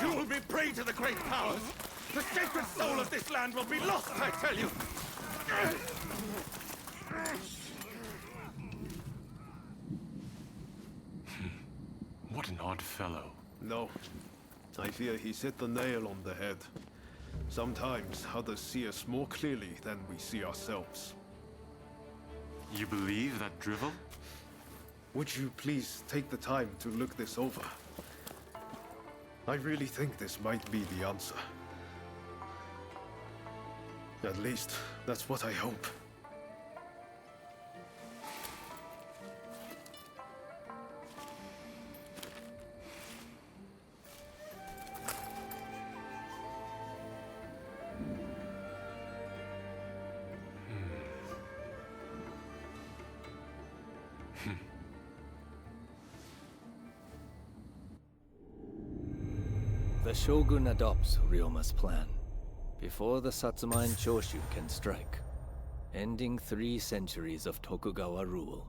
You will be prey to the great powers! The sacred soul of this land will be lost, I tell you! What an odd fellow. No. I fear he's hit the nail on the head. Sometimes others see us more clearly than we see ourselves. You believe that drivel? Would you please take the time to look this over? I really think this might be the answer. At least, that's what I hope. The Shogun adopts Ryoma's plan before the Satsuma and Choshu can strike. ending 3 centuries of Tokugawa rule.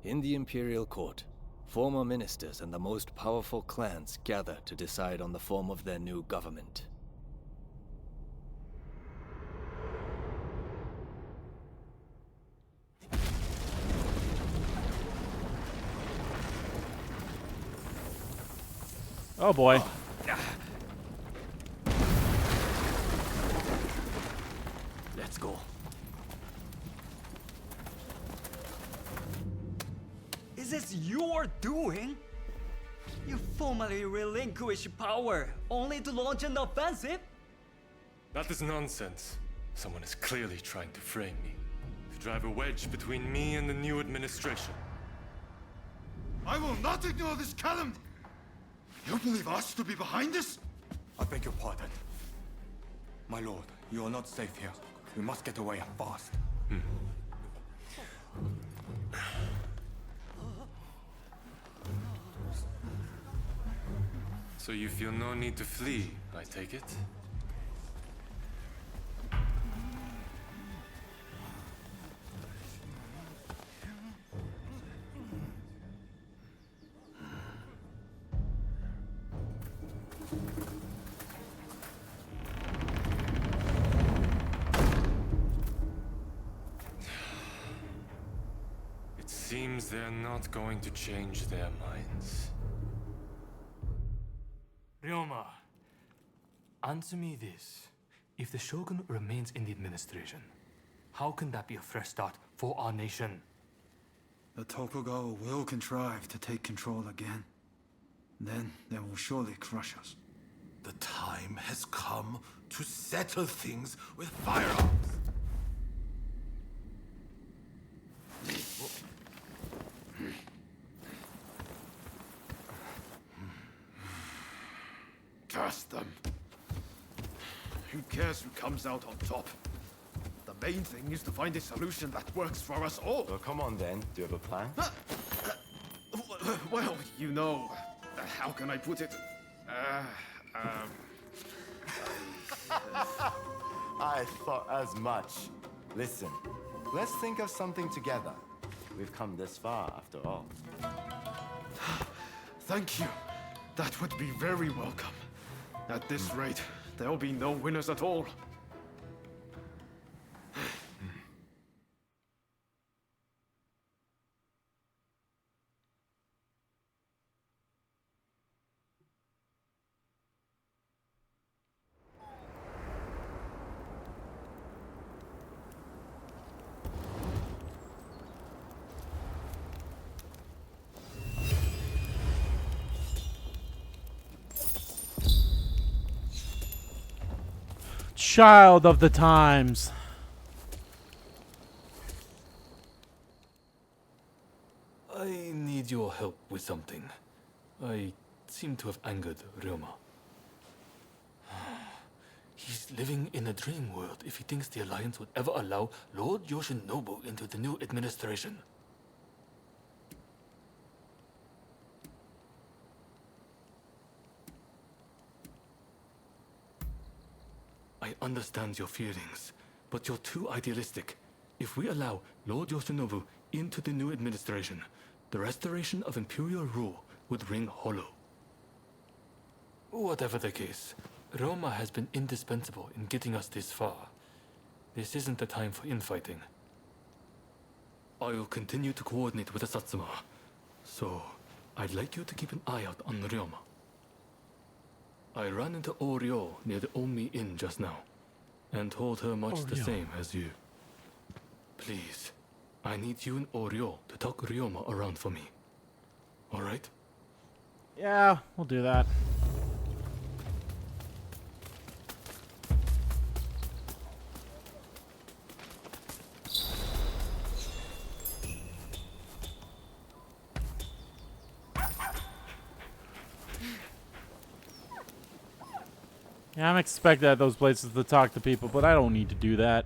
In the imperial court, former ministers and the most powerful clans gather to decide on the form of their new government. Oh boy. Let's go. Is this your doing? You formally relinquish power, only to launch an offensive? That is nonsense. Someone is clearly trying to frame me, to drive a wedge between me and the new administration. I will not ignore this calumny! You believe us to be behind this? I beg your pardon. My lord, you are not safe here. We must get away and fast. So you feel no need to flee, I take it? It seems they're not going to change their minds. Ryoma, answer me this. If the Shogun remains in the administration, how can that be a fresh start for our nation? The Tokugawa will contrive to take control again. Then they will surely crush us. The time has come to settle things with firearms. Curse them. Who cares who comes out on top? The main thing is to find a solution that works for us all. Well, come on then. Do you have a plan? Well, you know, how can I put it? I thought as much. Listen, let's think of something together. We've come this far, after all. Thank you. That would be very welcome. At this rate, there'll be no winners at all. Child of the times. I need your help with something. I seem to have angered Ryoma. He's living in a dream world if he thinks the Alliance would ever allow Lord Yoshinobu into the new administration. I understand your feelings, but you're too idealistic. If we allow Lord Yoshinobu into the new administration, the restoration of imperial rule would ring hollow. Whatever the case, Roma has been indispensable in getting us this far. This isn't the time for infighting. I will continue to coordinate with the Satsuma, so I'd like you to keep an eye out on Ryoma. I ran into Oryo near the Omi Inn just now, and told her much the same as you. Please, I need you and Oryo to talk Ryoma around for me. Alright? Yeah, we'll do that. Yeah, I'm expected at those places to talk to people, but I don't need to do that.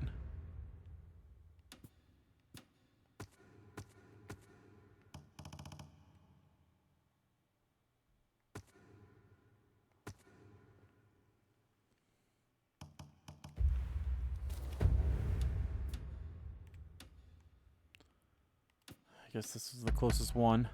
guess this is the closest one.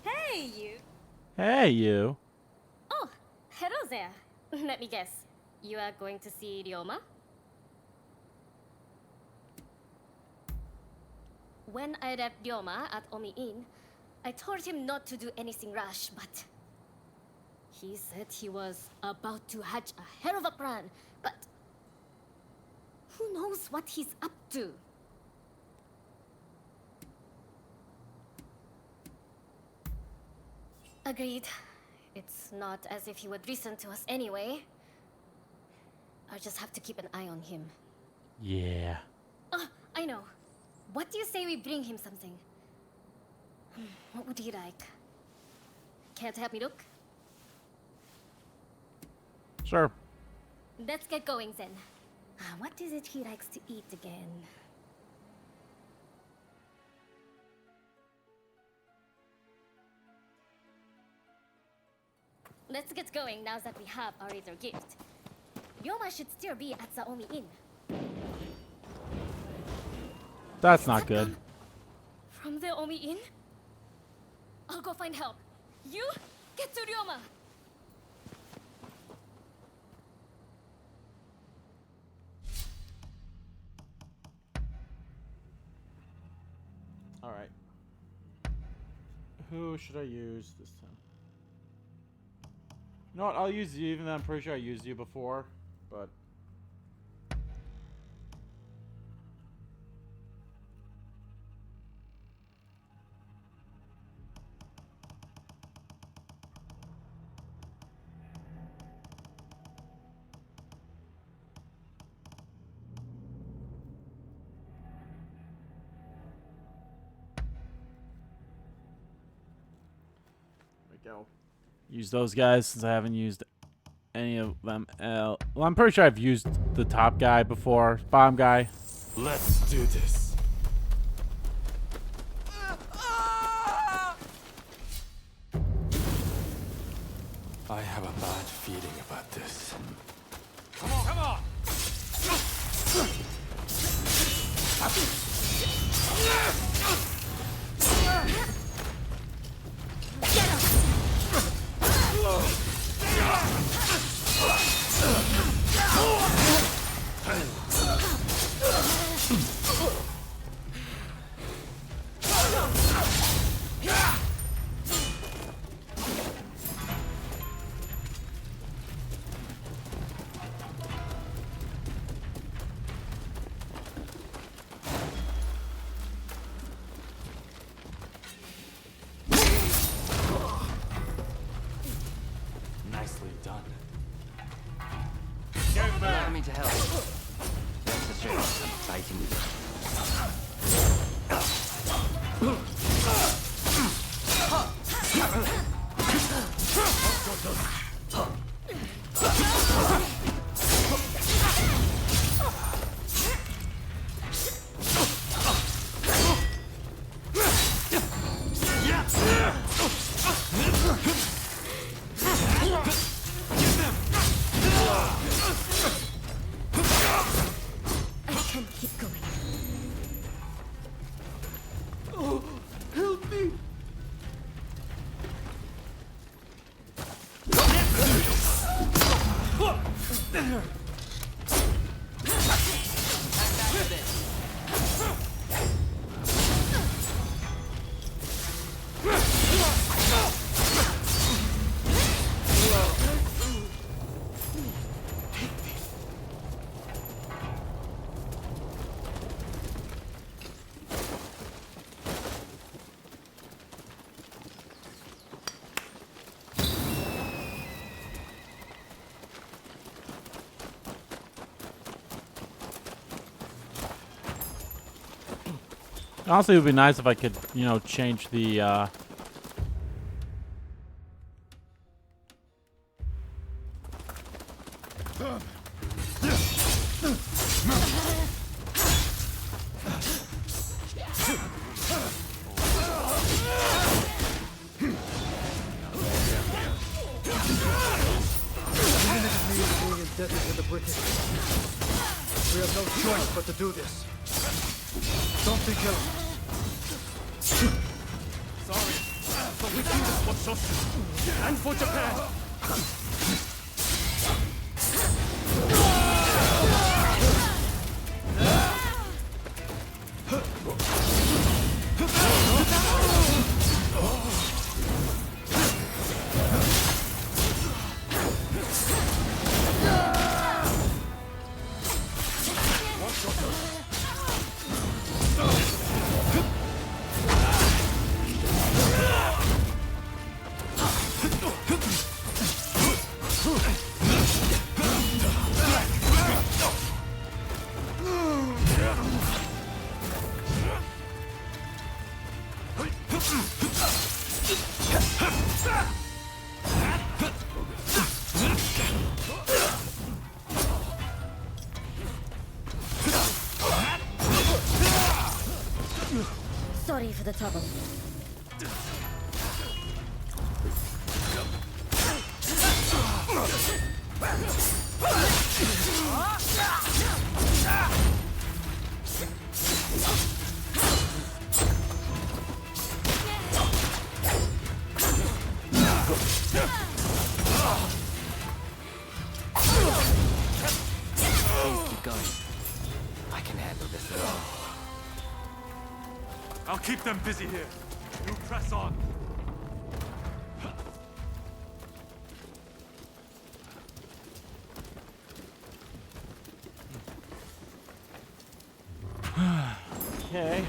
Hey, you. Hey, you. Oh, hello there. Let me guess. You are going to see Ryoma? When I left Ryoma at Omi Inn, I told him not to do anything rash, but he said he was about to hatch a hell of a plan, but who knows what he's up to? Agreed. It's not as if he would listen to us anyway. I'll just have to keep an eye on him. Yeah. Oh, I know. What do you say we bring him something? What would he like? Can't help me look? Sure. Let's get going then. What is it he likes to eat again? Let's get going now that we have our little gift. Ryoma should still be at the Omi Inn. That's not good. From the Omi Inn? I'll go find help. You get to Ryoma. All right. Who should I use this time? You know what? I'll use you, even though I'm pretty sure I used you before, but. Go. Use those guys since I haven't used any of them. Well, I'm pretty sure I've used the top guy before. Bottom guy. Let's do this. I have a bad feeling about this. Come on, come on! Nicely done. Allow me to help. Let's show you some fighting. Honestly, it would be nice if I could, you know, change the, Being indebted to the British. We have no choice but to do this. Don't be killed. Sorry, but we do this for Shoshu and for Japan. Sorry for the trouble. Please keep going. I can handle this alone. I'll keep them busy here. You press on. okay.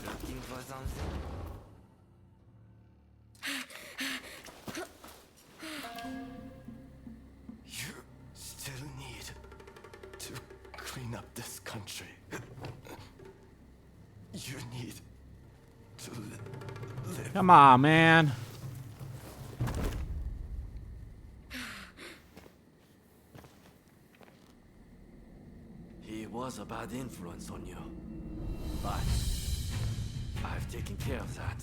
Looking for something? You still need to clean up this country. You need to live. Come on, man. He was a bad influence on you. But I've taken care of that.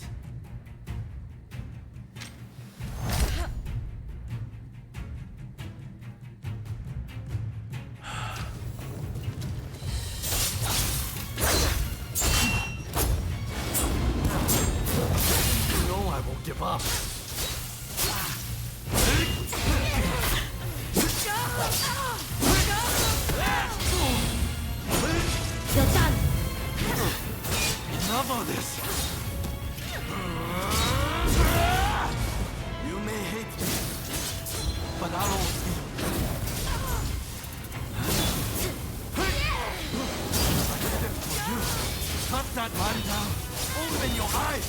You know I won't give up. You're done. Enough of this. You may hate me, but I'll always be your I did it for you. Cut that man down. Open your eyes.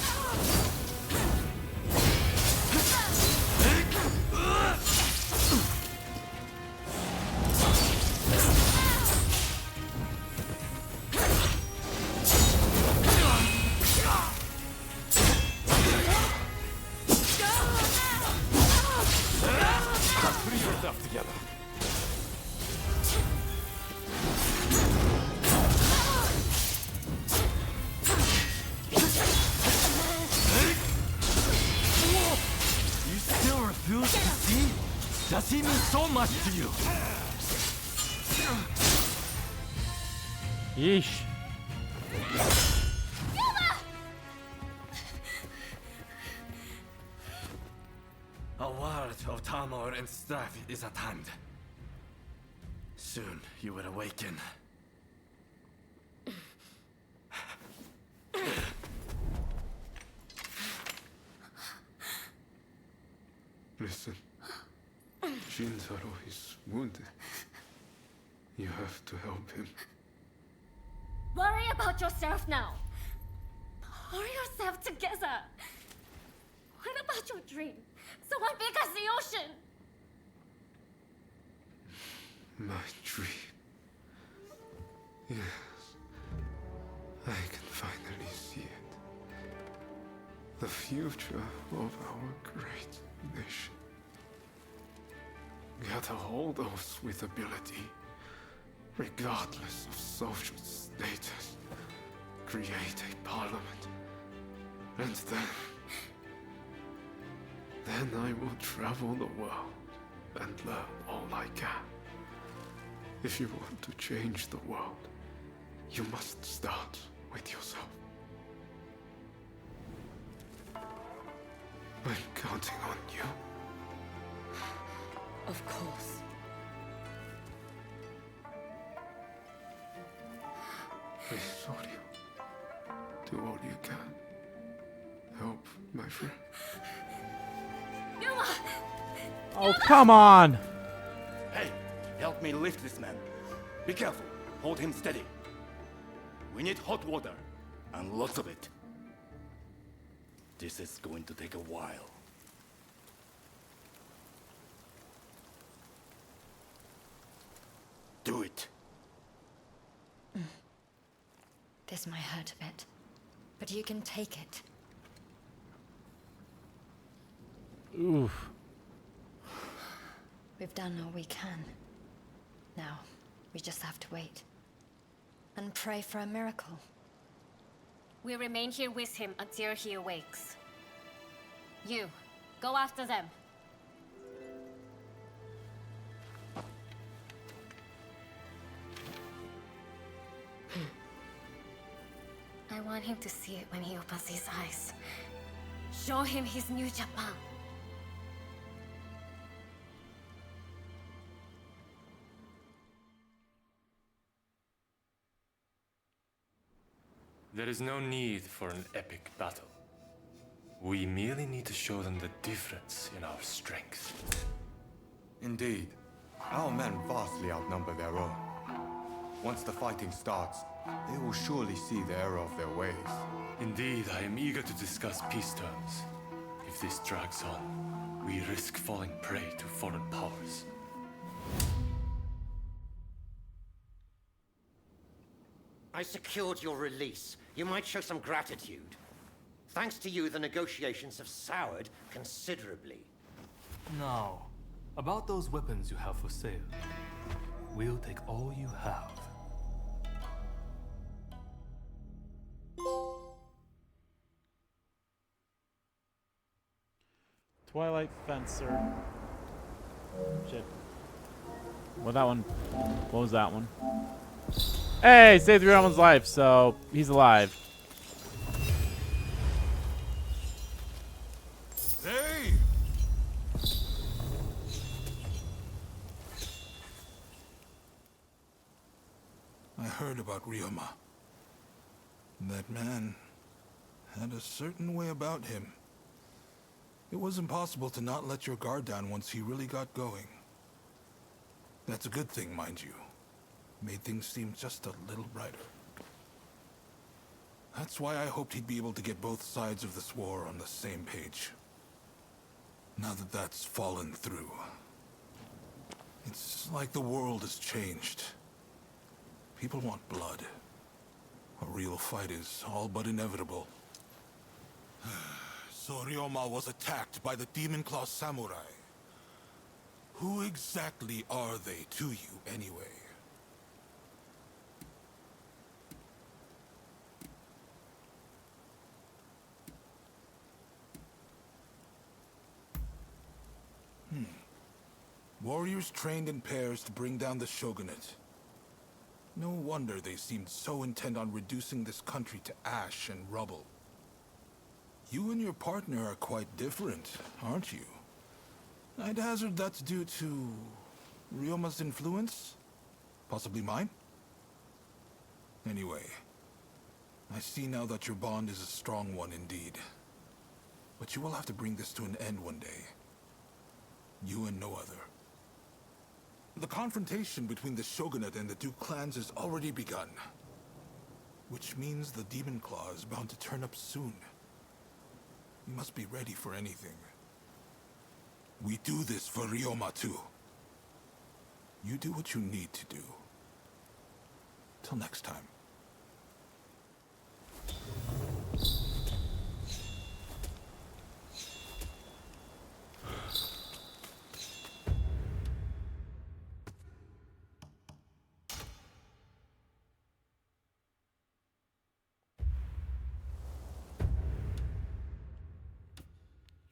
Put yourself together. You still refuse to see? Does he mean so much to you? Yeesh. A world of turmoil and strife is at hand. Soon you will awaken. Listen, Shinzaro is wounded. You have to help him. Worry about yourself now. Pull yourself together. What about your dream? Someone big as the ocean. My dream. Yes. I can finally see it. The future of our great nation. Gather all those with ability, regardless of social status. Create a parliament. And then I will travel the world and learn all I can. If you want to change the world, you must start with yourself. I'm counting on you. Of course. Please, Soryu, do all you can. Help my friend. Yuma! Oh, come on! Hey, help me lift this man. Be careful. Hold him steady. We need hot water, and lots of it. This is going to take a while. Do it. This might hurt a bit, but you can take it. Oof. We've done all we can. Now, we just have to wait. And pray for a miracle. We remain here with him until he awakes. You, go after them. I want him to see it when he opens his eyes. Show him his new Japan. There is no need for an epic battle. We merely need to show them the difference in our strength. Indeed. Our men vastly outnumber their own. Once the fighting starts, they will surely see the error of their ways. Indeed, I am eager to discuss peace terms. If this drags on, we risk falling prey to foreign powers. I secured your release. You might show some gratitude. Thanks to you, the negotiations have soured considerably. Now, about those weapons you have for sale. We'll take all you have. Twilight Fencer. Shit. Well, that one. What was that one? Hey, saved everyone's life, so he's alive. Hey! I heard about Ryoma. That man had a certain way about him. It was impossible to not let your guard down once he really got going. That's a good thing, mind you. Made things seem just a little brighter. That's why I hoped he'd be able to get both sides of this war on the same page. Now that that's fallen through, it's like the world has changed. People want blood. A real fight is all but inevitable. So Ryoma was attacked by the Demon Claw Samurai. Who exactly are they to you, anyway? Warriors trained in pairs to bring down the Shogunate. No wonder they seemed so intent on reducing this country to ash and rubble. You and your partner are quite different, aren't you? I'd hazard that's due to Ryoma's influence? Possibly mine? Anyway, I see now that your bond is a strong one indeed. But you will have to bring this to an end one day. You and no other. The confrontation between the Shogunate and the two clans has already begun. Which means the Demon Claw is bound to turn up soon. You must be ready for anything. We do this for Ryoma too. You do what you need to do. Till next time.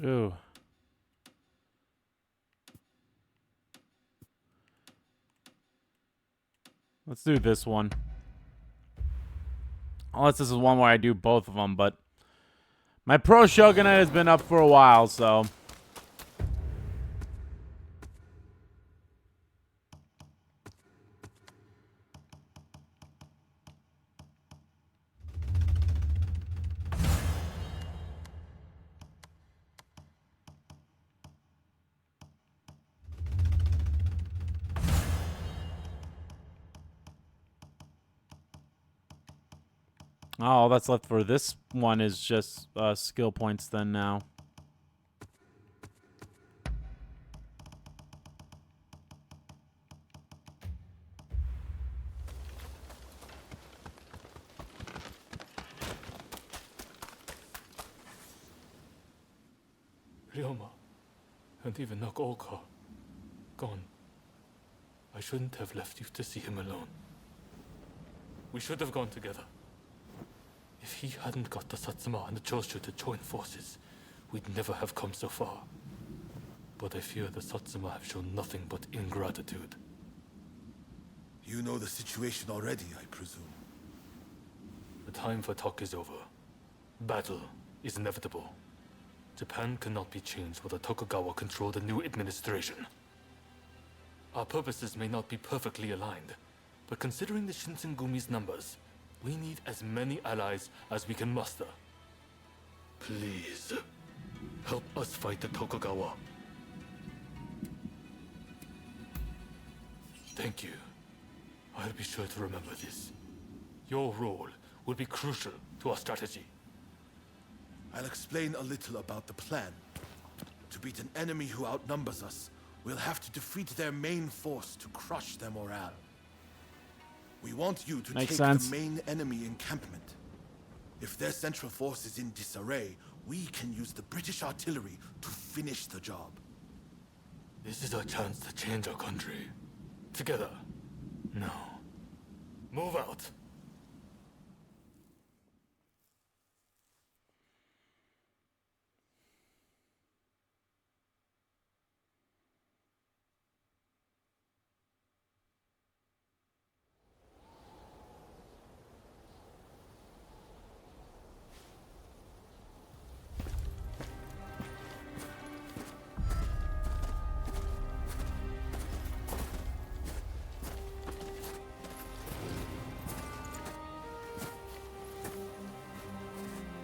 Ooh. Let's do this one. Unless this is one where I do both of them, but my pro Shogunate has been up for a while, so. All that's left for this one is just skill points then now. Ryoma, and even Nakaoka, gone. I shouldn't have left you to see him alone. We should have gone together. If he hadn't got the Satsuma and the Choshu to join forces, we'd never have come so far. But I fear the Satsuma have shown nothing but ingratitude. You know the situation already, I presume. The time for talk is over. Battle is inevitable. Japan cannot be changed while the Tokugawa control the new administration. Our purposes may not be perfectly aligned, but considering the Shinsengumi's numbers, we need as many allies as we can muster. Please, help us fight the Tokugawa. Thank you. I'll be sure to remember this. Your role will be crucial to our strategy. I'll explain a little about the plan. To beat an enemy who outnumbers us, we'll have to defeat their main force to crush their morale. We want you to take the main enemy encampment. If their central force is in disarray, we can use the British artillery to finish the job. This is our chance to change our country. Together. Now, move out.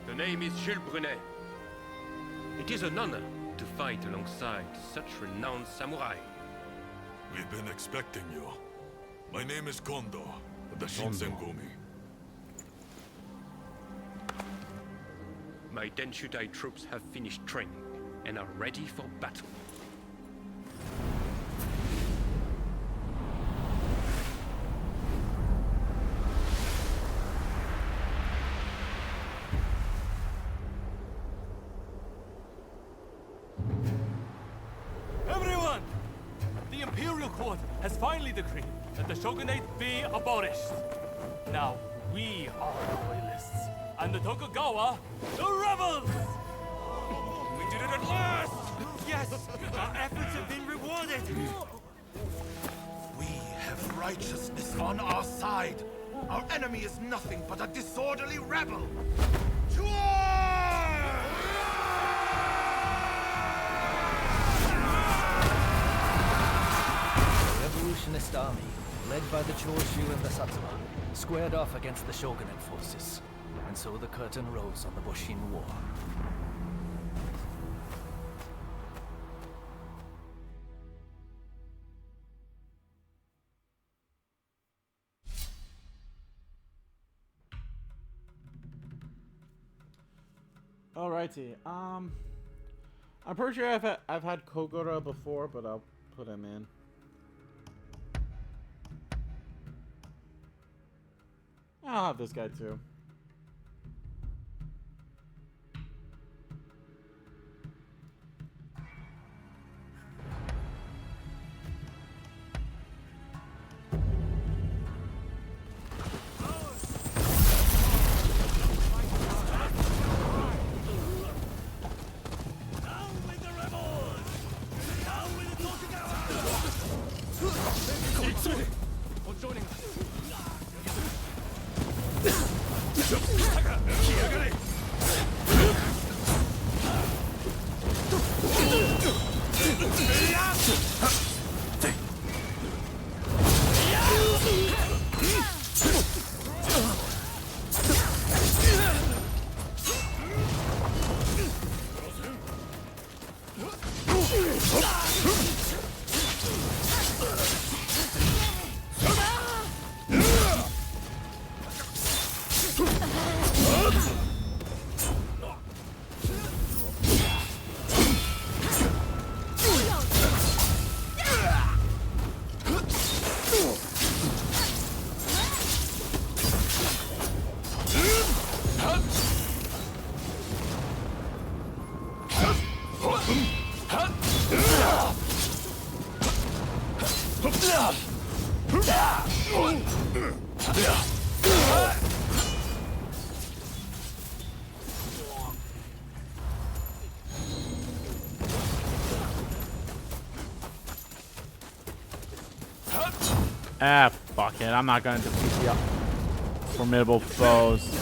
The name is Jules Brunet. It is an honor to fight alongside such renowned samurai. We've been expecting you. My name is Kondo, of the Shinsengumi. My Denshutai troops have finished training and are ready for battle. Everyone! The Imperial Court has finally decreed that the Shogunate be abolished. Now, we are the loyalists, and the Tokugawa, the rebels! We did it at last! Yes! Our efforts have been rewarded! We have righteousness on our side. Our enemy is nothing but a disorderly rebel. To war! Revolution secessionist army, led by the Choshu and the Satsuma, squared off against the Shogunate forces. And so the curtain rose on the Boshin War. Alrighty. I'm pretty sure I've had Kogoro before, but I'll put him in. I'll have this guy too. Ah, fuck it. I'm not gonna defeat the formidable foes.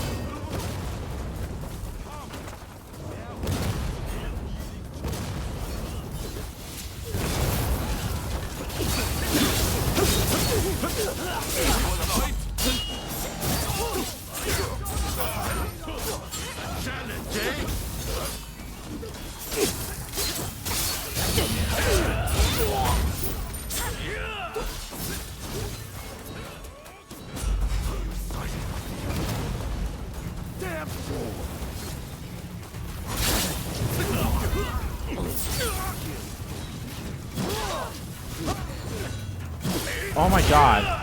Oh my god.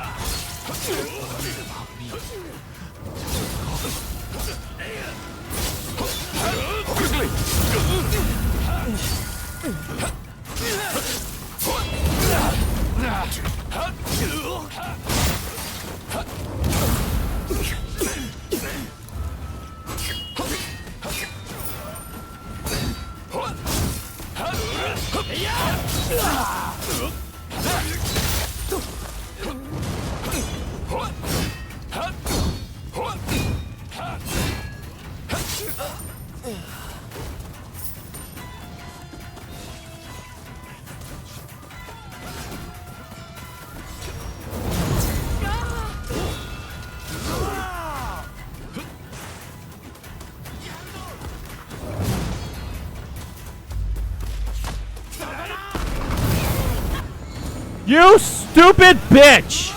You stupid bitch!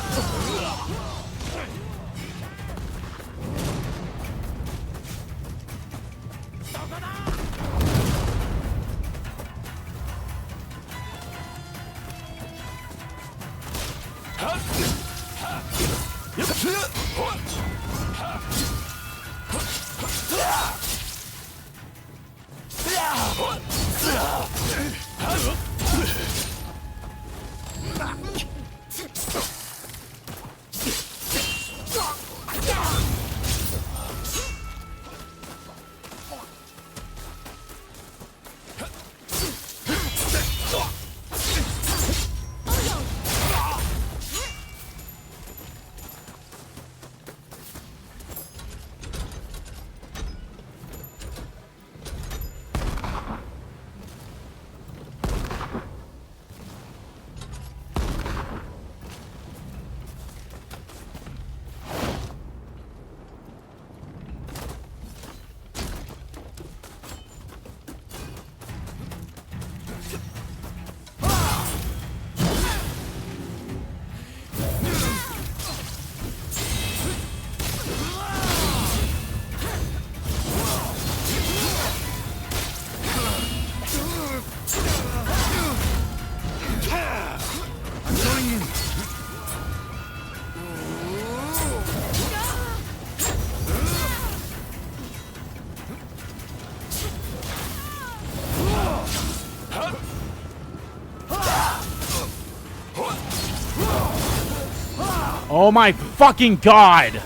Oh my fucking god!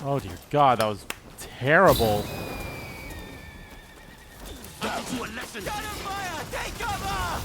Oh dear God, that was terrible. I'll teach you a lesson. Fire! Take cover!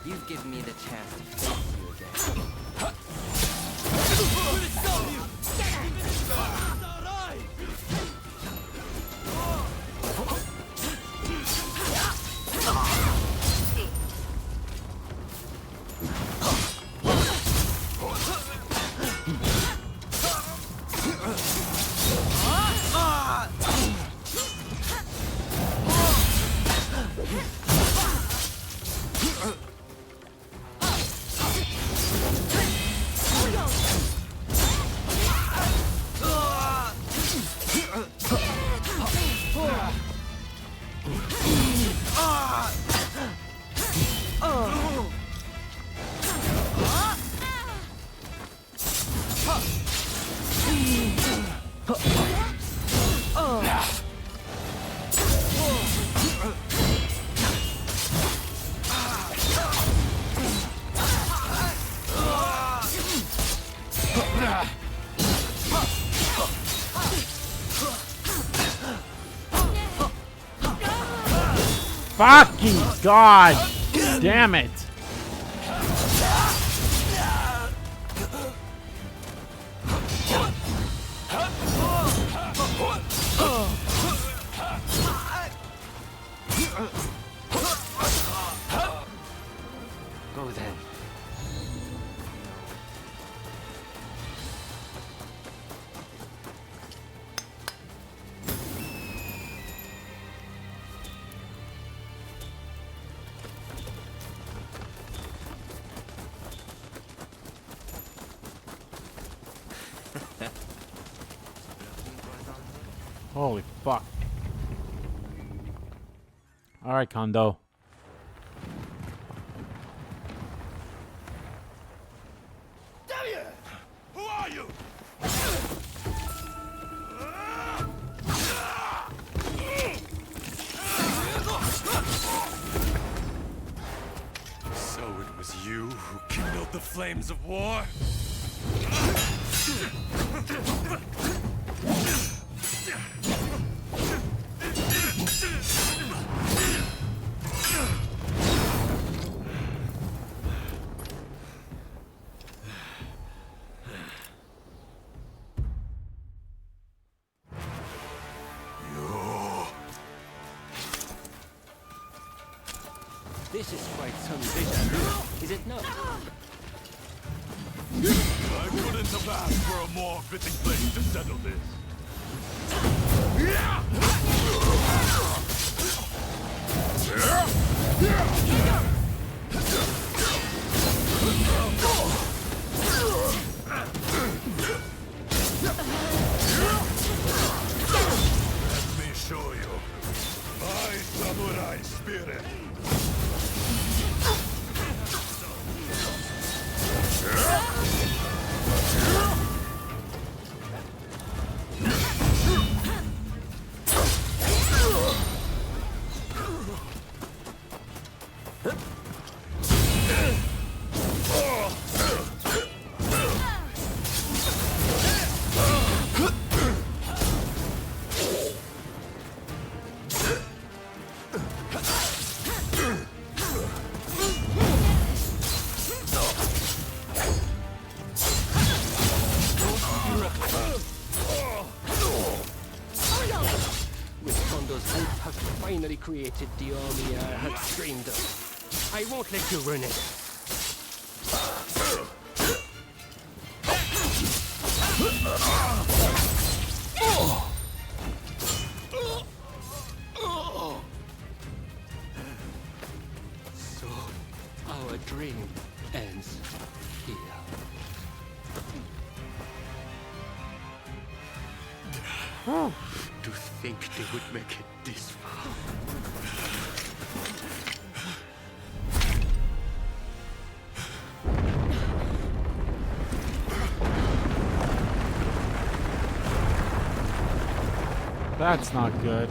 You've given me the chance to face you again. Fucking God damn it. Go then. Holy fuck. Alright, Kondo. Who are you? the flames of war. This is quite some vision, is it not? I wouldn't have asked for a more fitting place to settle this. Let me show you my samurai spirit. Finally created the army I had dreamed of. I won't let you ruin it. So, our dream ends here. To think they would make it this far. That's not good.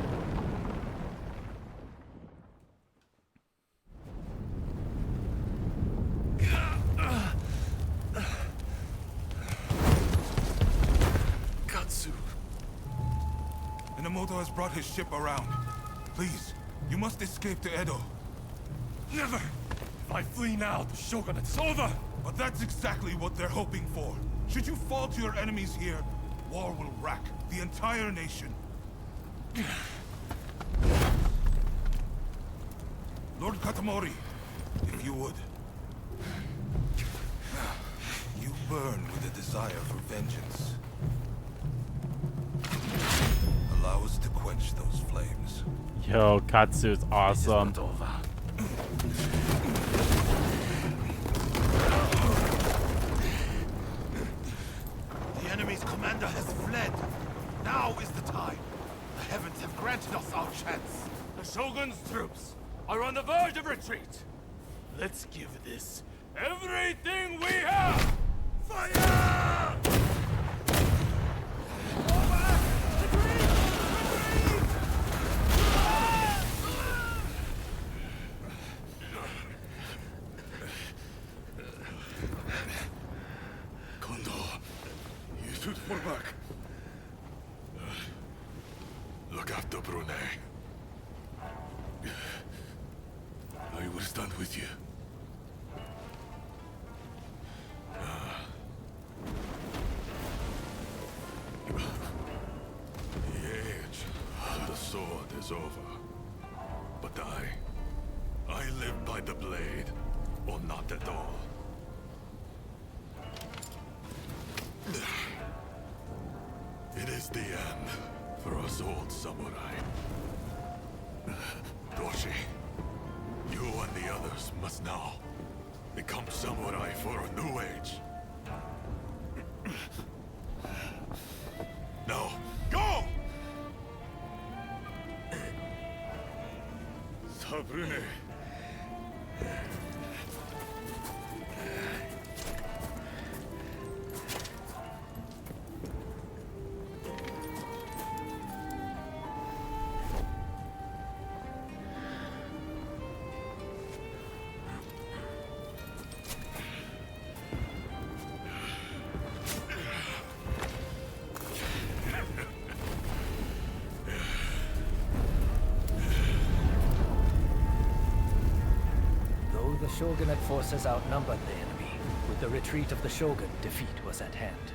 Katsu. Minamoto has brought his ship around. Please, you must escape to Edo. Never! If I flee now, the Shogunate's over! But that's exactly what they're hoping for. Should you fall to your enemies here, war will rack the entire nation. Lord Katamori, if you would. You burn with a desire for vengeance. Allow us to quench those flames. Yo, Katsu is awesome. The enemy's commander has fled. Now is the time. The heavens have granted us our chance. The Shogun's troops are on the verge of retreat. Let's give this everything we have! Fire! Kondo, you should fall back. Look after Brune. I will stand with you. The age of the sword is over. But I live by the blade, or not at all. It is the end for us old samurai. Doshi, you and the others must now become samurai for a new age. Now, go! Sabrune. Shogunate forces outnumbered the enemy. With the retreat of the Shogun, defeat was at hand.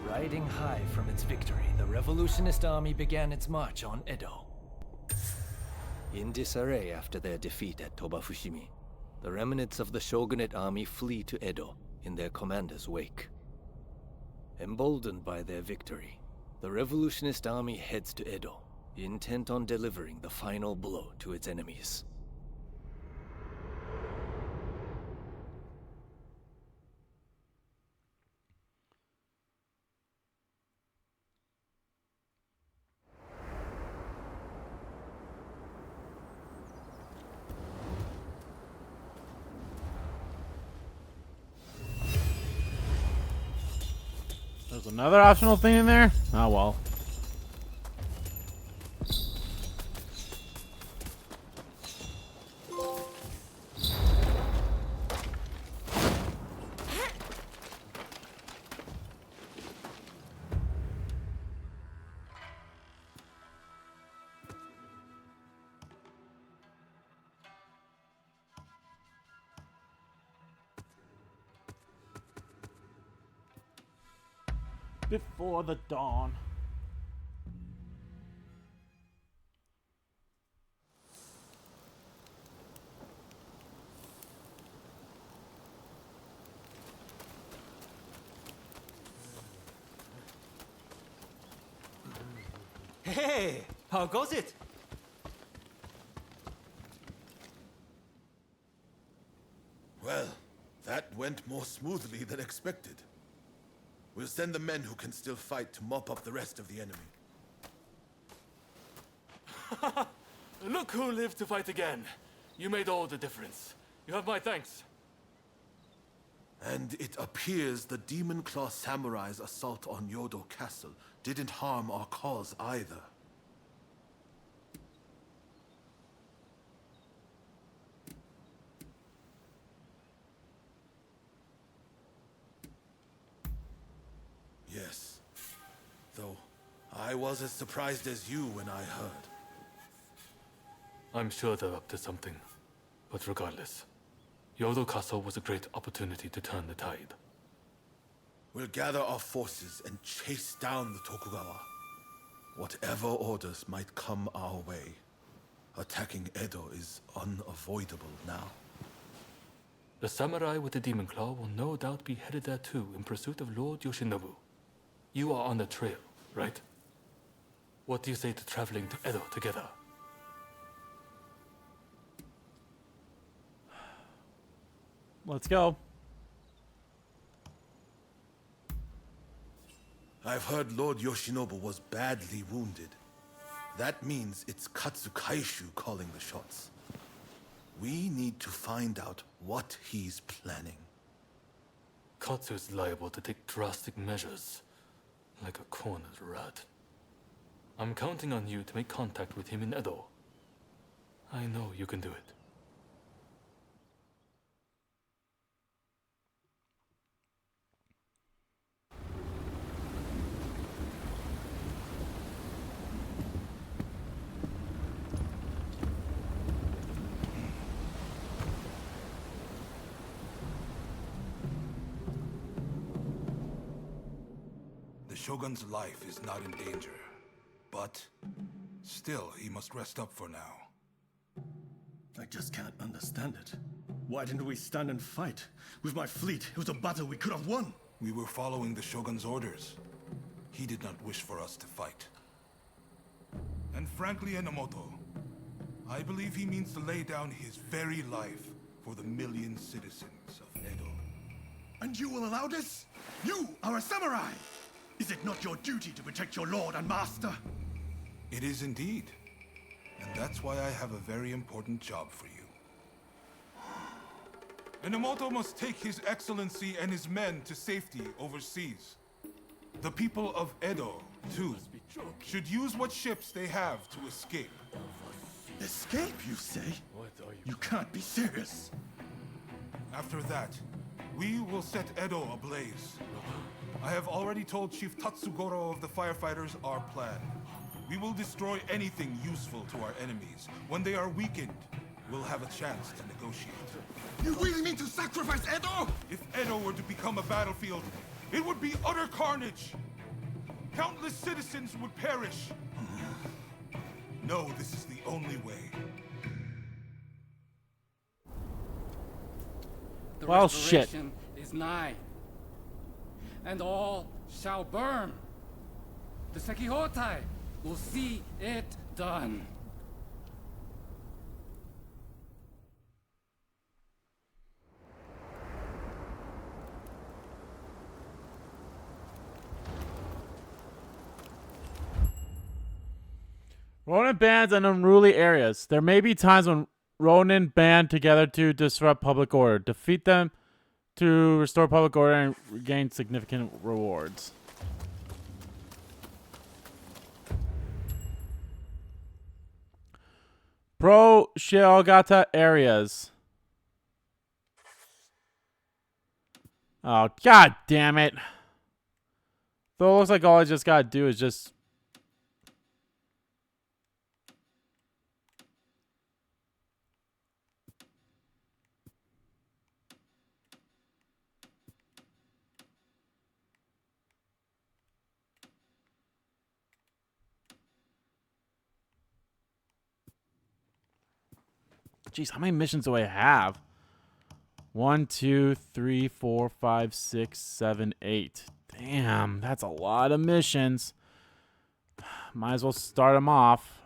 Riding high from its victory, the revolutionist army began its march on Edo. In disarray after their defeat at Tobafushimi, the remnants of the Shogunate army flee to Edo in their commander's wake. Emboldened by their victory, the revolutionist army heads to Edo, intent on delivering the final blow to its enemies. There's another optional thing in there? Oh well. Before the dawn. Hey, how goes it? Well, that went more smoothly than expected. We'll send the men who can still fight to mop up the rest of the enemy. Look who lived to fight again. You made all the difference. You have my thanks. And it appears the Demon Claw Samurai's assault on Yodo Castle didn't harm our cause either. Yes. Though, I was as surprised as you when I heard. I'm sure they're up to something. But regardless, Yodo Castle was a great opportunity to turn the tide. We'll gather our forces and chase down the Tokugawa. Whatever orders might come our way, attacking Edo is unavoidable now. The samurai with the Demon Claw will no doubt be headed there too in pursuit of Lord Yoshinobu. You are on the trail, right? What do you say to traveling to Edo together? Let's go. I've heard Lord Yoshinobu was badly wounded. That means it's Katsukaishu calling the shots. We need to find out what he's planning. Katsu is liable to take drastic measures, like a cornered rat. I'm counting on you to make contact with him in Edo. I know you can do it. The Shogun's life is not in danger, but still, he must rest up for now. I just can't understand it. Why didn't we stand and fight? With my fleet, it was a battle we could have won. We were following the Shogun's orders. He did not wish for us to fight. And frankly, Enomoto, I believe he means to lay down his very life for the million citizens of Edo. And you will allow this? You are a samurai! Is it not your duty to protect your lord and master? It is indeed. And that's why I have a very important job for you. Enomoto must take his excellency and his men to safety overseas. The people of Edo, too, should use what ships they have to escape. Escape, you say? You can't be serious. After that, we will set Edo ablaze. I have already told Chief Tatsugoro of the firefighters our plan. We will destroy anything useful to our enemies when they are weakened, we'll have a chance to negotiate. You really mean to sacrifice Edo? If Edo were to become a battlefield, it would be utter carnage. Countless citizens would perish. No, this is the only way. The Well, shit. restoration is nigh, and all shall burn. The Sekihotai will see it done. Ronin bans in unruly areas. There may be times when Ronin band together to disrupt public order. Defeat them to restore public order and regain significant rewards. Pro Shiogata areas. Oh, god damn it. So it looks like all I just gotta do is just... Jeez, how many missions do I have? 1, 2, 3, 4, 5, 6, 7, 8. Damn, that's a lot of missions. Might as well start them off.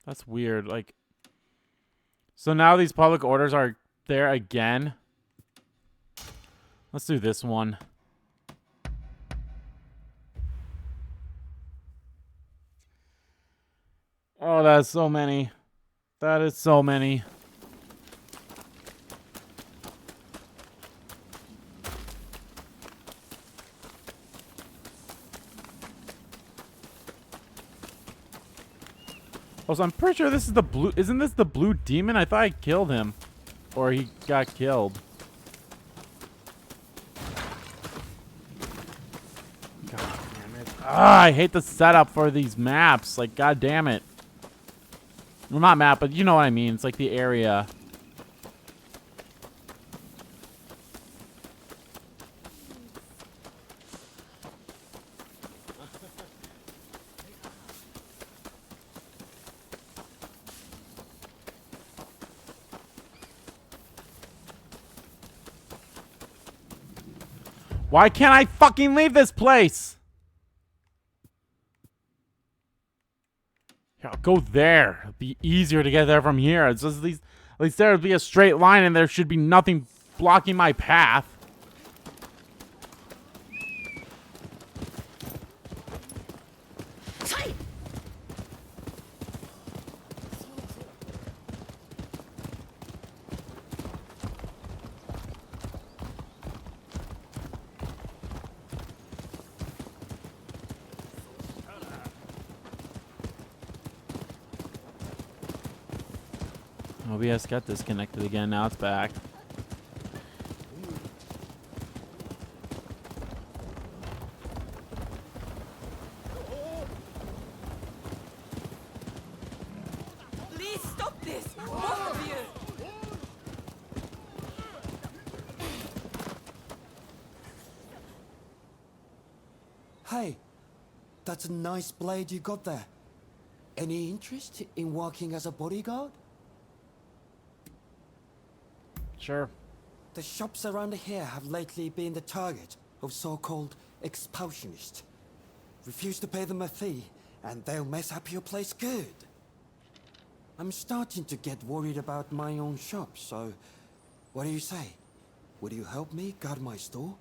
That's weird. Like, so now these public orders are there again. Let's do this one. Oh, that's so many. That is so many. Also, I'm pretty sure this is the blue... Isn't this the blue demon? I thought I killed him. Or he got killed. God damn it. Ah, I hate the setup for these maps. Like, god damn it. Well, not map, but you know what I mean. It's like the area. Why can't I fucking leave this place? Here, I'll go there. It'll be easier to get there from here. It's just at least there would be a straight line and there should be nothing blocking my path. OBS got disconnected again. Now it's back. Please stop this! Both of you! Hey, that's a nice blade you got there. Any interest in working as a bodyguard? Sure. The shops around here have lately been the target of so-called expulsionists. Refuse to pay them a fee, and they'll mess up your place good. I'm starting to get worried about my own shop, so what do you say? Would you help me guard my store?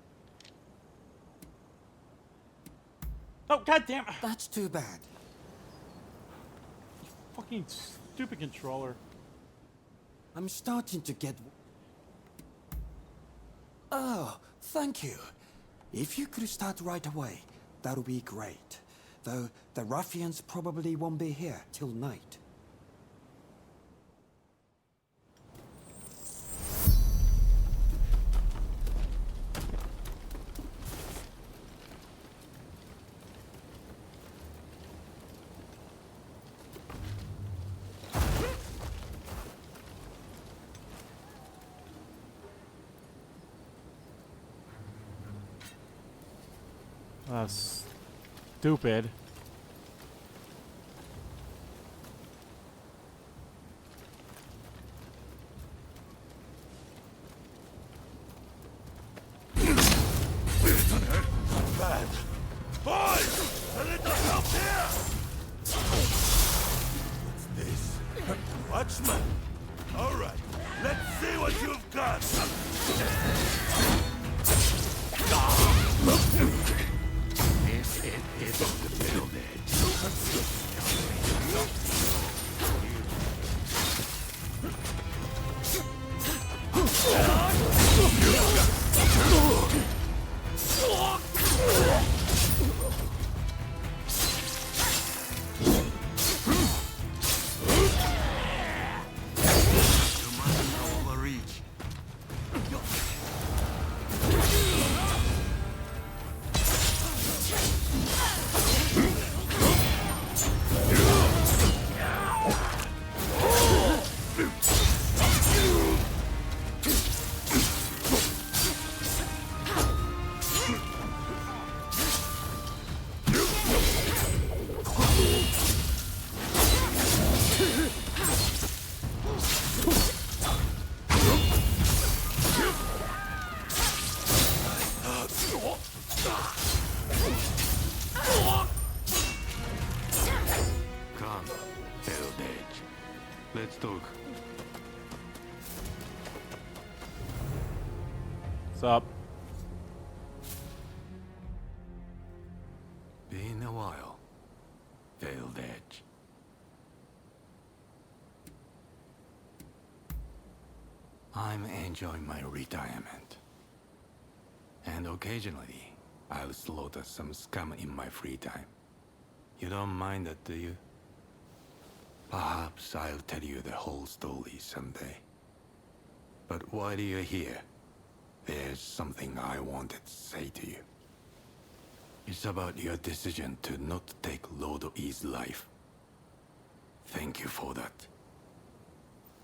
Oh, goddamn! That's too bad. fucking stupid controller. I'm starting to get... Oh, thank you. If you could start right away, that would be great. Though the ruffians probably won't be here till night. Stupid. Bad. Boys! A little help here! What's this? Watchman! Alright, let's see what you've got! This is the building. Let's talk. What's up? Been a while. Veiled Edge. I'm enjoying my retirement. And occasionally, I'll slaughter some scum in my free time. You don't mind that, do you? Perhaps I'll tell you the whole story someday. But while you're here, there's something I wanted to say to you. It's about your decision to not take Lord E's life. Thank you for that.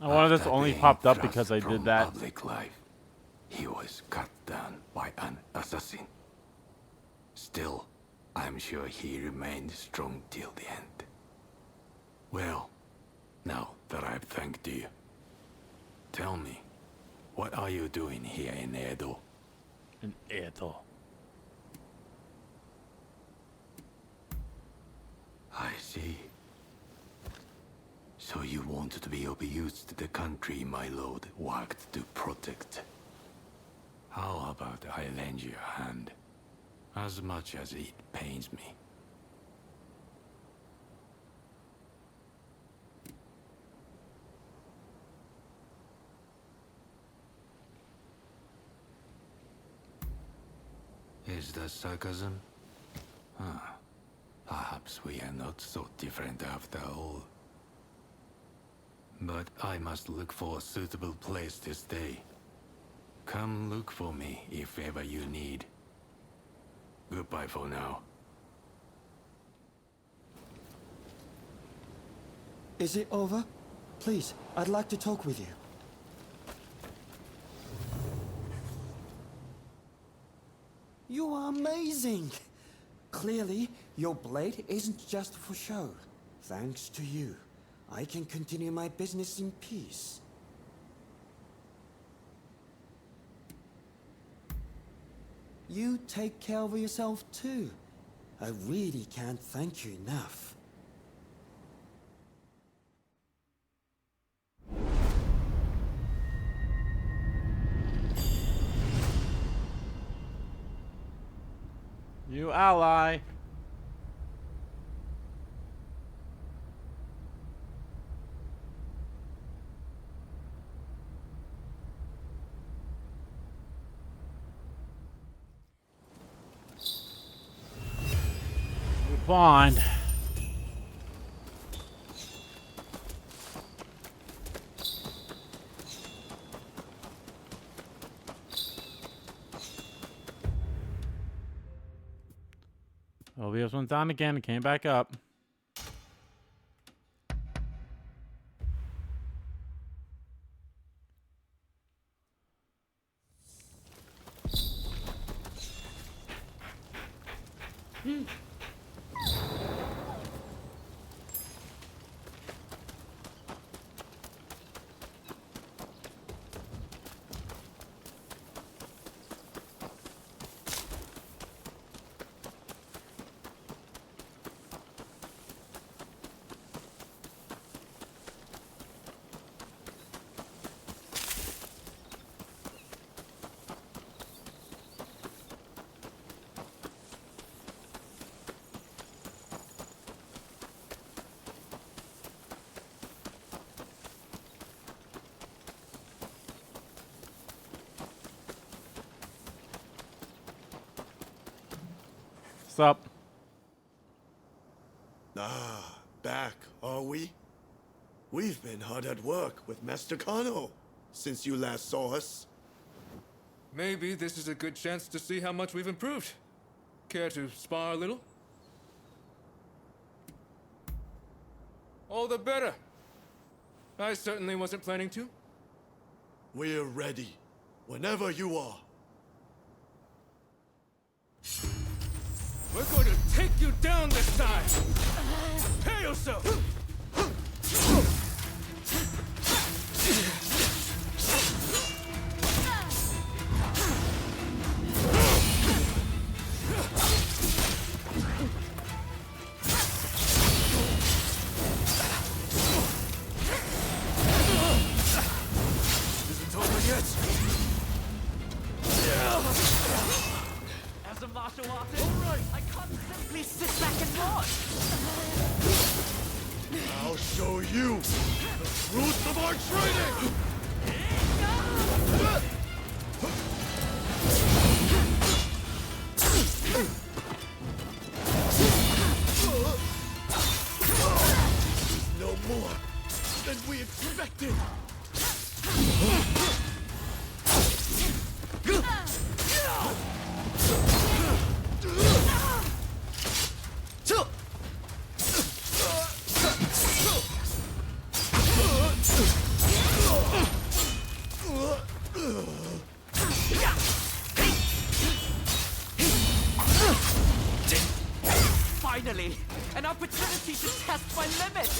I wanted this After only being popped up thrust because I from did that. Public life, he was cut down by an assassin. Still, I'm sure he remained strong till the end. Well, now that I've thanked you, tell me, what are you doing here in Edo? In Edo. I see. So you wanted to be of use to the country my lord worked to protect. How about I lend you a hand? As much as it pains me. Is that sarcasm? Huh. Perhaps we are not so different after all. But I must look for a suitable place to stay. Come look for me if ever you need. Goodbye for now. Is it over? Please, I'd like to talk with you. You are amazing! Clearly, your blade isn't just for show. Thanks to you, I can continue my business in peace. You take care of yourself too. I really can't thank you enough. You ally. spawned. Oh, we just went down again and came back up. What's up? Ah, back, are we? We've been hard at work with Master Kano since you last saw us. Maybe this is a good chance to see how much we've improved. Care to spar a little? All the better. I certainly wasn't planning to. We're ready, whenever you are. We're going to take you down this time! Prepare yourself! Isn't over yet. As a martial artist, I can't simply sit back and watch. I'll show you the fruits of our training! There's no more than we expected! Finally, an opportunity to test my limit.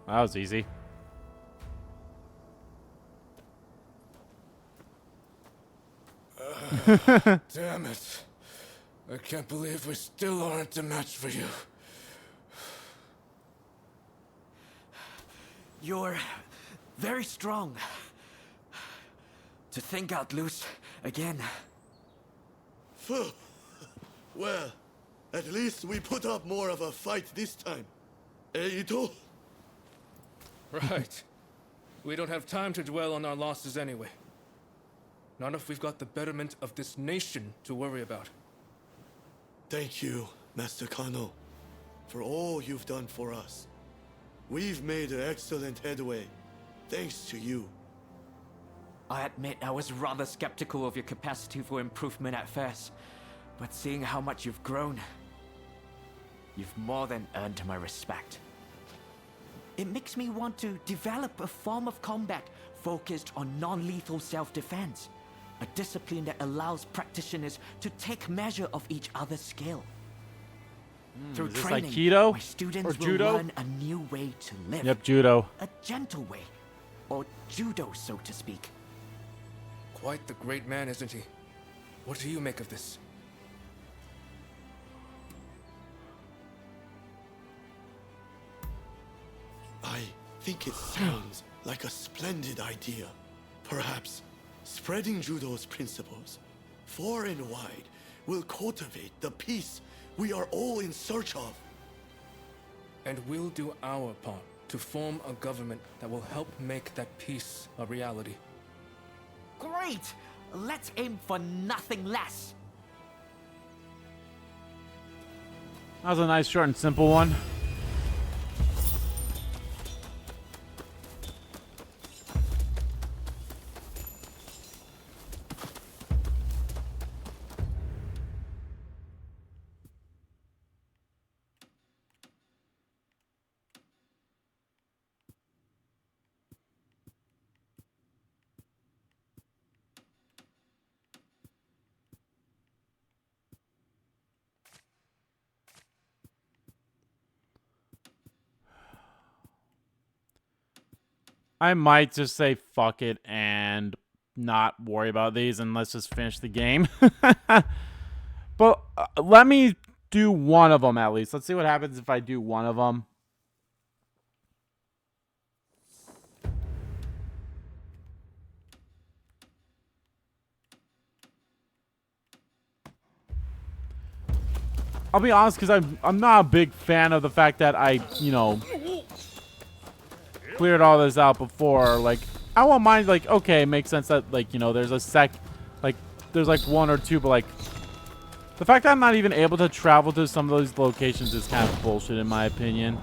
That was easy. Damn it. I can't believe we still aren't a match for you. You're very strong. To think I'd lose again. Phew. Well, at least we put up more of a fight this time. Ito? Right. We don't have time to dwell on our losses anyway. Not if we've got the betterment of this nation to worry about. Thank you, Master Kano, for all you've done for us. We've made an excellent headway, thanks to you. I admit I was rather skeptical of your capacity for improvement at first, but seeing how much you've grown, you've more than earned my respect. It makes me want to develop a form of combat focused on non-lethal self-defense. A discipline that allows practitioners to take measure of each other's skill. Through is this training, like Keto my students or will Judo? learn a new way to live. Yep, Judo. A gentle way. Or judo, so to speak. Quite the great man, isn't he? What do you make of this? I think it sounds like a splendid idea. Perhaps spreading Judo's principles far and wide will cultivate the peace we are all in search of. And we'll do our part to form a government that will help make that peace a reality. Great! Let's aim for nothing less. That was a nice, short, and simple one. I might just say fuck it and not worry about these and let's just finish the game. But let me do one of them at least. Let's see what happens if I do one of them. I'll be honest, because I'm not a big fan of the fact that I, you know, cleared all this out before. Like, I won't mind, like, okay, it makes sense that, like, you know, there's there's like one or two, but like, the fact that I'm not even able to travel to some of those locations is kind of bullshit in my opinion.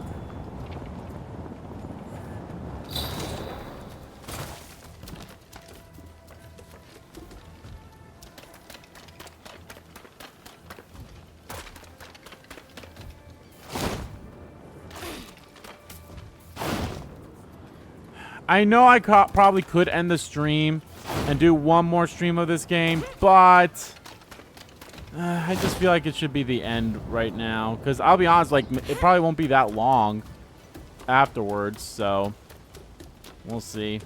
I know I probably could end the stream and do one more stream of this game, but I just feel like it should be the end right now. Because I'll be honest, like, it probably won't be that long afterwards, so we'll see.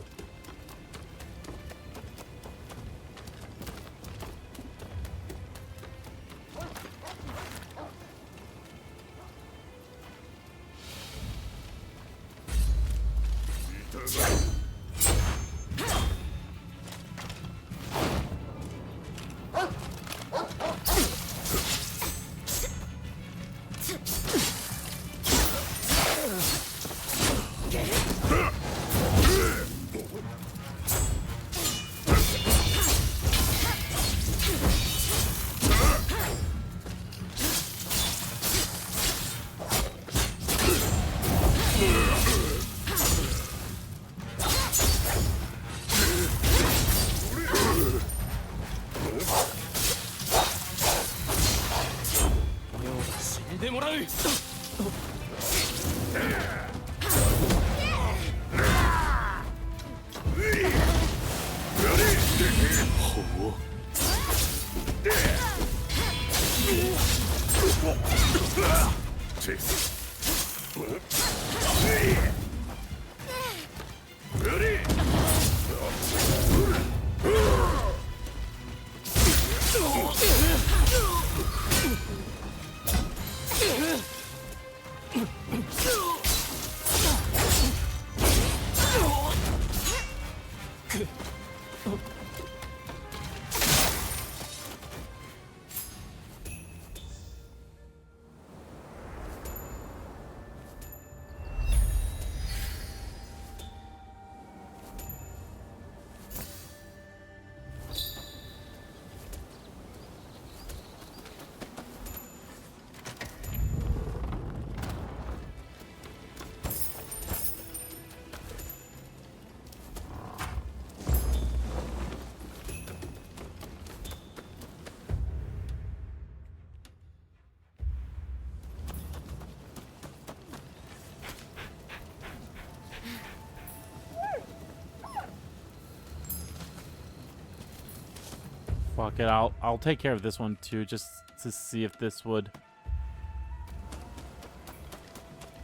Fuck it, I'll take care of this one too, just to see if this would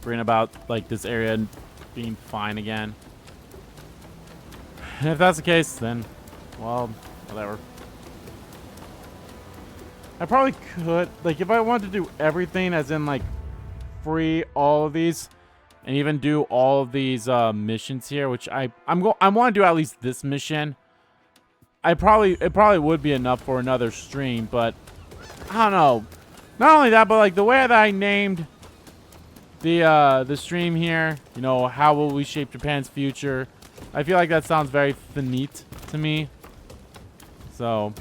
bring about like this area being fine again. And if that's the case, then well, whatever. I probably could, like, if I wanted to do everything, as in like free all of these, and even do all of these missions here, which I want to do at least this mission. It probably would be enough for another stream, but I don't know. Not only that, but like the way that I named the stream here, you know, how will we shape Japan's future? I feel like that sounds very finite to me. So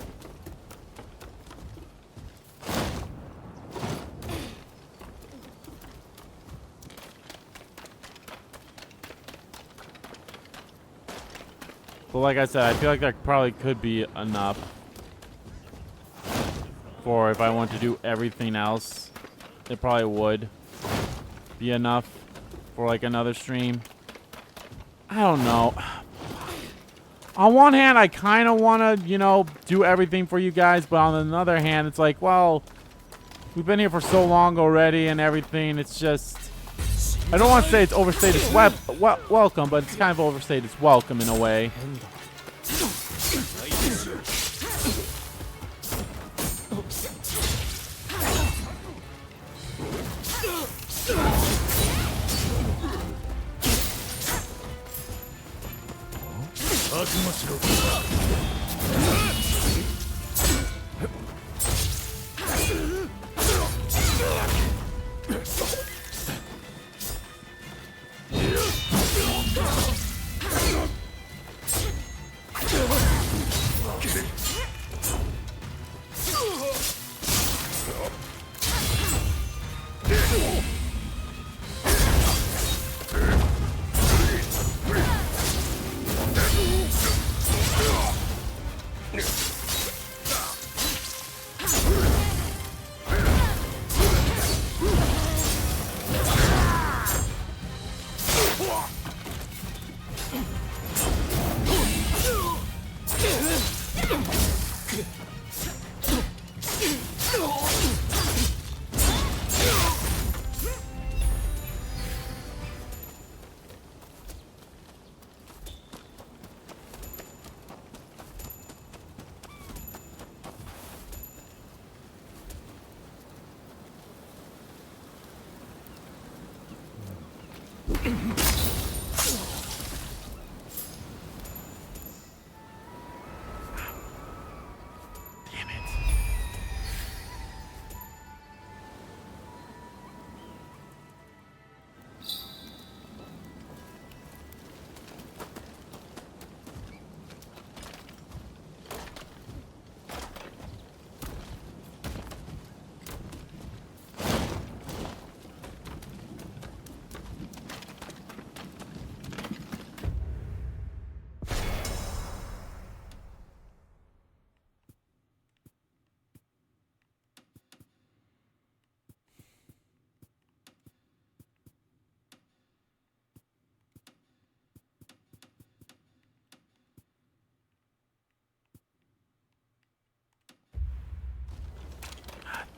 but like I said, I feel like that probably could be enough for if I want to do everything else. It probably would be enough for like another stream. I don't know. On one hand, I kind of want to, you know, do everything for you guys, but on another hand, it's like, well, we've been here for so long already and everything. It's just, I don't want to say it's overstated its welcome, but it's kind of overstated its welcome in a way.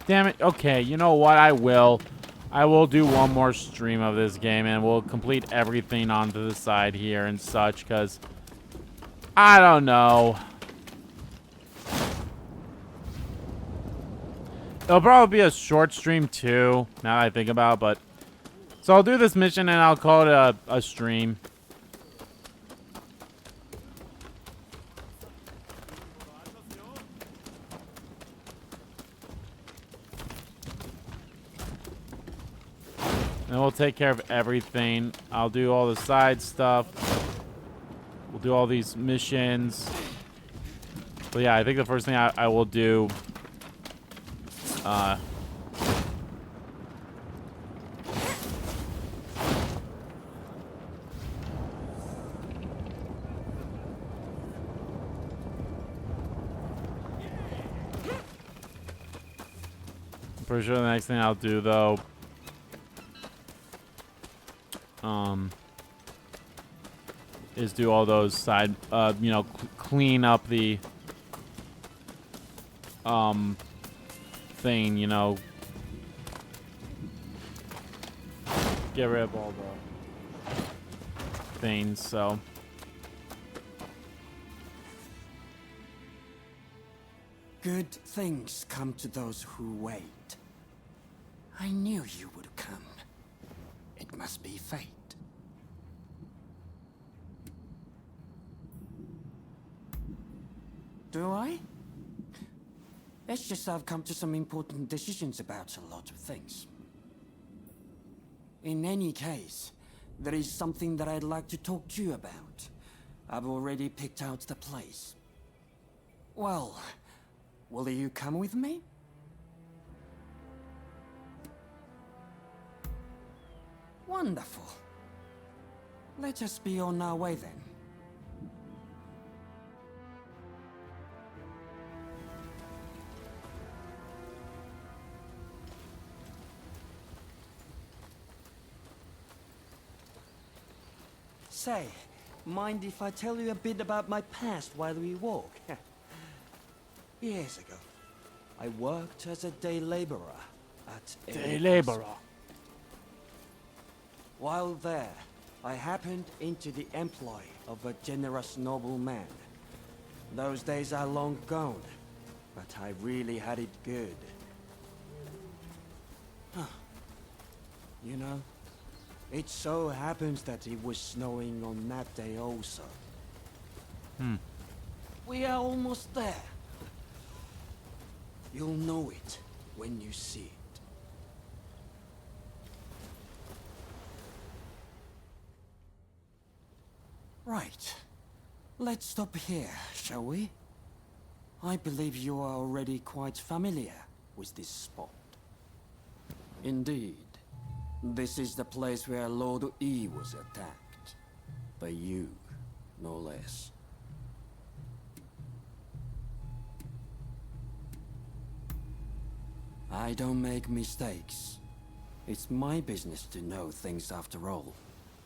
Damn it. Okay, you know what? I will do one more stream of this game, and we'll complete everything onto the side here and such, because I don't know. It'll probably be a short stream too, now that I think about it, but so I'll do this mission and I'll call it a stream. And we'll take care of everything. I'll do all the side stuff. We'll do all these missions. But yeah, I think the first thing I will do... I'm pretty sure the next thing I'll do, though... is do all those side, you know, clean up the, thing, you know. Get rid of all the things, so. Good things come to those who wait. I knew you would come. It must be fate. Do I? It's just I've come to some important decisions about a lot of things. In any case, there is something that I'd like to talk to you about. I've already picked out the place. Well, will you come with me? Wonderful. Let us be on our way then. Say, mind if I tell you a bit about my past while we walk? Years ago, I worked as a day laborer at Day laborer. While there, I happened into the employ of a generous nobleman. Those days are long gone, but I really had it good. You know, it so happens that it was snowing on that day also. We are almost there. You'll know it when you see it. Right. Let's stop here, shall we? I believe you are already quite familiar with this spot. Indeed. This is the place where Lord E was attacked. By you, no less. I don't make mistakes. It's my business to know things after all.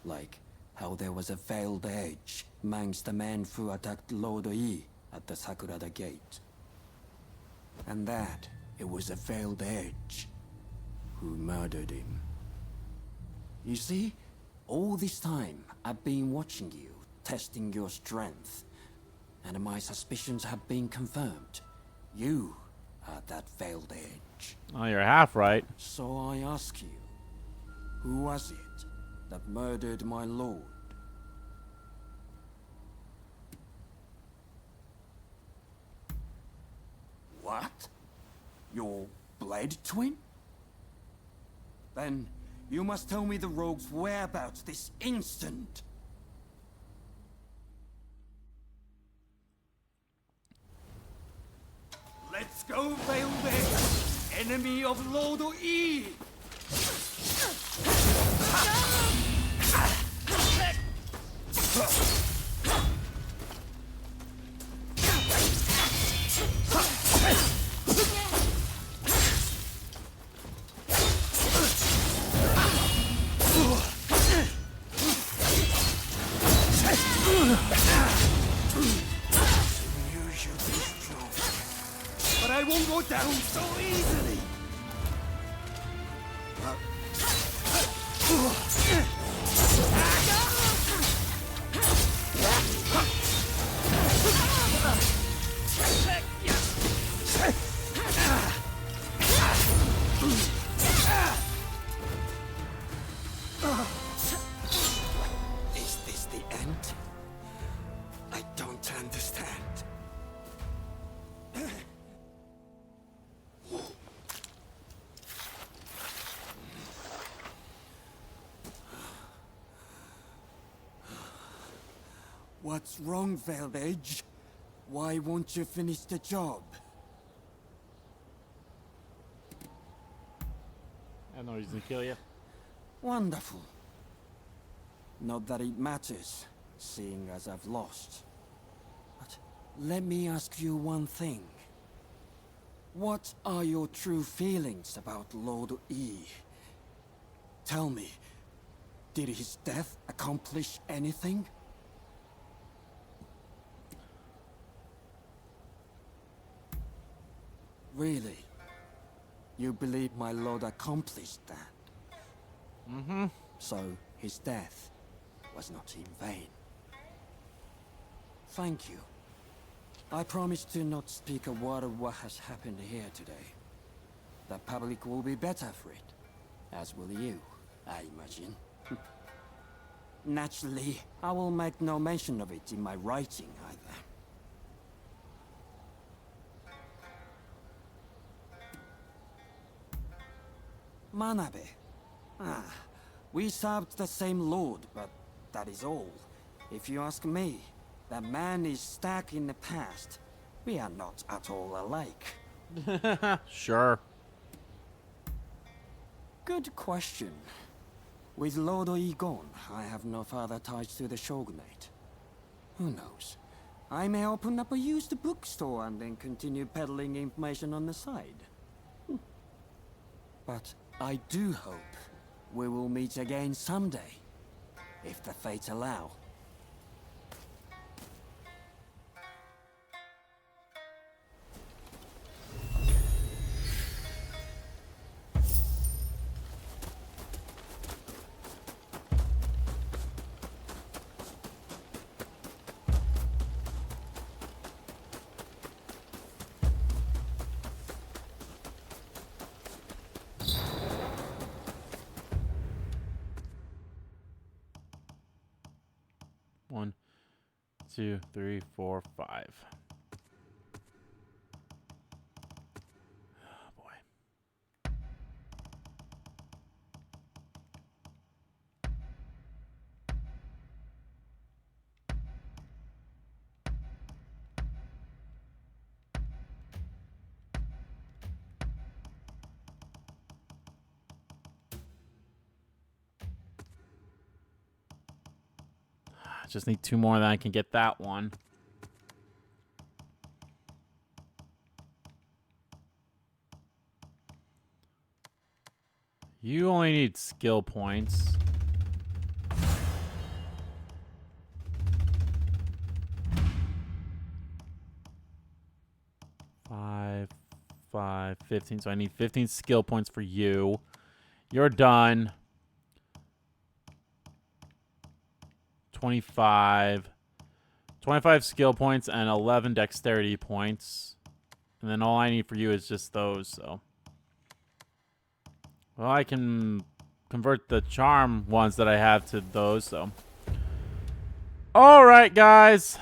Like how there was a veiled edge amongst the men who attacked Lord E at the Sakurada Gate. And that it was a veiled edge who murdered him. You see, all this time I've been watching you, testing your strength. And my suspicions have been confirmed. You are that veiled edge. Oh, you're half right. So I ask you, who was it that murdered my lord? What? Your blade twin? Then you must tell me the rogue's whereabouts this instant. Let's go, Veiled Edge, enemy of Lord E! But I won't go down so easily! Is this the end? I don't understand. What's wrong, Veiled Edge? Why won't you finish the job? I have no reason to kill you. Wonderful. Not that it matters, seeing as I've lost. But let me ask you one thing. What are your true feelings about Lord E? Tell me, did his death accomplish anything? Really? You believe my lord accomplished that? Mm-hmm. So, his death was not in vain. Thank you. I promise to not speak a word of what has happened here today. The public will be better for it. As will you, I imagine. Naturally, I will make no mention of it in my writing either. Manabe. Ah, we served the same lord, but that is all. If you ask me, that man is stuck in the past. We are not at all alike. Sure. Good question. With Lord Oi gone, I have no further ties to the Shogunate. Who knows? I may open up a used bookstore and then continue peddling information on the side. But I do hope we will meet again someday, if the fates allow. One, 2, 3, 4, 5. Oh boy. Just need 2 more, then I can get that one. You only need skill points. Five, 15. So I need 15 skill points for you. You're done. 25 skill points and 11 dexterity points. And then all I need for you is just those, so. Well, I can convert the charm ones that I have to those, so. Alright, guys.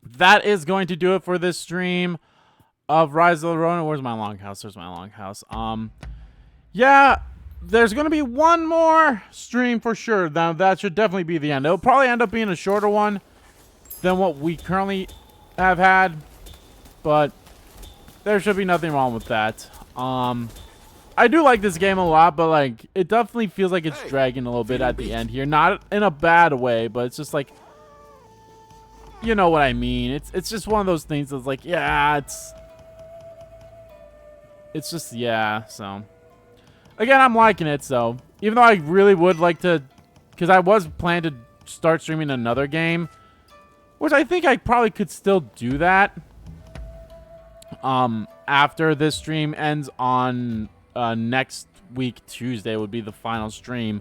That is going to do it for this stream of Rise of the Ronin. Where's my longhouse? There's my longhouse. Yeah. There's going to be one more stream for sure. Now, that should definitely be the end. It'll probably end up being a shorter one than what we currently have had. But there should be nothing wrong with that. I do like this game a lot, but like it definitely feels like it's dragging a little bit at the end here. Not in a bad way, but it's just like, you know what I mean. It's just one of those things that's like, yeah, it's just, yeah, so. Again, I'm liking it, so. Even though I really would like to, because I was planning to start streaming another game, which I think I probably could still do that. After this stream ends on next week, Tuesday would be the final stream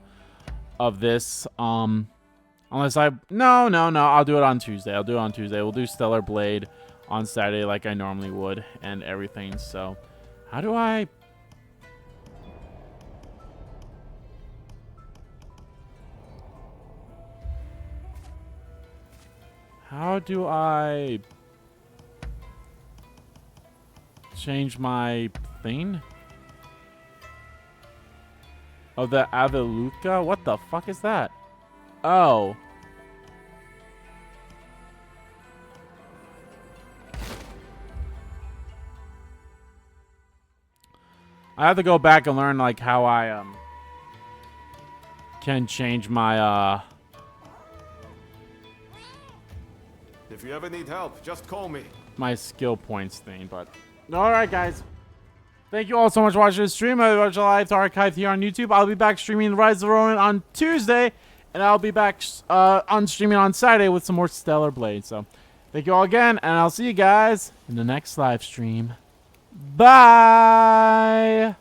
of this. Unless no, I'll do it on Tuesday. We'll do Stellar Blade on Saturday like I normally would and everything, so. How do I... How do I change my thing? Oh, the Aveluka? What the fuck is that? Oh. I have to go back and learn like how I can change my If you ever need help, just call me. my skill points thing, but alright guys. Thank you all so much for watching this stream. I'll watch live to archive here on YouTube. I'll be back streaming Rise of the Ronin on Tuesday, and I'll be back on streaming on Saturday with some more Stellar Blade. So thank you all again, and I'll see you guys in the next live stream. Bye.